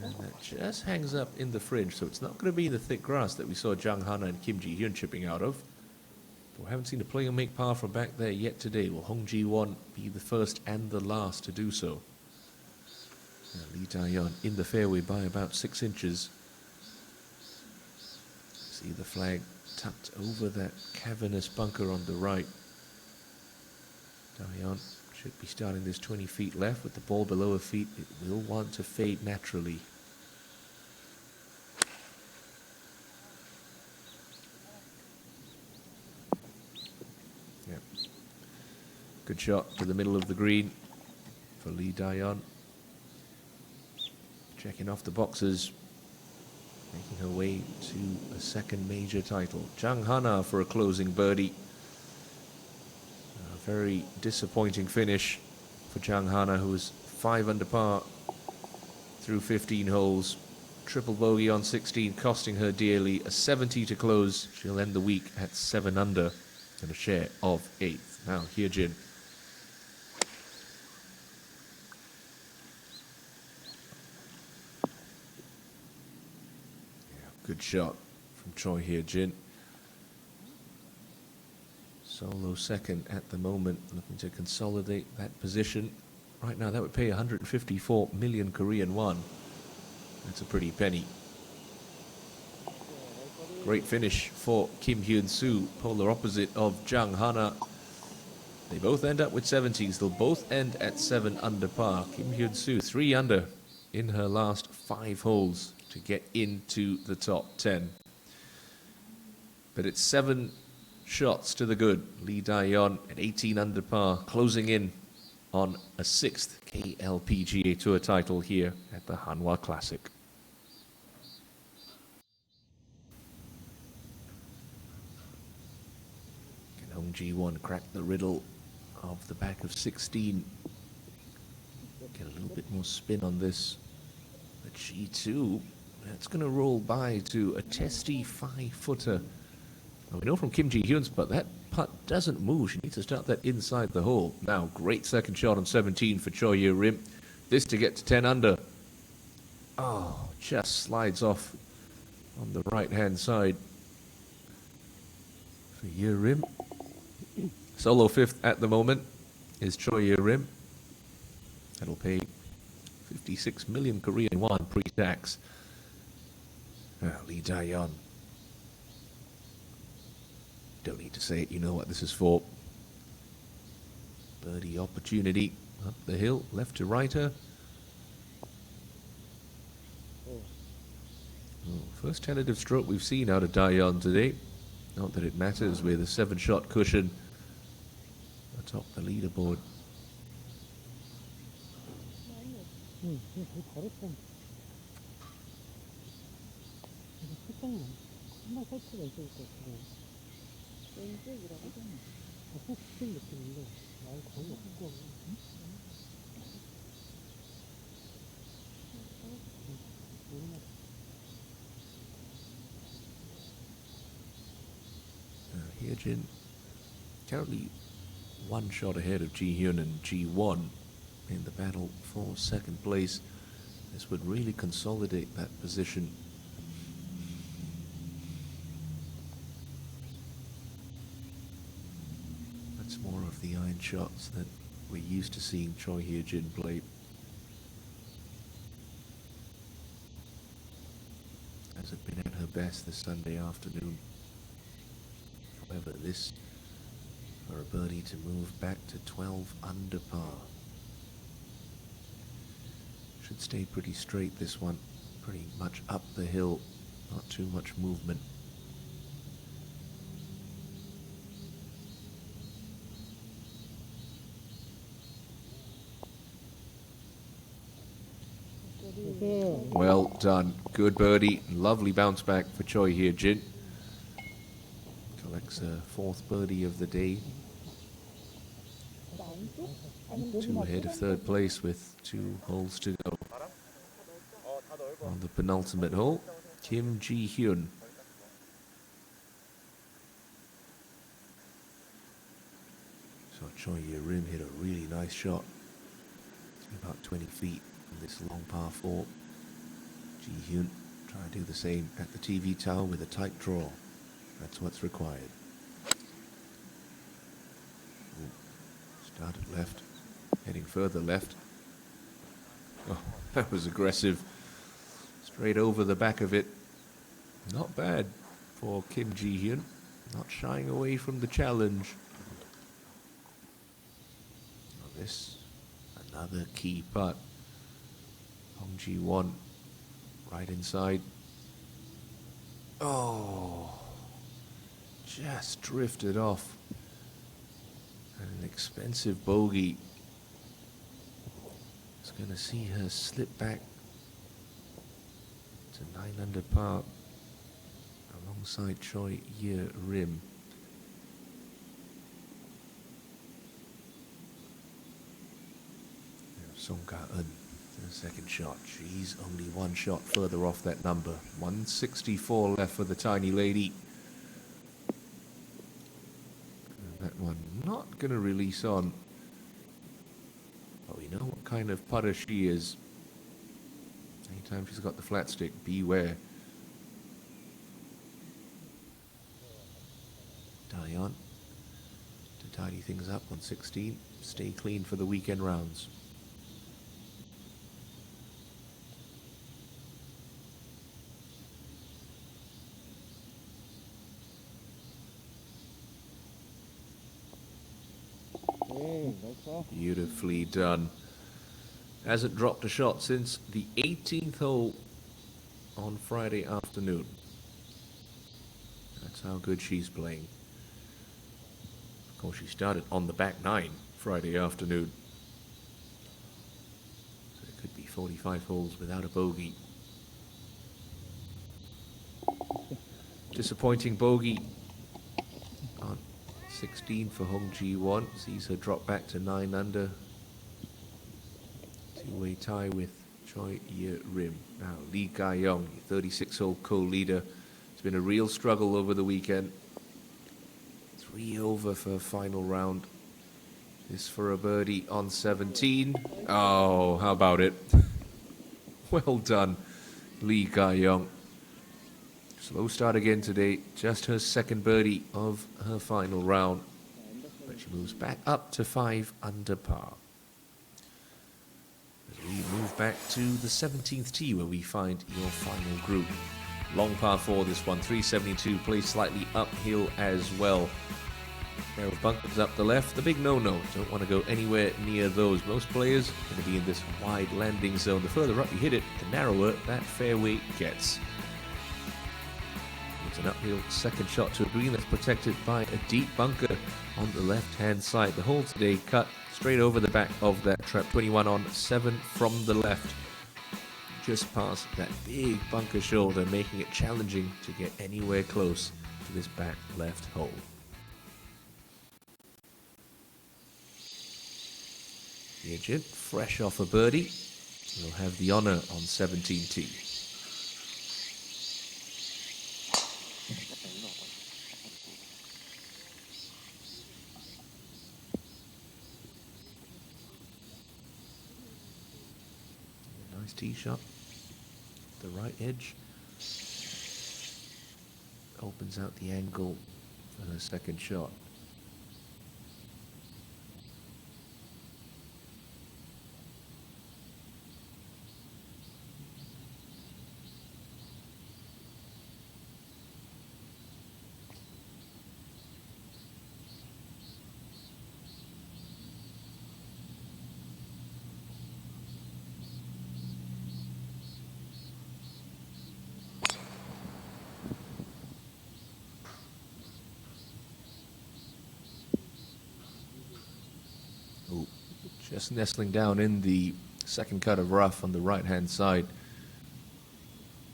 And that just hangs up in the fringe, so it's not going to be the thick grass that we saw Jung Hana and Kim Ji-hyun chipping out of. But we haven't seen a player make par from back there yet today. Will Hong Ji-won be the first and the last to do so? Lee Da-yeon in the fairway by about 6 inches. See the flag tucked over that cavernous bunker on the right. Da-yeon should be starting this 20 feet left with the ball below her feet. It will want to fade naturally. Yeah. Good shot to the middle of the green for Lee Da-yeon. Checking off the boxes, making her way to a second major title. Jung Hana for a closing birdie. A very disappointing finish for Jung Hana, who was 5 under par through 15 holes. Triple bogey on 16, costing her dearly. A 70 to close. She'll end the week at 7 under and a share of 8th. Now, Hyejin. Good shot from Choi Hyejin. Solo second at the moment, looking to consolidate that position. Right now, that would pay 154 million Korean won. That's a pretty penny. Great finish for Kim Hyun-soo, polar opposite of Jang Hana. They both end up with 70s. They'll both end at 7 under par. Kim Hyun-soo, 3 under in her last 5 holes to get into the top 10. But it's 7 shots to the good. Lee Dae-yeon at 18 under par, closing in on a 6th KLPGA Tour title here at the Hanwha Classic. Can Hong Ji-won crack the riddle of the back of 16? Get a little bit more spin on this. But G2, that's going to roll by to a testy 5-footer. Well, we know from Kim Ji-hyun's putt, that putt doesn't move. She needs to start that inside the hole. Now, great second shot on 17 for Choi Ye-rim. This to get to 10 under. Oh, just slides off on the right-hand side for Ye-rim. Solo 5th at the moment is Choi Ye-rim. That'll pay 56 million Korean won pre-tax. Lee Dae-yeon. Don't need to say it, you know what this is for. Birdie opportunity up the hill, left to right her. First tentative stroke we've seen out of Dae-yeon today. Not that it matters with a 7-shot cushion atop the leaderboard. Hyejin currently 1 shot ahead of Ji-hyun and Ji-won in the battle for 2nd place. This would really consolidate that position. That's more of the iron shots that we're used to seeing Choi Hyejin play. Hasn't been at her best this Sunday afternoon. However, this for a birdie to move back to 12 under par. Should stay pretty straight, this one. Pretty much up the hill, not too much movement. Well done. Good birdie. Lovely bounce back for Choi Hyejin. Collects a 4th birdie of the day. 2 ahead of 3rd place with 2 holes to go. On the penultimate hole, Kim Ji-hyun. So Choi Ye-rim hit a really nice shot. About 20 feet in this long par 4. Ji-hyun trying to do the same at the TV tower with a tight draw. That's what's required. Started left, heading further left. Oh, that was aggressive. Straight over the back of it. Not bad for Kim Ji-hyun. Not shying away from the challenge. Now this, another key putt. Hong Ji-won, right inside. Oh, just drifted off. An expensive bogey. It's going to see her slip back to 9 under par alongside Choi Ye-rim. Song Ga-eun, the 2nd shot. She's only 1 shot further off that number. 164 left for the tiny lady. That one not going to release on. But we know what kind of putter she is. Anytime she's got the flat stick, beware. Dae-yeon to tidy things up on 16. Stay clean for the weekend rounds. Beautifully done. Hasn't dropped a shot since the 18th hole on Friday afternoon. That's how good she's playing. Of course, she started on the back nine Friday afternoon. So it could be 45 holes without a bogey. Disappointing bogey on 16 for Hong Ji-won. Sees her drop back to 9 under. Two-way tie with Choi Ye-rim. Now, Lee Ga-young, 36-hole co-leader. It's been a real struggle over the weekend. 3 over for final round. This for a birdie on 17. Oh, how about it? Well done, Lee Ga-young. Slow start again today. Just her second birdie of her final round. But she moves back up to 5 under par. As we move back to the 17th tee where we find your final group. Long par 4 this one, 372, plays slightly uphill as well. Pair of bunkers up the left, the big no-no. Don't want to go anywhere near those. Most players are going to be in this wide landing zone. The further up you hit it, the narrower that fairway gets. It's an uphill second shot to a green that's protected by a deep bunker on the left-hand side. The hole today cut straight over the back of that trap. 21 on, 7 from the left. Just past that big bunker shoulder, making it challenging to get anywhere close to this back left hole. Yejin, fresh off a birdie, will have the honor on 17T. Nice tee shot. The right edge. Opens out the angle for her second shot. Just nestling down in the second cut of rough on the right-hand side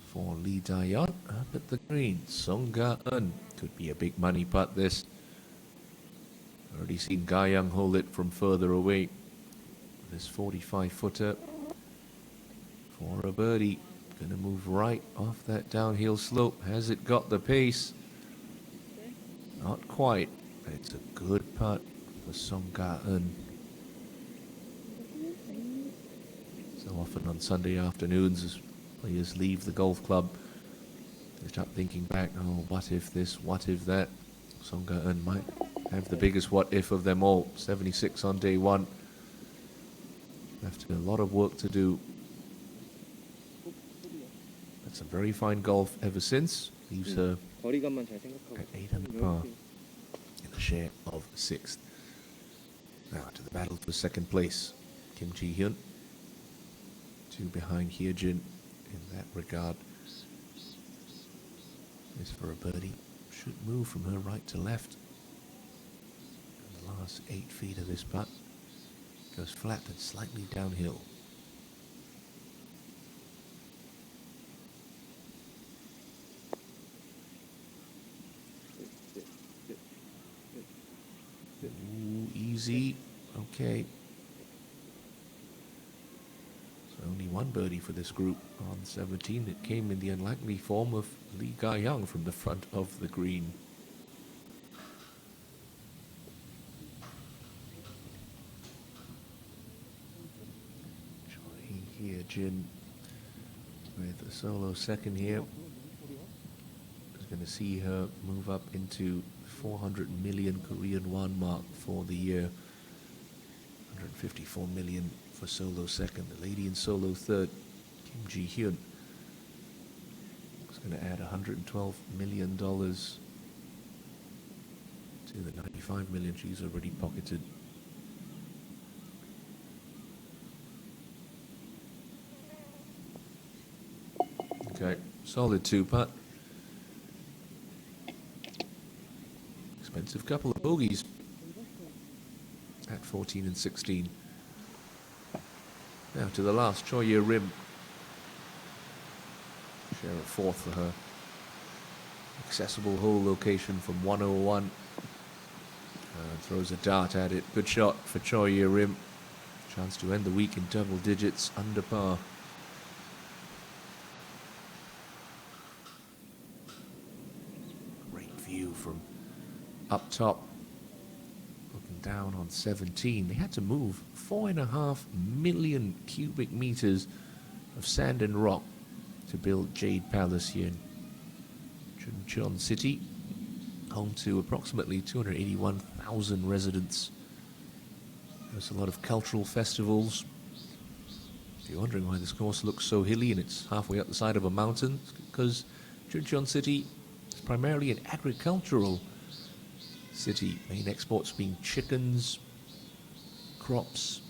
for Lee Da-yeon. Up at the green, Song Ga-eun. Could be a big money putt, this. Already seen Ga-young hold it from further away. This 45-footer for a birdie. Going to move right off that downhill slope. Has it got the pace? Not quite, but it's a good putt for Song Ga-eun. So often on Sunday afternoons, as players leave the golf club, they start thinking back, oh, what if this, what if that? Song Ga-eun might have the biggest what if of them all. 76 on day one. After a lot of work to do. That's some very fine golf ever since. Leaves her at 8 under par in a share of 6th. Now to the battle for second place. Kim Ji-hyun. 2 behind Hyejin in that regard. Is for a birdie. Should move from her right to left. And the last 8 feet of this putt goes flat and slightly downhill. Ooh, easy. Okay. Only one birdie for this group on 17. It came in the unlikely form of Lee Ga-young from the front of the green. Choi Hyejin with a solo second here. Is going to see her move up into 400 million Korean won mark for the year. 154 million for solo second. The lady in solo third, Kim Ji-hyun, is going to add $112 million to the 95 million she's already pocketed. Okay, solid 2-putt. Expensive couple of bogeys at 14 and 16. Now to the last, Choi Year Rim. Share a fourth for her. Accessible hole location from 101. Throws a dart at it. Good shot for Choi Year Rim. Chance to end the week in double digits, under par. Great view from up top. Looking down on 17. They had to move 4.5 million cubic meters of sand and rock to build Jade Palace here in Chuncheon City, home to approximately 281,000 residents. There's a lot of cultural festivals. If you're wondering why this course looks so hilly and it's halfway up the side of a mountain, it's because Chuncheon City is primarily an agricultural city. Main exports being chickens, crops.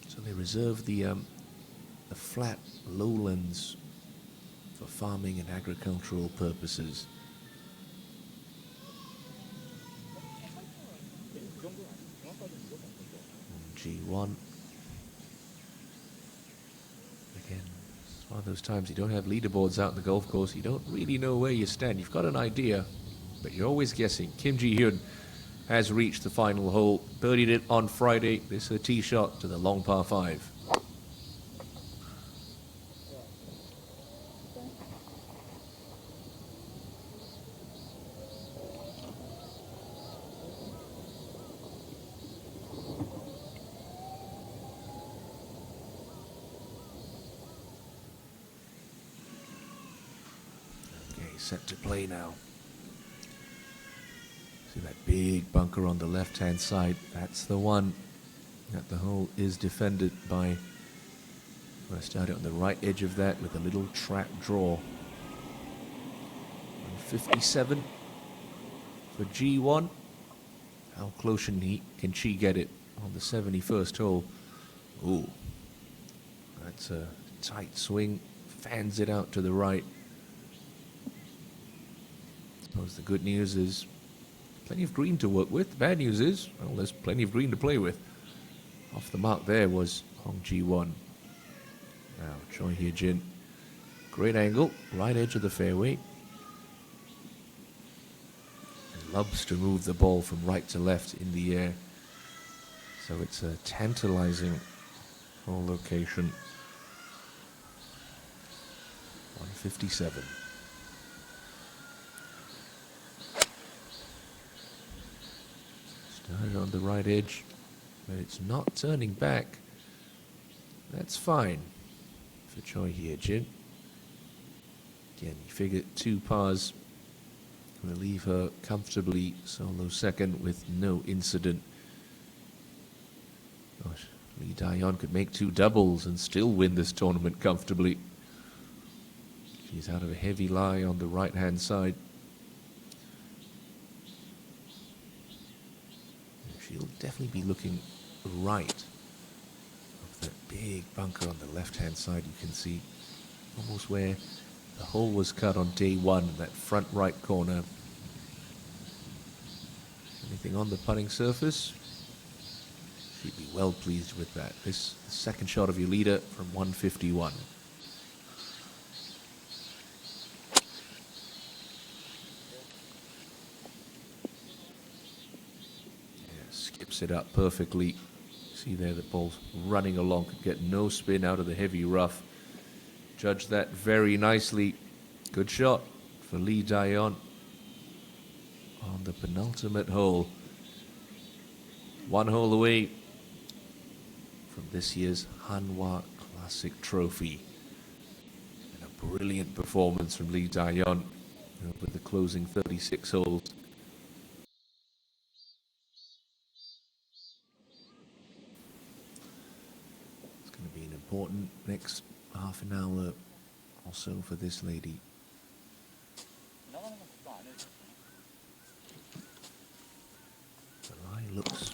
So they reserve the flat lowlands for farming and agricultural purposes. G1. Again, it's one of those times you don't have leaderboards out in the golf course. You don't really know where you stand. You've got an idea, but you're always guessing. Kim Ji-hyun has reached the final hole. Birdied it on Friday. This is a tee shot to the long par 5. Set to play now. See that big bunker on the left-hand side? That's the one that the hole is defended by. I started on the right edge of that with a little trap draw. 157 for G1. How close can she get it on the 71st hole? Ooh, that's a tight swing. Fans it out to the right. Suppose the good news is plenty of green to work with. The bad news is, well, there's plenty of green to play with. Off the mark there was Hong Ji-won. Now, Choi Hye-jin. Great angle, right edge of the fairway. And loves to move the ball from right to left in the air. So it's a tantalizing hole location. 157. Started on the right edge, but it's not turning back. That's fine for Choi Hye-jin. Again, you figure 2 pars will leave her comfortably solo second with no incident. Gosh, Lee Da-yeon could make 2 doubles and still win this tournament comfortably. She's out of a heavy lie on the right-hand side. She'll definitely be looking right of that big bunker on the left-hand side. You can see almost where the hole was cut on day 1, that front right corner. Anything on the putting surface? She'd be well pleased with that. This the second shot of your leader from 151. Skips it up perfectly. See there, the ball's running along, could get no spin out of the heavy rough. Judged that very nicely. Good shot for Lee Da-yeon on the penultimate hole. 1 hole away from this year's Hanwha Classic Trophy. And a brilliant performance from Lee Da-yeon over the closing 36 holes. Important next half an hour or so for this lady. The lie looks,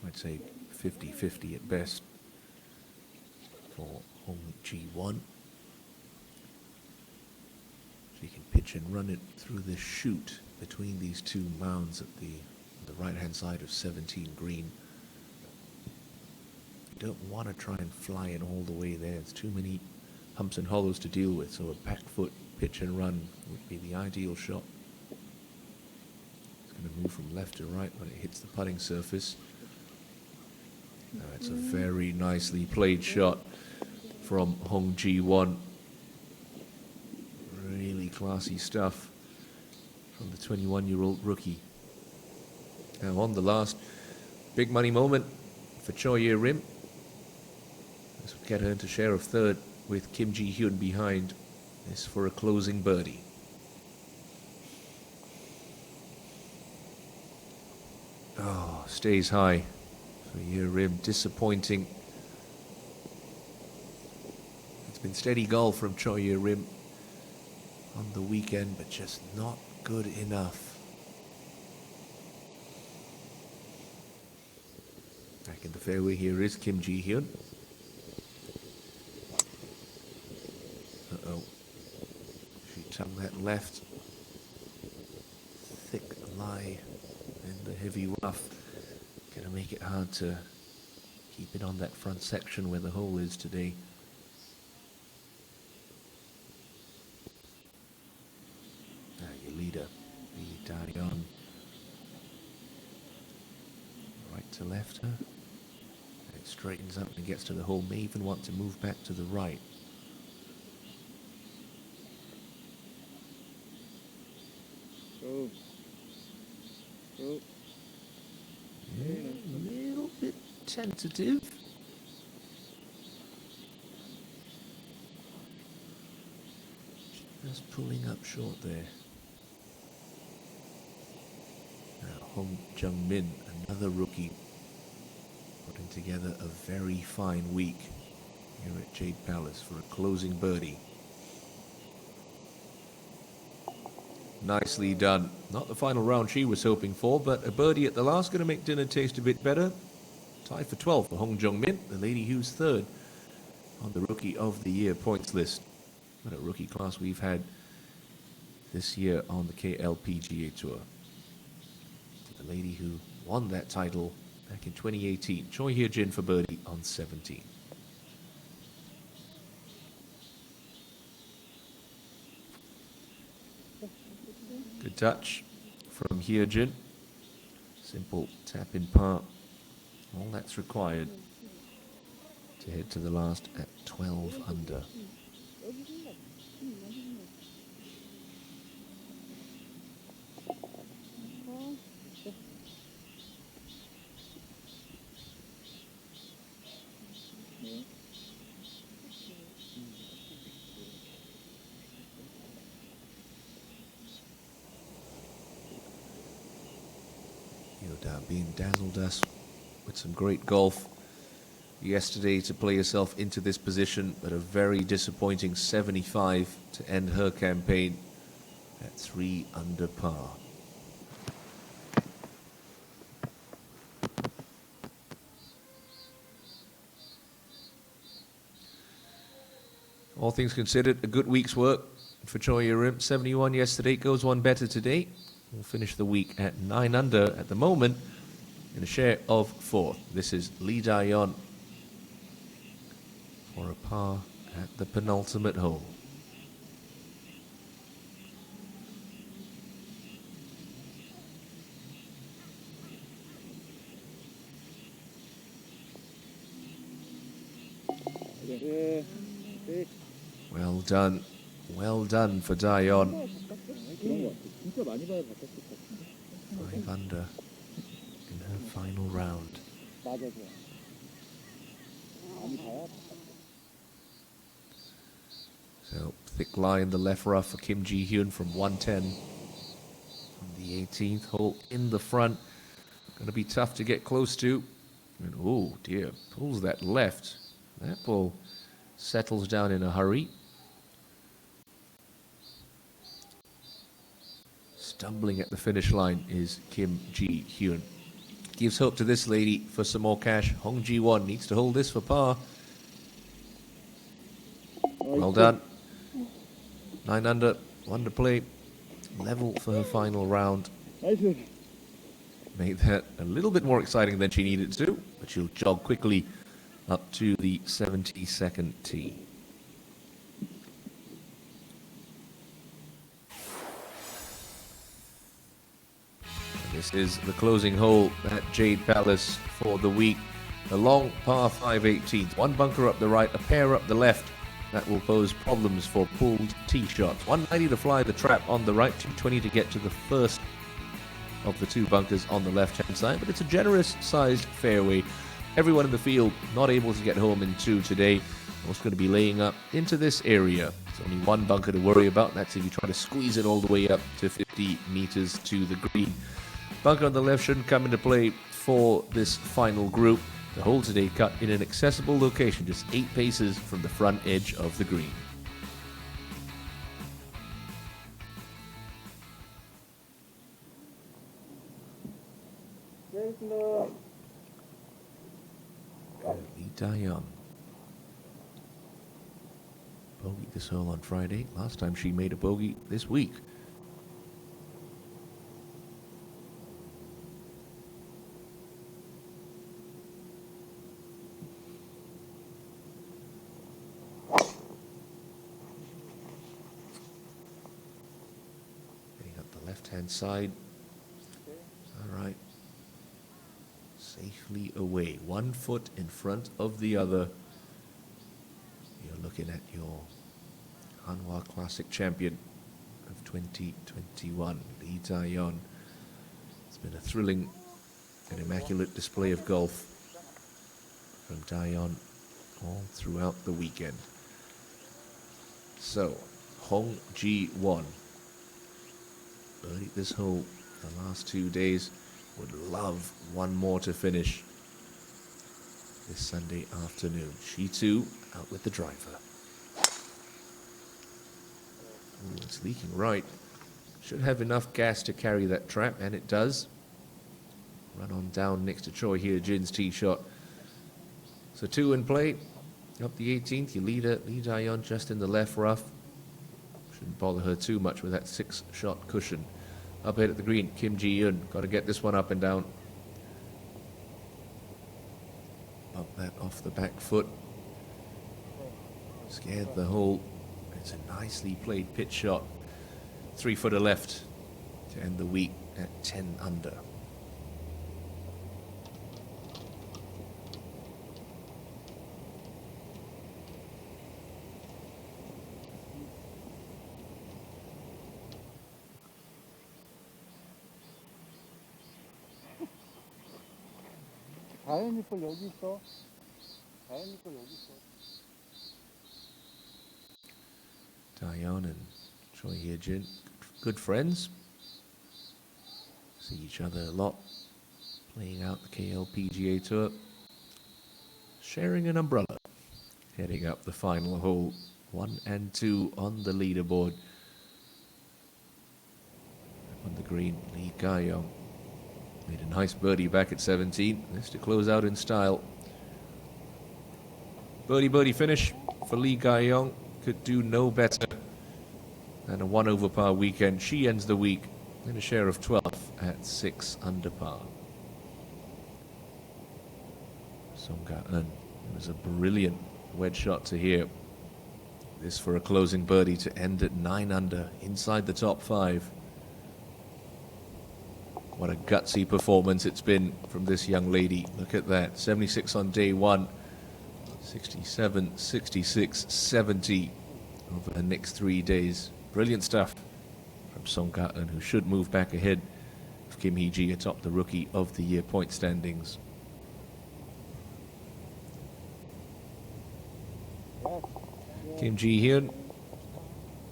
I'd say, 50-50 at best for Hong Ji-won. She can pitch and run it through the chute between these two mounds at the right-hand side of 17 green. You don't want to try and fly it all the way there. It's too many humps and hollows to deal with, so a back foot pitch and run would be the ideal shot. It's going to move from left to right when it hits the putting surface. It's a very nicely played shot from Hong Ji-won. Really classy stuff from the 21-year-old rookie. Now on the last big money moment for Choi Ye-rim. This would get her into share of third with Kim Ji-hyun behind. This for a closing birdie. Oh, stays high for Ye-rim. Disappointing. It's been steady golf from Choi Ye-rim on the weekend, but just not good enough. Back in the fairway here is Kim Ji-hyun. Uh-oh. She tongued that left. Thick lie in the heavy rough. Gonna make it hard to keep it on that front section where the hole is today. Your leader, Lee Da-yeon. Right to left her. It straightens up and gets to the hole. May even want to move back to the right. Oh. Oh. Yeah, a little bit tentative. Just pulling up short there. Now Hong Jung-min, another rookie, putting together a very fine week here at Jade Palace for a closing birdie. Nicely done. Not the final round she was hoping for, but a birdie at the last going to make dinner taste a bit better. Tied for 12 for Hong Jung-min, the lady who's third on the Rookie of the Year points list. What a rookie class we've had this year on the KLPGA Tour. The lady who won that title back in 2018, Choi Hye-jin for birdie on 17. Good touch from Hye-jin. Simple tap in par. All that's required to head to the last at 12 under. Being dazzled us with some great golf yesterday to play herself into this position, but a very disappointing 75 to end her campaign at 3 under par. All things considered, a good week's work for Choi Ye-rim. 71 yesterday, goes one better today. We'll finish the week at 9 under at the moment in a share of 4th. This is Lee Da-yeon for a par at the penultimate hole. Well done for Da-yeon. 5 under in her final round. So, thick lie in the left rough for Kim Ji-hyun from 110 on the 18th hole in the front. Going to be tough to get close to. And oh dear, pulls that left. That ball settles down in a hurry. Stumbling at the finish line is Kim Ji-hyun. Gives hope to this lady for some more cash. Hong Ji-won needs to hold this for par. Well done. 9 under one to play, level for her final round. 나이스. Made that a little bit more exciting than she needed to, but she'll jog quickly up to the 72nd tee. This is the closing hole at Jade Palace for the week. A long par 5 18th. One bunker up the right, a pair up the left. That will pose problems for pulled tee shots. 190 to fly the trap on the right, 220 to get to the first of the two bunkers on the left-hand side. But it's a generous-sized fairway. Everyone in the field not able to get home in two today. Also going to be laying up into this area. There's only one bunker to worry about. That's if you try to squeeze it all the way up to 50 meters to the green. Bunker on the left shouldn't come into play for this final group. The hole today cut in an accessible location, just 8 paces from the front edge of the green. Lee Dayan. Bogey this hole on Friday. Last time she made a bogey this week. Left-hand side. All right. Safely away. 1 foot in front of the other. You're looking at your Hanwha Classic champion of 2021, Lee Dayan. It's been a thrilling and immaculate display of golf from Dayan all throughout the weekend. So, Hong Ji-won birdied this hole the last 2 days. Would love one more to finish this Sunday afternoon. She too out with the driver. Ooh, it's leaking right. Should have enough gas to carry that trap, and it does. Run on down next to Choi Hye-jin's tee shot. So 2 in play. Up the 18th, your leader, Lee Dayan, just in the left rough. Shouldn't bother her too much with that 6-shot cushion. Up ahead at the green, Kim Ji-yoon. Got to get this one up and down. Bump that off the back foot. Scared the hole. It's a nicely played pitch shot. 3-footer left to end the week at 10 under. 다현이 거 여기 있어. 다현이 거 여기 있어. Dayan and Choi Hye-jin, good friends. See each other a lot, playing out the KLPGA Tour. Sharing an umbrella. Heading up the final hole. 1 and 2 on the leaderboard. On the green, Lee Ga-young made a nice birdie back at 17. This to close out in style. Birdie finish for Lee Ga-young. Could do no better than a 1 over par weekend. She ends the week in a share of 12 at 6 under par. Song Ga-eun. It was a brilliant wedge shot to hear. This for a closing birdie to end at 9 under, inside the top 5. What a gutsy performance it's been from this young lady. Look at that. 76 on day 1. 67, 66, 70 over the next 3 days. Brilliant stuff from Song Ga-eun, who should move back ahead of Kim Hye-ji atop the Rookie of the Year point standings. Kim Ji-hyun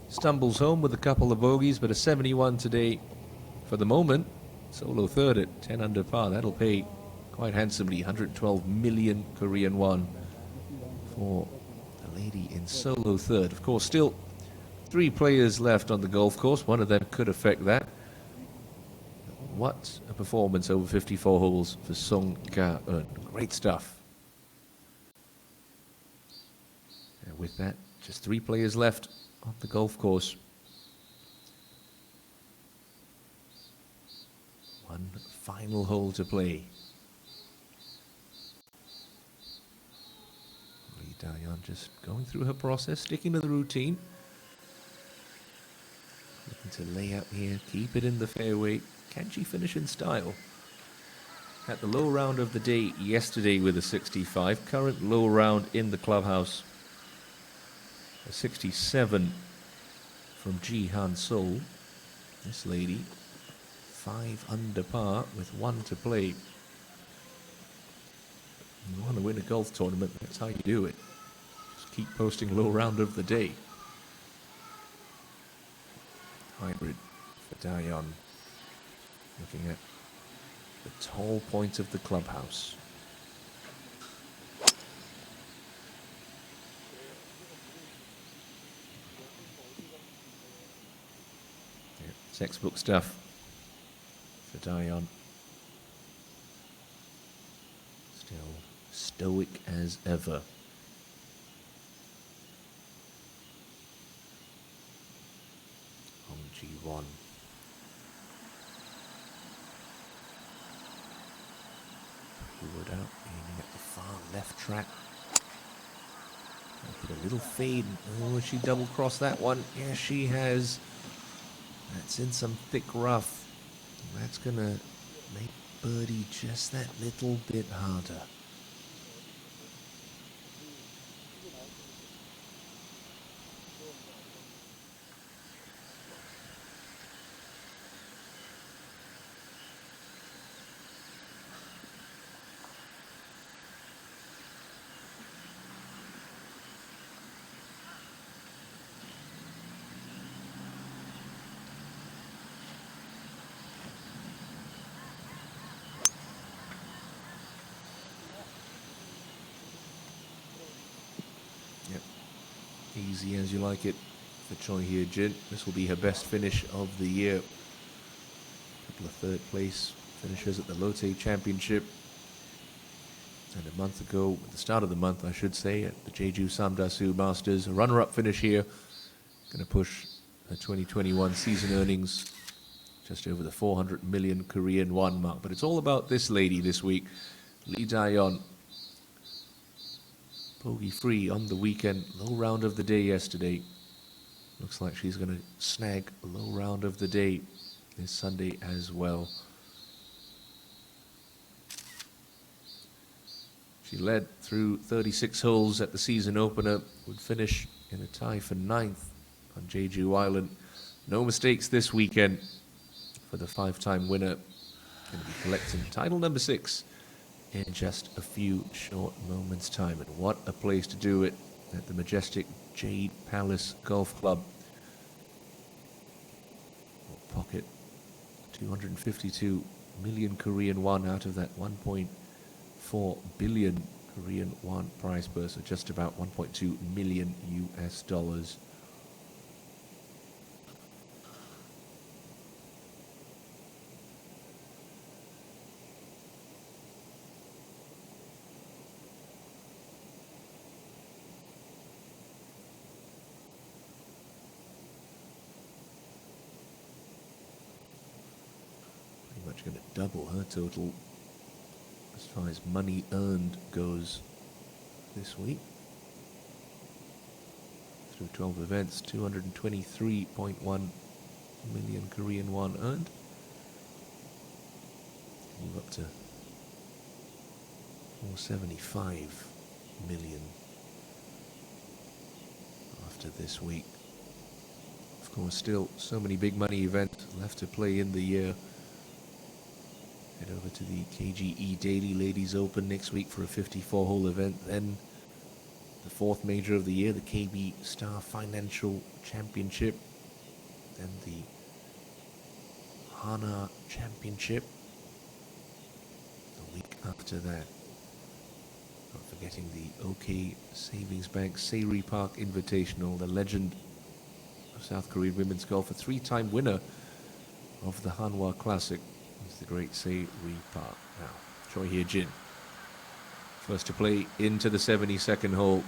stumbles home with a couple of bogeys, but a 71 today for the moment. Solo third at 10 under par. That'll pay quite handsomely, 112 million Korean won for the lady in solo third. Of course, still 3 players left on the golf course. One of them could affect that. What a performance over 54 holes for Song Ga-eun. Great stuff. And with that, just 3 players left on the golf course. final hole to play. Lee Dayan just going through her process, sticking to the routine. Looking to lay out here, keep it in the fairway. Can she finish in style? At the low round of the day yesterday with a 65, current low round in the clubhouse, a 67 from Ji Han Sol. This lady, 5 under par with 1 to play. You want to win a golf tournament, that's how you do it. Just keep posting low round of the day. Hybrid for Dayan. Looking at the tall point of the clubhouse. Yeah, textbook stuff for Dayan. Still stoic as ever. On G1. Wood out, aiming at the far left track. Put a little fade. Oh, she double crossed that one. Yes, she has. That's in some thick rough. That's gonna make birdie just that little bit harder. Easy as you like it for Choi Hye-jin. This will be her best finish of the year. A couple of third place finishes at the Lotte Championship. And a month ago, at the start of the month, I should say, at the Jeju Samdasu Masters, a runner-up finish here. Going to push her 2021 season earnings just over the 400 million Korean won mark. But it's all about this lady this week, Lee Dayan. Bogey free on the weekend, low round of the day yesterday. Looks like she's going to snag a low round of the day this Sunday as well. She led through 36 holes at the season opener, would finish in a tie for 9th on Jeju Island. No mistakes this weekend for the 5-time winner. Going to be collecting title number 6 in just a few short moments' time. And what a place to do it at the majestic Jade Palace Golf Club. We'll pocket 252 million Korean won out of that 1.4 billion Korean won prize purse, so just about 1.2 million US dollars. Going to double her total as far as money earned goes this week. Through 12 events, 223.1 million Korean won earned. Move up to 475 million after this week. Of course, still so many big money events left to play in the year. Head over to the KGE Daily Ladies Open next week for a 54-hole event. Then the 4th major of the year, the KB Star Financial Championship. Then the Hanwha Championship the week after that. Not forgetting the OK Savings Bank Sayri Park Invitational, the legend of South Korean women's golf, a 3-time winner of the Hanwha Classic. It's the great Sayri Park. Now, Choi Hye-jin, first to play into the 72nd hole.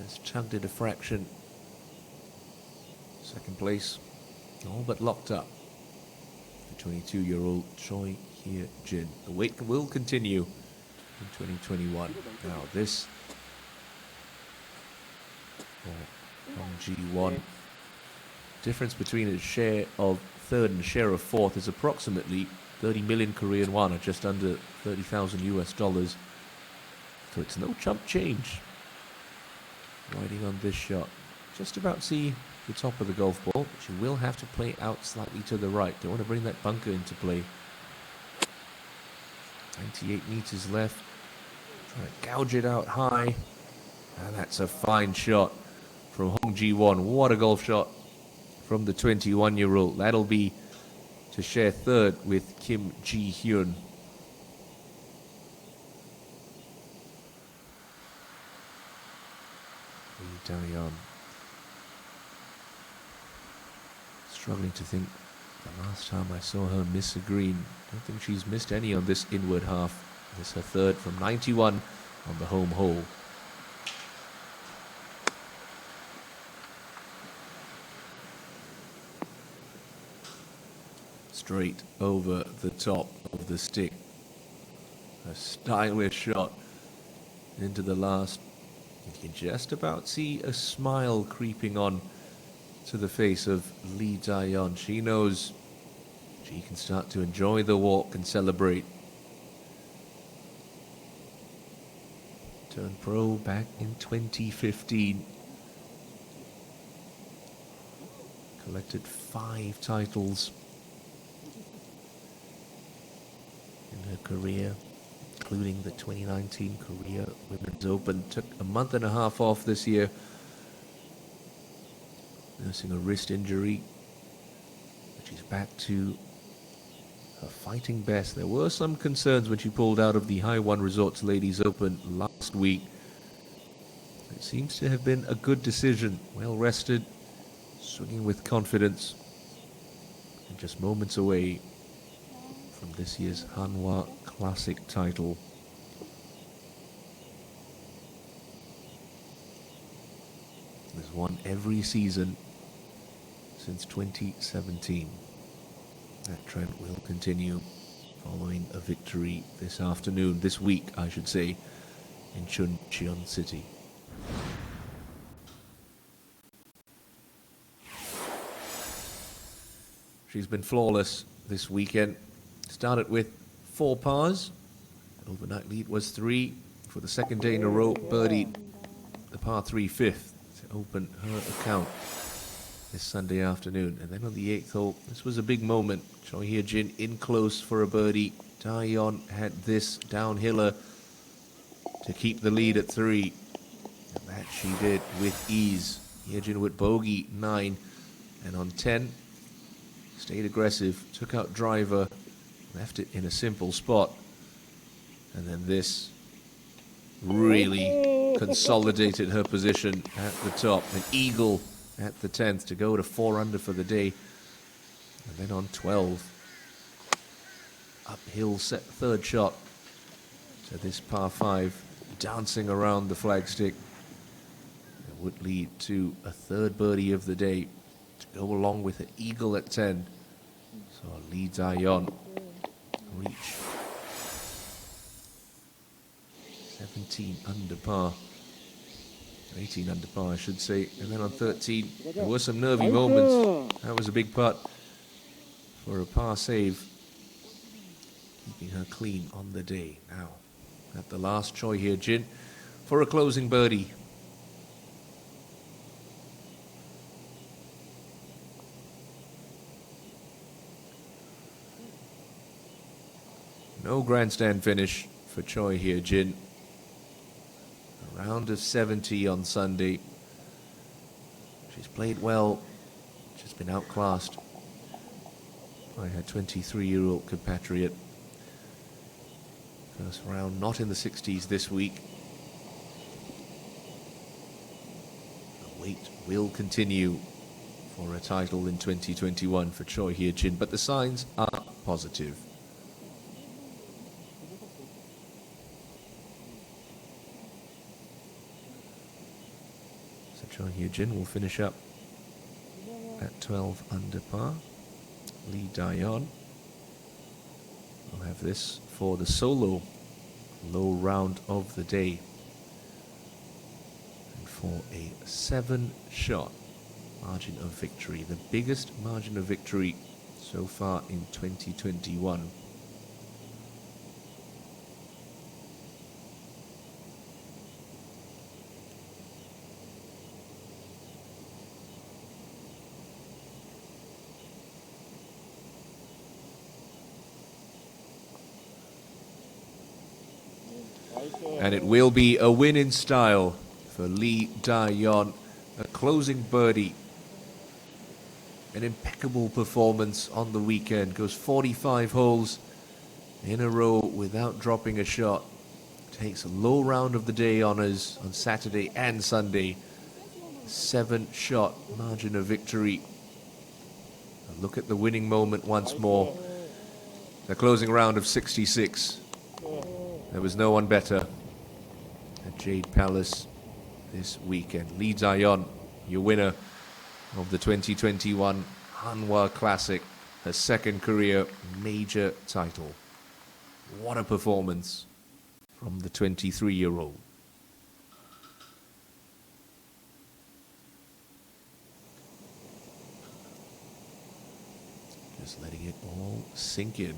has chugged it a fraction. Second place, all but locked up. The 22-year-old Choi Hye-jin. The wait will continue in 2021. Now this for Hong Ji-won. Difference between his share of third and share of fourth is approximately 30 million Korean won, or just under 30,000 US dollars. So it's no chump change. Riding on this shot. Just about see the top of the golf ball. She will have to play out slightly to the right. Don't want to bring that bunker into play. 98 meters left. Trying to gouge it out high. And that's a fine shot from Hong Ji-won. What a golf shot from the 21-year-old. That'll be to share third with Kim Ji-hyun. Lee Daeyeon. Struggling to think the last time I saw her miss a green. Don't think she's missed any on this inward half. This is her third from 91 on the home hole. Straight over the top of the stick. A stylish shot into the last. You can just about see a smile creeping on to the face of Lee Daeyeon. She knows she can start to enjoy the walk and celebrate. Turned pro back in 2015. Collected 5 titles in her career, including the 2019 Korea Women's Open. Took a month and a half off this year, nursing a wrist injury, but she's back to her fighting best. There were some concerns when she pulled out of the Hanwha Resorts Ladies Open last week. It seems to have been a good decision. Well rested, swinging with confidence, and just moments away from this year's Hanwha Classic title. There's won every season since 2017. That trend will continue following a victory this afternoon, this week I should say, in Chuncheon City. She's been flawless this weekend. Started with 4 pars. Overnight lead was 3 for the second day in a row. Birdied the par 3 fifth to open her account this Sunday afternoon. And then on the 8th hole, this was a big moment. Choi Hye-jin in close for a birdie. Daeyeon had this downhiller to keep the lead at 3. And that she did with ease. Hye-jin with bogey 9. And on 10, stayed aggressive, took out driver, left it in a simple spot. And then this really consolidated her position at the top. An eagle at the 10th to go to 4 under for the day. And then on 12, uphill set third shot to this par 5, dancing around the flagstick. It would lead to a third birdie of the day to go along with an eagle at 10. So Lee Daeyeon reach 17 under par. 18 under par, I should say. And then on 13, there were some nervy moments. That was a big putt for a par save, keeping her clean on the day. Now, at the last, Choi Hye-jin for a closing birdie. No grandstand finish for Choi Hye-jin. A round of 70 on Sunday. She's played well. She's been outclassed by her 23-year-old compatriot. First round not in the 60s this week. The wait will continue for a title in 2021 for Choi Hye-jin, but the signs are positive. Cho Hyun-jin will finish up at 12 under par. Lee Dae-yeon will have this for the solo low round of the day. And for a 7-shot margin of victory, the biggest margin of victory so far in 2021. And it will be a win in style for Lee Dae-yeon. A closing birdie. An impeccable performance on the weekend. Goes 45 holes in a row without dropping a shot. Takes a low round of the day honors on Saturday and Sunday. 7-shot margin of victory. And look at the winning moment once more. The closing round of 66. There was no one better at Jade Palace this weekend. Lee Dae-yeon, your winner of the 2021 Hanwha Classic, her second career major title. What a performance from the 23-year-old. Just letting it all sink in.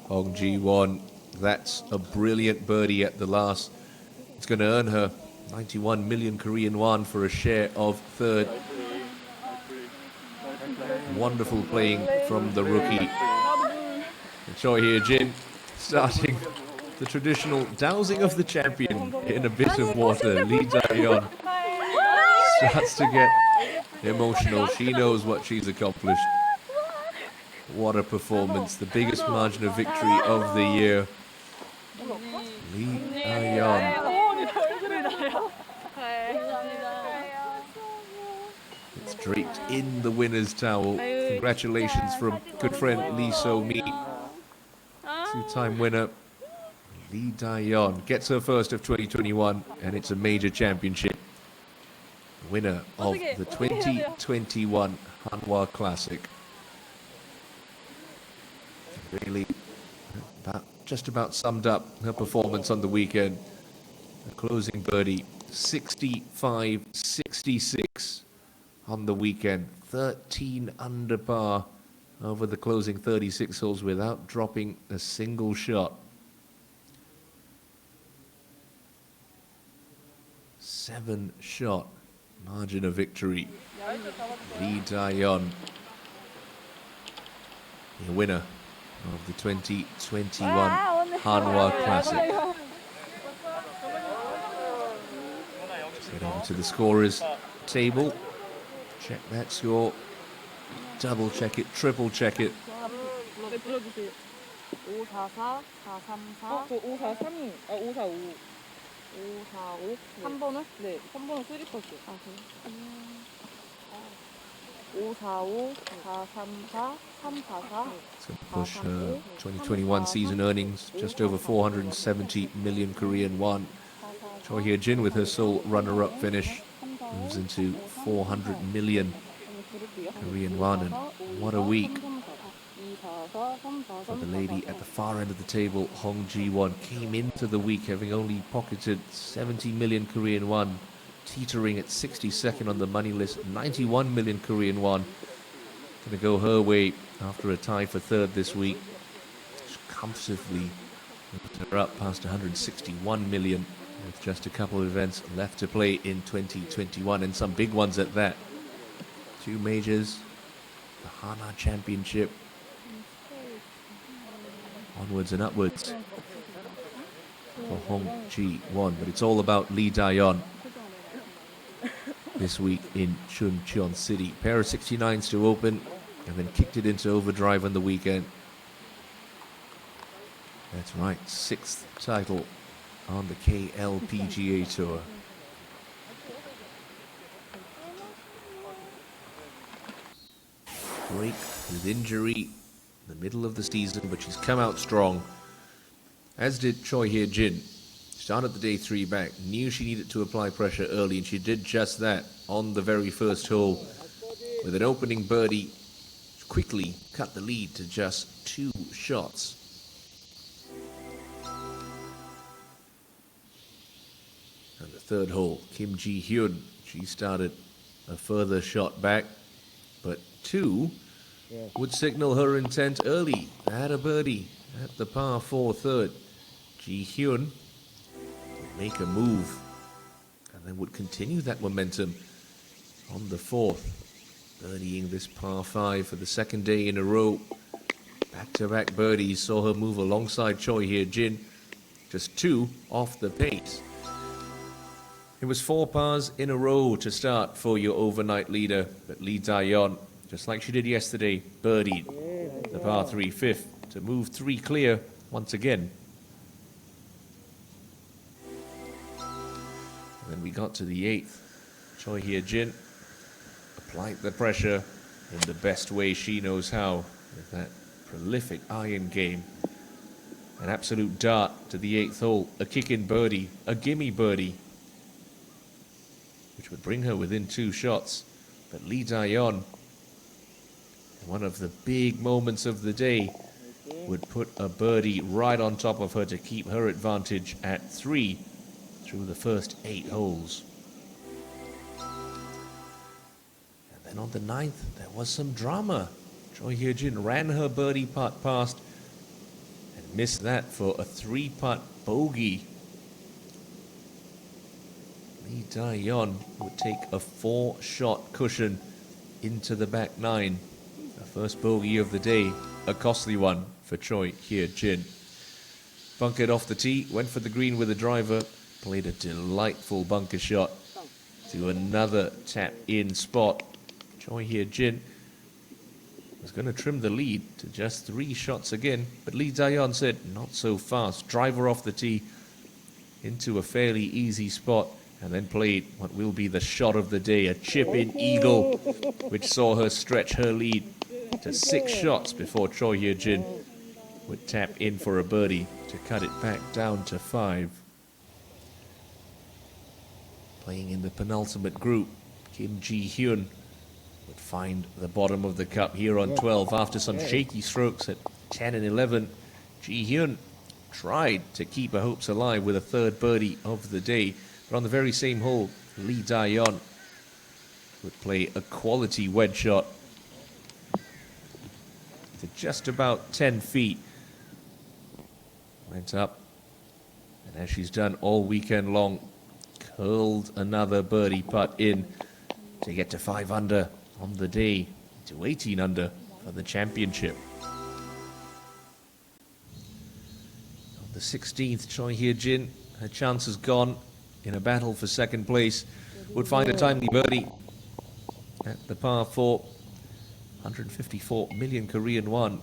Hong Ji-won, that's a brilliant birdie at the last. It's going to earn her 91 million Korean won for a share of third. Wonderful playing from the rookie. And Choi Hye-jin starting the traditional dousing of the champion in a bit of water. Lee Dae-yeon starts to get emotional. She knows what she's accomplished. What a performance. The biggest margin of victory of the year. Lee Dae-yeon. It's draped in the winner's towel. Congratulations from good friend Lee So-mi. Two-time winner Lee Dae-yeon gets her first of 2021, and it's a major championship. Winner of the 2021 Hanwha Classic. Really just about summed up her performance on the weekend. A closing birdie, 65-66 on the weekend. 13 under par over the closing 36 holes without dropping a single shot. 7-shot margin of victory. Lee Dae-yeon, the winner of the 2021 Hanwha Classic. Just head over to the scorers table. Check that score. Double check it, triple check it. 544, 434. 543이, 545. 545. 3번을? 네, 3번은 3퍼스. 아, 그래? 545, 434, 344. It's going to push 2021 season earnings just over 470 million Korean won. Choi Hye-jin with her sole runner-up finish moves into 400 million Korean won. And what a week for the lady at the far end of the table. Hong Ji-won came into the week having only pocketed 70 million Korean won, teetering at 62nd on the money list. 91 million Korean won going to go her way after a tie for third this week. She comfortably moved her up past 161 million with just a couple of events left to play in 2021, and some big ones at that. 2 majors, the Hana Championship, onwards and upwards for Hong Ji-won. But it's all about Lee Dae-yeon this week in Chuncheon City. Pair of 69s to open, and then kicked it into overdrive on the weekend. That's right, 6th title on the KLPGA Tour. break with injury in the middle of the season, but she's come out strong, as did Choi Hye-jin. Started the day 3 back, knew she needed to apply pressure early, and she did just that on the very first hole with an opening birdie. Quickly cut the lead to just 2 shots. And the third hole, Kim Ji-hyun, she started a further shot back, but 2 would signal her intent early. Had a birdie at the par 4 third. Ji-hyun would make a move and then would continue that momentum on the 4th, birdieing this par 5 for the 2nd day in a row. Back-to-back birdies saw her move alongside Choi Hye-jin, just 2 off the pace. It was 4 pars in a row to start for your overnight leader, but Lee Da-yeon, just like she did yesterday, birdied the par 3 fifth to move 3 clear once again. And then we got to the 8th. Choi Hye-jin applied the pressure in the best way she knows how, with that prolific iron game. An absolute dart to the 8th hole, a kick-in birdie, a gimme birdie, which would bring her within 2 shots. But Lee Da-yeon, in one of the big moments of the day, would put a birdie right on top of her to keep her advantage at 3 through the first 8 holes. And then on the 9th, there was some drama. Choi Hye-jin ran her birdie putt past and missed that for a 3-putt bogey. Lee Da-yeon would take a 4-shot cushion into the back 9. The first bogey of the day, a costly one for Choi Hye-jin. Bunkered off the tee, went for the green with a driver, played a delightful bunker shot to another tap-in spot. Choi Hye-jin was going to trim the lead to just 3 shots again, but Lee Da-yeon said, not so fast. Driver off the tee into a fairly easy spot, and then played what will be the shot of the day, a chip-in eagle, which saw her stretch her lead to 6 shots before Choi Hye-jin would tap in for a birdie to cut it back down to 5. Playing in the penultimate group, Kim Ji-hyun would find the bottom of the cup here on 12 after some shaky strokes at 10 and 11. Ji-hyun tried to keep her hopes alive with a 3rd birdie of the day, but on the very same hole, Lee Da-yeon would play a quality wedge shot to just about 10 feet. Went up, and as she's done all weekend long, curled another birdie putt in to get to 5 under on the day, to 18 under for the championship. On the 16th, Choi Hye-jin, her chances gone in a battle for 2nd place, would find a timely birdie at the par 4. 154 million Korean won,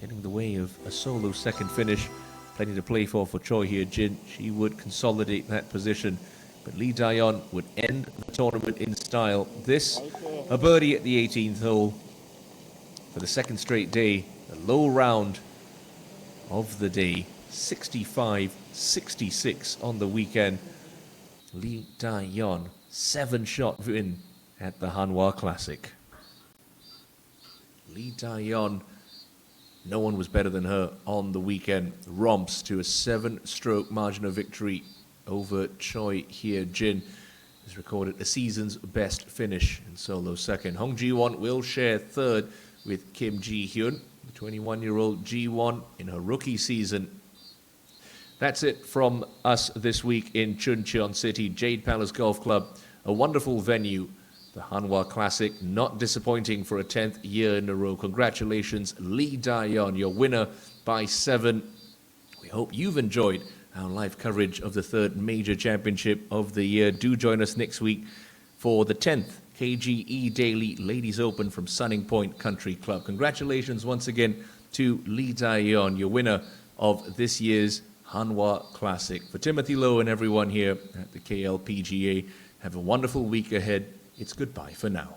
getting the way of a solo 2nd finish. Plenty to play for Choi Hye-jin. She would consolidate that position, but Lee Da-yeon would end the tournament in style. This, a birdie at the 18th hole for the 2nd straight day, the low round of the day, 65-66 on the weekend. Lee Da-yeon, 7-shot win at the Hanwha Classic. Lee Da-yeon, no one was better than her on the weekend. Romps to a 7-stroke margin of victory over Choi Hye-jin. Has recorded a season's best finish in solo 2nd. Hong Ji-won will share 3rd with Kim Ji-hyun, the 21-year-old Ji-won in her rookie season. That's it from us this week in Chuncheon City. Jade Palace Golf Club, a wonderful venue. The Hanwha Classic, not disappointing for a 10th year in a row. Congratulations, Lee Da-yeon, your winner by 7. We hope you've enjoyed our live coverage of the 3rd major championship of the year. Do join us next week for the 10th KGE Daily Ladies Open from Sunning Point Country Club. Congratulations once again to Lee Da-yeon, your winner of this year's Hanwha Classic. For Timothy Lowe and everyone here at the KLPGA, have a wonderful week ahead. It's goodbye for now.